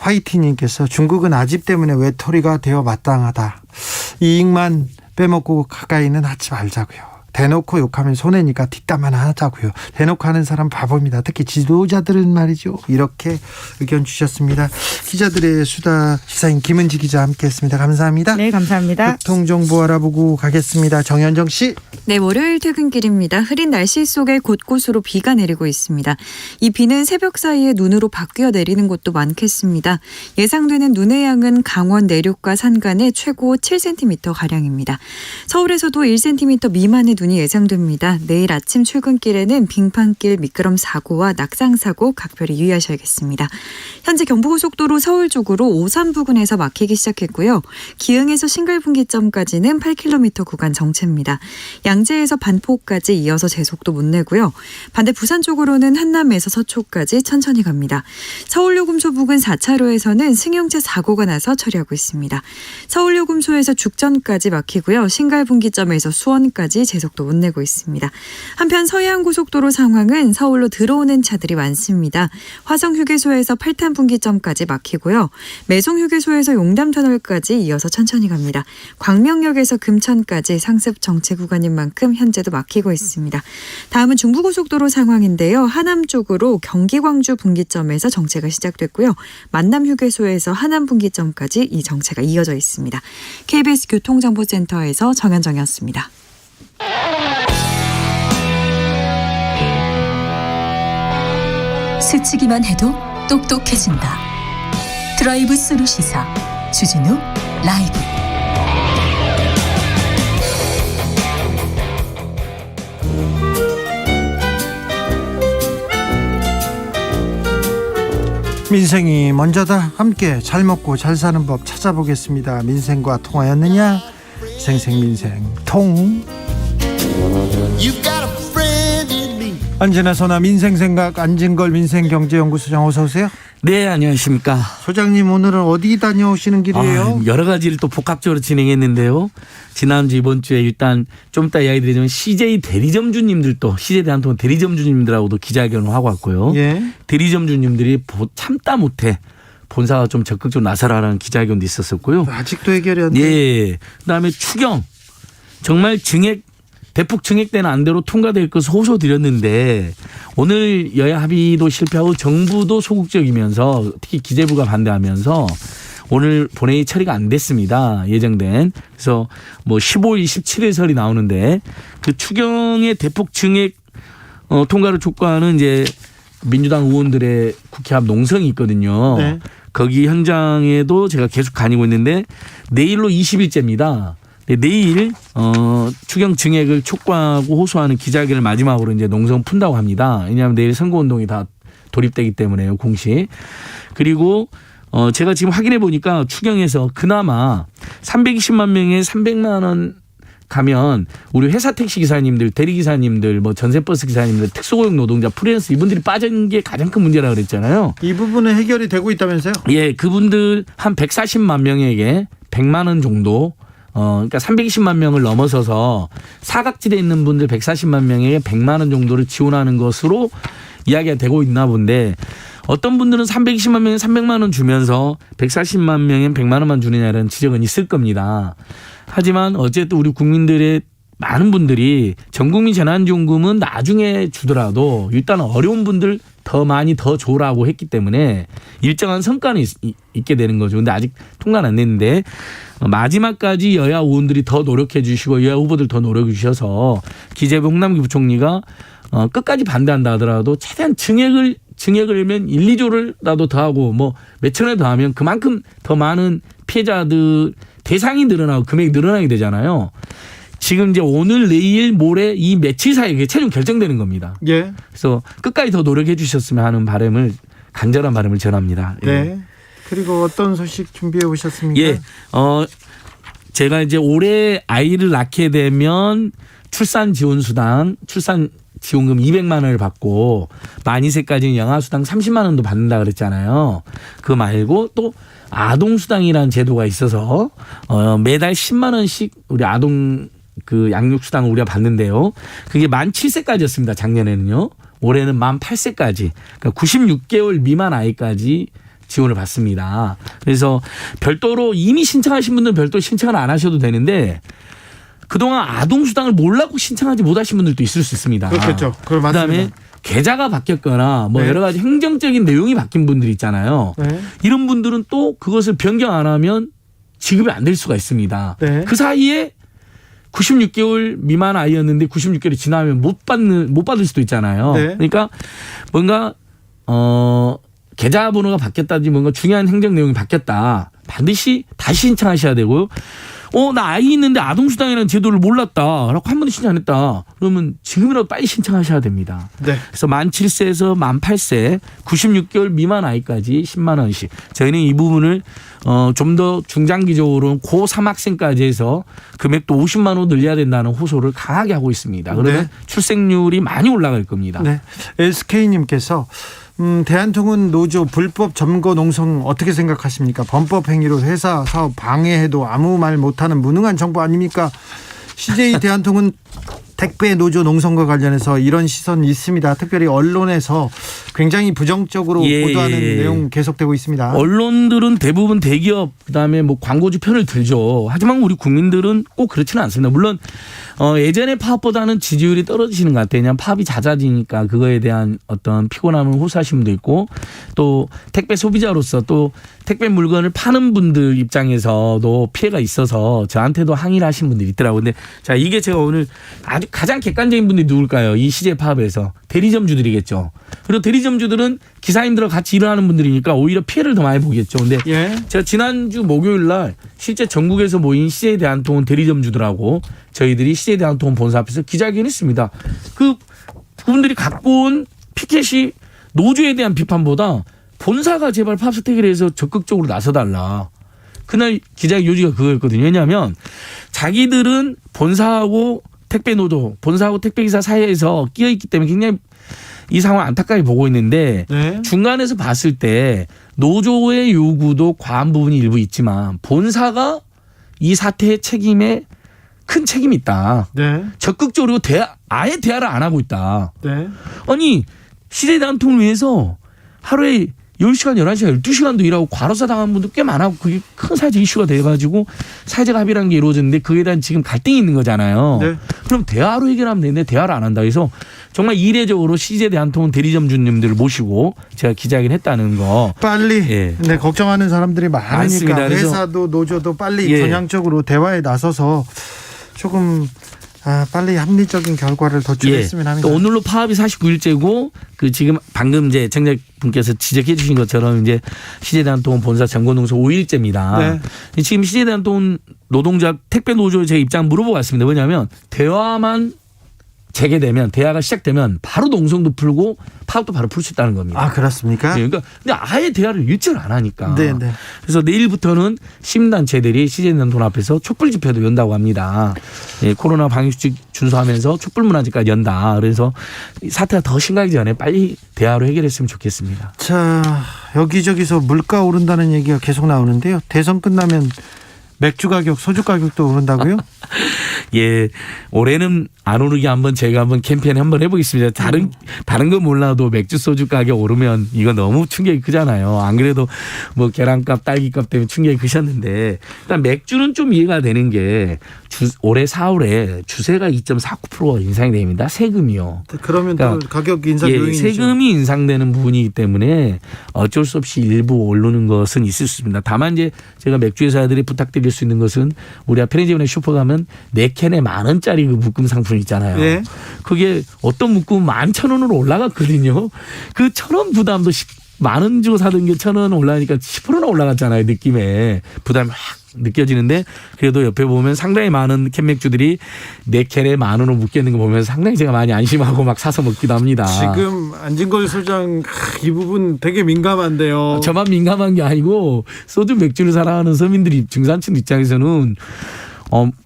화이티님께서 중국은 아집 때문에 외톨이가 되어 마땅하다. 이익만 빼먹고 가까이는 하지 말자고요. 대놓고 욕하면 손해니까 뒷담화나 하자고요. 대놓고 하는 사람 바보입니다. 특히 지도자들은 말이죠. 이렇게 의견 주셨습니다. 기자들의 수다 시사인 김은지 기자 함께했습니다. 감사합니다. 네, 감사합니다. 교통정보 알아보고 가겠습니다. 정현정 씨. 네, 월요일 퇴근길입니다. 흐린 날씨 속에 곳곳으로 비가 내리고 있습니다. 이 비는 새벽 사이에 눈으로 바뀌어 내리는 곳도 많겠습니다. 예상되는 눈의 양은 강원 내륙과 산간에 최고 7cm가량입니다. 서울에서도 1cm 미만의 눈이 예상됩니다. 내일 아침 출근길에는 빙판길 미끄럼 사고와 낙상 사고 각별히 유의하셔야겠습니다. 현재 경부고속도로 서울 쪽으로 오산 부근에서 막히기 시작했고요. 기흥에서 신갈분기점까지는 8km 구간 정체입니다. 양재에서 반포까지 이어서 제속도 못 내고요. 반대 부산 쪽으로는 한남에서 서초까지 천천히 갑니다. 서울요금소 부근 4차로에서는 승용차 사고가 나서 처리하고 있습니다. 서울요금소에서 죽전까지 막히고요. 신갈분기점에서 수원까지 제속도 못 내고 있습니다. 한편 서해안고속도로 상황은 서울로 들어오는 차들이 많습니다. 화성휴게소에서 팔탄분기점까지 막히고요. 매송휴게소에서 용담터널까지 이어서 천천히 갑니다. 광명역에서 금천까지 상습 정체 구간인 만큼 현재도 막히고 있습니다. 다음은 중부고속도로 상황인데요. 하남 쪽으로 경기 광주 분기점에서 정체가 시작됐고요. 만남휴게소에서 하남 분기점까지 이 정체가 이어져 있습니다. KBS 교통정보센터에서 정현정이었습니다. 스치기만 해도 똑똑해진다. 드라이브 스루 시사 주진우 라이브. 민생이 먼저다. 함께 잘 먹고 잘 사는 법 찾아보겠습니다. 민생과 통하였느냐? 생생민생 안진아 소나 민생생각 안진걸 민생경제연구소장 어서 오세요. 네, 안녕하십니까. 소장님 오늘은 어디 다녀오시는 길이에요? 여러 가지를 또 복합적으로 진행했는데요. 지난주 이번 주에 일단 좀 이따 이야기 드리자면 CJ 대리점주님들도 CJ 대한통운 대리점주님들하고도 기자회견을 하고 왔고요. 예. 대리점주님들이 참다 못해 본사가 좀 적극적으로 나서라라는 기자회견도 있었었고요. 아직도 해결이 안 돼. 예. 그다음에 추경 정말 대폭 증액되는 안대로 통과될 것을 호소드렸는데 오늘 여야 합의도 실패하고 정부도 소극적이면서 특히 기재부가 반대하면서 오늘 본회의 처리가 안 됐습니다. 예정된. 그래서 뭐 15일, 17일설이 나오는데 그 추경의 대폭 증액 통과를 촉구하는 이제 민주당 의원들의 국회 앞 농성이 있거든요. 네. 거기 현장에도 제가 계속 다니고 있는데 내일로 20일째입니다. 내일 추경 증액을 촉구하고 호소하는 기자회견을 마지막으로 이제 농성 푼다고 합니다. 왜냐하면 내일 선거운동이 다 돌입되기 때문에요. 공식. 그리고 제가 지금 확인해 보니까 추경에서 그나마 320만 명에 300만 원 가면 우리 회사 택시 기사님들, 대리 기사님들, 뭐 전세버스 기사님들, 특수고용 노동자, 프리랜서 이분들이 빠진 게 가장 큰 문제라 그랬잖아요. 이 부분은 해결이 되고 있다면서요? 예, 그분들 한 140만 명에게 100만 원 정도 그러니까 320만 명을 넘어서서 사각지대에 있는 분들 140만 명에게 100만 원 정도를 지원하는 것으로 이야기가 되고 있나 본데 어떤 분들은 320만 명에 300만 원 주면서 140만 명에 100만 원만 주느냐는 지적은 있을 겁니다. 하지만 어쨌든 우리 국민들의 많은 분들이 전국민 재난지원금은 나중에 주더라도 일단 어려운 분들 더 많이 더 줘라고 했기 때문에 일정한 성과는 있게 되는 거죠. 근데 아직 통과는 안 됐는데 마지막까지 여야 의원들이 더 노력해 주시고 여야 후보들 더 노력해 주셔서 기재부 홍남기 부총리가 끝까지 반대한다 하더라도 최대한 증액을 하면 1, 2조를라도 더 하고 뭐 몇천 원 더 하면 그만큼 더 많은 피해자들 대상이 늘어나고 금액이 늘어나게 되잖아요. 지금 이제 오늘 내일 모레 이 며칠 사이에 그게 최종 결정되는 겁니다. 예. 그래서 끝까지 더 노력해 주셨으면 하는 바람을 간절한 바람을 전합니다. 네. 예. 그리고 어떤 소식 준비해 오셨습니까? 예. 제가 이제 올해 아이를 낳게 되면 출산 지원금 200만 원을 받고 만 2세까지는 영아수당 30만 원도 받는다 그랬잖아요. 그거 말고 또 아동수당이라는 제도가 있어서 매달 10만 원씩 우리 아동 그 양육수당을 우리가 받는데요. 그게 만 7세까지였습니다. 작년에는요. 올해는 만 8세까지. 그러니까 96개월 미만 아이까지 지원을 받습니다. 그래서 별도로 이미 신청하신 분들은 별도로 신청을 안 하셔도 되는데 그동안 아동수당을 몰라고 신청하지 못하신 분들도 있을 수 있습니다. 그렇겠죠. 그다음에 계좌가 바뀌었거나 뭐 네. 여러 가지 행정적인 내용이 바뀐 분들이 있잖아요. 네. 이런 분들은 또 그것을 변경 안 하면 지급이 안 될 수가 있습니다. 네. 그 사이에 96개월 미만 아이였는데 96개월이 지나면 못 받을 수도 있잖아요. 네. 그러니까 뭔가 계좌번호가 바뀌었다든지 뭔가 중요한 행정 내용이 바뀌었다. 반드시 다시 신청하셔야 되고요. 나 아이 있는데 아동수당이라는 제도를 몰랐다. 라고 한 번도 신청 안 했다. 그러면 지금이라도 빨리 신청하셔야 됩니다. 네. 그래서 만 7세에서 만 8세 96개월 미만 아이까지 10만 원씩. 저희는 이 부분을 좀 더 중장기적으로 고3 학생까지 해서 금액도 50만 원 늘려야 된다는 호소를 강하게 하고 있습니다. 그러면 네. 출생률이 많이 올라갈 겁니다. 네. SK님께서 대한통운 노조 불법 점거 농성 어떻게 생각하십니까? 범법 행위로 회사 사업 방해해도 아무 말 못하는 무능한 정부 아닙니까? CJ 대한통운 택배 노조 농성과 관련해서 이런 시선이 있습니다. 특별히 언론에서 굉장히 부정적으로 보도하는 내용 계속되고 있습니다. 언론들은 대부분 대기업 그다음에 뭐 광고주 편을 들죠. 하지만 우리 국민들은 꼭 그렇지는 않습니다. 물론 예전의 파업보다는 지지율이 떨어지시는 것 같아요. 그냥 파업이 잦아지니까 그거에 대한 어떤 피곤함을 호소하시는 분도 있고 또 택배 소비자로서 또 택배 물건을 파는 분들 입장에서도 피해가 있어서 저한테도 항의를 하신 분들이 있더라고요. 근데 자, 이게 제가 오늘 아주 가장 객관적인 분들이 누굴까요? 이 CJ 파업에서 대리점주들이겠죠. 그리고 대리점주들은 기사님들과 같이 일하는 분들이니까 오히려 피해를 더 많이 보겠죠. 근데 제가 지난주 목요일 날 실제 전국에서 모인 CJ 대한통운 대리점주들하고 저희들이 CJ 대한통운 본사 앞에서 기자회견을 했습니다. 그분들이 갖고 온 피켓이 노조에 대한 비판보다 본사가 제발 파업 사태를 해서 적극적으로 나서달라. 그날 기자의 요지가 그거였거든요. 왜냐하면 자기들은 본사하고 택배 노조, 본사하고 택배기사 사이에서 끼어있기 때문에 굉장히 이 상황을 안타깝게 보고 있는데 중간에서 봤을 때 노조의 요구도 과한 부분이 일부 있지만 본사가 이 사태의 책임에 큰 책임이 있다. 적극적으로 아예 대화를 안 하고 있다. 아니 CJ 대한통운을 위해서 하루에 10시간, 11시간, 12시간도 일하고 과로사 당한 분도 꽤 많았고 그게 큰 사회적 이슈가 돼가지고 사회적 합의라는 게 이루어졌는데 그에 대한 지금 갈등이 있는 거잖아요. 그럼 대화로 해결하면 되는데 대화를 안 한다. 그래서 정말 이례적으로 CJ 대한통운 대리점주님들을 모시고 제가 기자회견 했다는 거. 빨리 네, 걱정하는 사람들이 많으니까 많습니다. 회사도 노조도 빨리 전향적으로 대화에 나서서 조금 빨리 합리적인 결과를 도출했으면 합니다. 또 오늘로 파업이 49일째고 지금 방금 이제 청자분께서 지적해 주신 것처럼 이제 CJ 대한통운 본사 점거농성 5일째입니다. 지금 CJ 대한통운 노동자 택배 노조의 제 입장 물어보고 왔습니다. 왜냐하면 대화만 재개되면 대화가 시작되면 바로 농성도 풀고 파업도 바로 풀 수 있다는 겁니다. 그렇습니까? 그러니까 근데 아예 대화를 유치를 안 하니까. 네. 그래서 내일부터는 시민단체들이 CJ 대한통운 앞에서 촛불 집회도 연다고 합니다. 코로나 방역수칙 준수하면서 촛불 문화제까지 연다. 그래서 사태가 더 심각하기 전에 빨리 대화로 해결했으면 좋겠습니다. 자, 여기저기서 물가 오른다는 얘기가 계속 나오는데요. 대선 끝나면 맥주 가격, 소주 가격도 오른다고요? 올해는 안 오르게 제가 한번 캠페인 한번 해보겠습니다. 다른 건 몰라도 맥주, 소주 가격 오르면 이거 너무 충격이 크잖아요. 안 그래도 뭐 계란값, 딸기값 때문에 충격이 크셨는데 일단 맥주는 좀 이해가 되는 게 올해 4월에 주세가 2.49%가 인상이 됩니다. 세금이요. 그러면 또 가격 인상 요인이죠. 세금이 인상되는 부분이기 때문에 어쩔 수 없이 일부 오르는 것은 있을 수 있습니다. 다만 이제 제가 맥주 회사들이 부탁드릴 수 있는 것은 우리가 편의점이나 슈퍼 가면 4캔에 10,000원짜리 그 묶음 상품 있잖아요. 그게 어떤 묶음은 11,000원으로 올라갔거든요. 그 1,000원 부담도 10,000원 주고 사던 게 1,000원 올라가니까 10%나 올라갔잖아요. 느낌에 부담이 확 느껴지는데 그래도 옆에 보면 상당히 많은 캔맥주들이 4캔에 10,000원으로 묶여 있는 거 보면서 상당히 제가 많이 안심하고 막 사서 먹기도 합니다. 지금 안진걸 소장 이 부분 되게 민감한데요. 저만 민감한 게 아니고 소주 맥주를 사랑하는 서민들이 중산층 입장에서는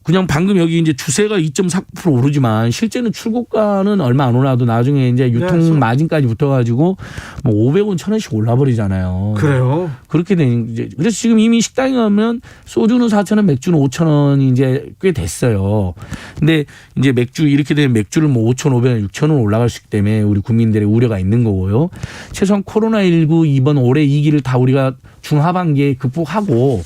그냥 방금 여기 이제 주세가 2.4% 오르지만 실제는 출고가는 얼마 안 올라도 나중에 이제 유통 마진까지 붙어가지고 뭐 500원, 1,000원씩 올라버리잖아요. 그래요? 그렇게 되는 이제 그래서 지금 이미 식당에 가면 소주는 4,000원, 맥주는 5,000원이 이제 꽤 됐어요. 근데 이제 맥주 이렇게 되면 맥주를 뭐 5,500원, 6,000원 올라갈 수 있기 때문에 우리 국민들의 우려가 있는 거고요. 최소한 코로나19 이번 올해 2기를 다 우리가 중하반기에 극복하고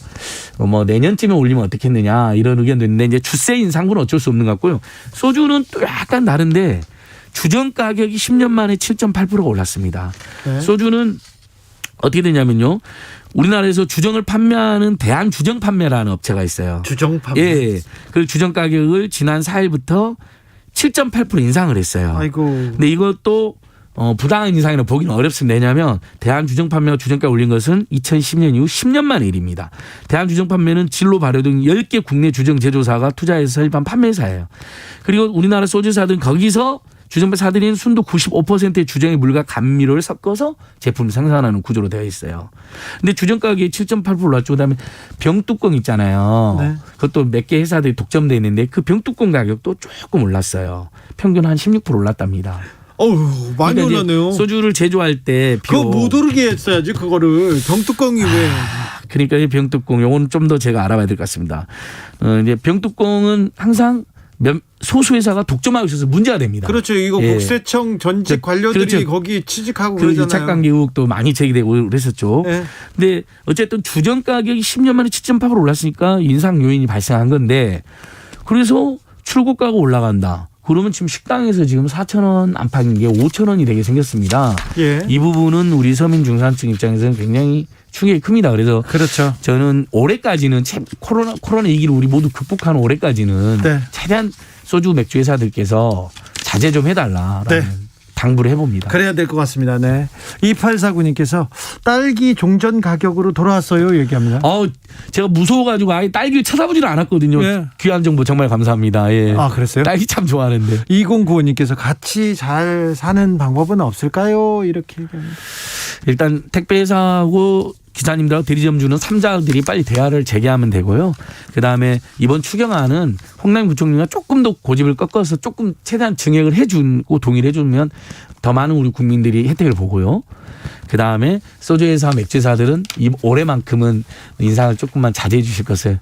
뭐 내년쯤에 올리면 어떻겠느냐 이런 의견도 있는데 이제 주세 인상분은 어쩔 수 없는 것 같고요. 소주는 또 약간 다른데 주정 가격이 10년 만에 7.8%가 올랐습니다. 네. 소주는 어떻게 되냐면요. 우리나라에서 주정을 판매하는 대한주정판매라는 업체가 있어요. 주정판매. 예. 그 주정 가격을 지난 4일부터 7.8% 인상을 했어요. 아이고. 근데 이것도 부당한 인상이라 보기는 어렵습니다. 왜냐하면 대한주정판매가 주정가에 올린 것은 2010년 이후 10년 만의 일입니다. 대한주정판매는 진로 발효 등 10개 국내 주정 제조사가 투자해서 설립한 판매사예요. 그리고 우리나라 소주사들은 거기서 주정배 사들인 순도 95%의 주정의 물과 감미료를 섞어서 제품을 생산하는 구조로 되어 있어요. 근데 주정 가격이 7.8% 올랐죠. 그다음에 병뚜껑 있잖아요. 네. 그것도 몇 개 회사들이 독점되어 있는데 그 병뚜껑 가격도 조금 올랐어요. 평균 한 16% 올랐답니다. 어우, 많이 그러니까 올랐네요. 소주를 제조할 때 그거 못 오르게 했어야지 그거를. 병뚜껑이 왜. 그러니까 이 병뚜껑 요건 좀 더 제가 알아봐야 될 것 같습니다. 이제 병뚜껑은 항상 소수 회사가 독점하고 있어서 문제가 됩니다. 그렇죠. 이거 예. 국세청 전직 관료들이 그렇죠. 거기 취직하고 그 그러잖아요. 이착관계 의혹도 많이 제기되고 그랬었죠. 네. 근데 어쨌든 주정 가격이 10년 만에 7.8% 올랐으니까 인상 요인이 발생한 건데 그래서 출고가가 올라간다. 그러면 지금 식당에서 지금 4,000원 안팎인 게 5,000원이 되게 생겼습니다. 예. 이 부분은 우리 서민 중산층 입장에서는 굉장히 충격이 큽니다. 그래서 그렇죠. 저는 올해까지는 코로나 2기를 우리 모두 극복하는 올해까지는 네. 최대한 소주 맥주 회사들께서 자제 좀 해달라라는 네. 당부를 해봅니다. 그래야 될 것 같습니다. 네. 2849님께서 딸기 종전 가격으로 돌아왔어요 얘기합니다. 제가 무서워가지고 아예 딸기를 찾아보지를 않았거든요. 예. 귀한 정보 정말 감사합니다. 예. 아, 그랬어요? 딸기 참 좋아하는데. 2095님께서 같이 잘 사는 방법은 없을까요? 이렇게 얘기합니다. 일단 택배회사하고 기사님들하고 대리점주는 3자들이 빨리 대화를 재개하면 되고요. 그다음에 이번 추경안은 홍남기 부총리가 조금 더 고집을 꺾어서 조금 최대한 증액을 해주고 동의를 해주면 더 많은 우리 국민들이 혜택을 보고요. 그다음에 소주회사, 맥주회사들은 올해만큼은 인상을 조금만 자제해 주실 것을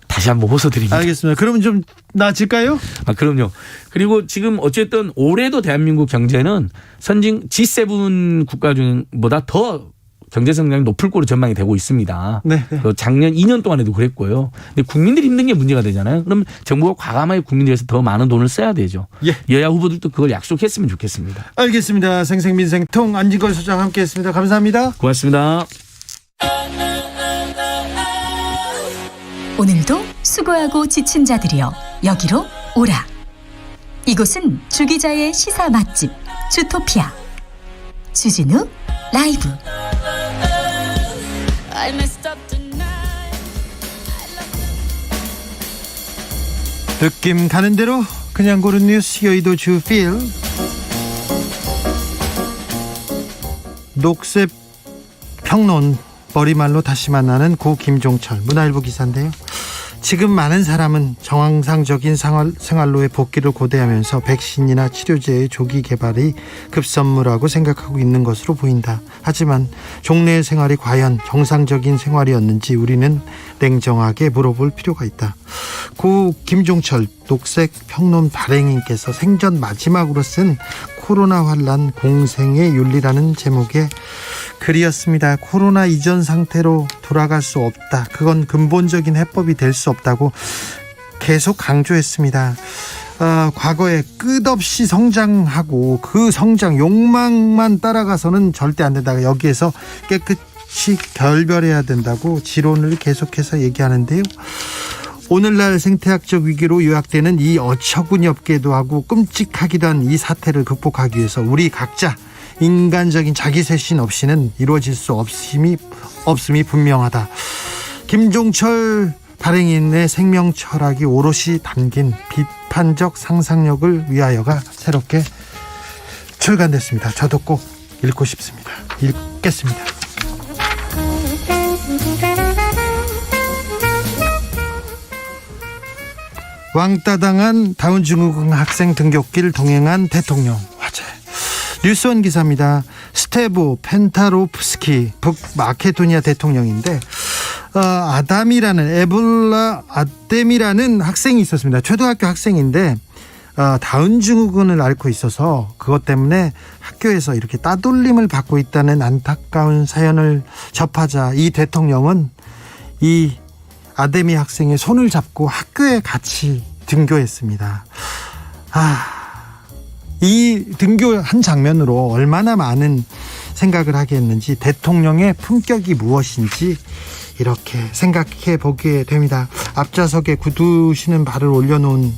다시 한번 호소드립니다. 알겠습니다. 그러면 좀 나아질까요? 그럼요. 그리고 지금 어쨌든 올해도 대한민국 경제는 선진 G7 국가 중보다 더 경제 성장이 높을 거로 전망이 되고 있습니다. 네. 작년 2년 동안에도 그랬고요. 근데 국민들이 힘든 게 문제가 되잖아요. 그럼 정부가 과감하게 국민들 위해서 더 많은 돈을 써야 되죠. 예. 여야 후보들도 그걸 약속했으면 좋겠습니다. 알겠습니다. 생생민생통 안진걸 소장 함께했습니다. 감사합니다. 고맙습니다. 오늘도 수고하고 지친 자들이여 여기로 오라. 이곳은 주기자의 시사 맛집 주토피아 주진우 라이브. 느낌 가는 대로 그냥 고른 뉴스 여의도 주필. 녹색 평론 머리말로 다시 만나는 고 김종철 문화일보 기사인데요. 지금 많은 사람은 정상적인 생활로의 복귀를 고대하면서 백신이나 치료제의 조기 개발이 급선무라고 생각하고 있는 것으로 보인다. 하지만 종래의 생활이 과연 정상적인 생활이었는지 우리는 냉정하게 물어볼 필요가 있다. 고 김종철 녹색 평론 발행인께서 생전 마지막으로 쓴 코로나 환란 공생의 윤리라는 제목의 글이었습니다. 코로나 이전 상태로 돌아갈 수 없다. 그건 근본적인 해법이 될 수 없다고 계속 강조했습니다. 과거에 끝없이 성장하고 그 성장 욕망만 따라가서는 절대 안 된다. 여기에서 깨끗이 결별해야 된다고 지론을 계속해서 얘기하는데요. 오늘날 생태학적 위기로 요약되는 이 어처구니없게도 하고 끔찍하기도 한 이 사태를 극복하기 위해서 우리 각자 인간적인 자기쇄신 없이는 이루어질 수 없음이 분명하다. 김종철 발행인의 생명 철학이 오롯이 담긴 비판적 상상력을 위하여가 새롭게 출간됐습니다. 저도 꼭 읽고 싶습니다. 읽겠습니다. 왕따 당한 다운증후군 학생 등굣길 동행한 대통령 화제. 뉴스원 기사입니다. 스테보 펜타로프스키 북마케도니아 대통령인데 에볼라 아담이라는 학생이 있었습니다. 초등학교 학생인데 다운증후군을 앓고 있어서 그것 때문에 학교에서 이렇게 따돌림을 받고 있다는 안타까운 사연을 접하자 이 대통령은 이 아데미 학생의 손을 잡고 학교에 같이 등교했습니다. 이 등교한 장면으로 얼마나 많은 생각을 하게 했는지, 대통령의 품격이 무엇인지 이렇게 생각해 보게 됩니다. 앞좌석에 구두 신은 발을 올려놓은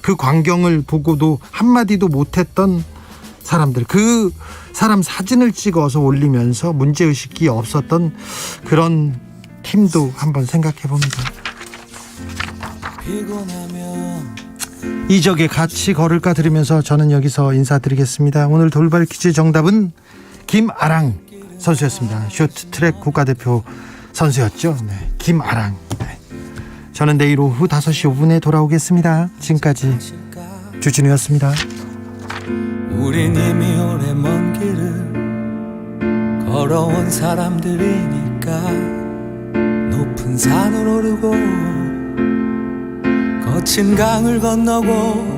그 광경을 보고도 한마디도 못했던 사람들, 그 사람 사진을 찍어서 올리면서 문제의식이 없었던 그런 팀도 한번 생각해 봅니다. 이적에 같이 걸을까 들으면서 저는 여기서 인사드리겠습니다. 오늘 돌발 퀴즈 정답은 김아랑 선수였습니다. 쇼트트랙 국가대표 선수였죠. 네, 김아랑. 네. 저는 내일 오후 5시 5분에 돌아오겠습니다. 지금까지 주진우였습니다. 우린 이미 오래 먼 길을 걸어온 사람들이니까 높은 산을 오르고 거친 강을 건너고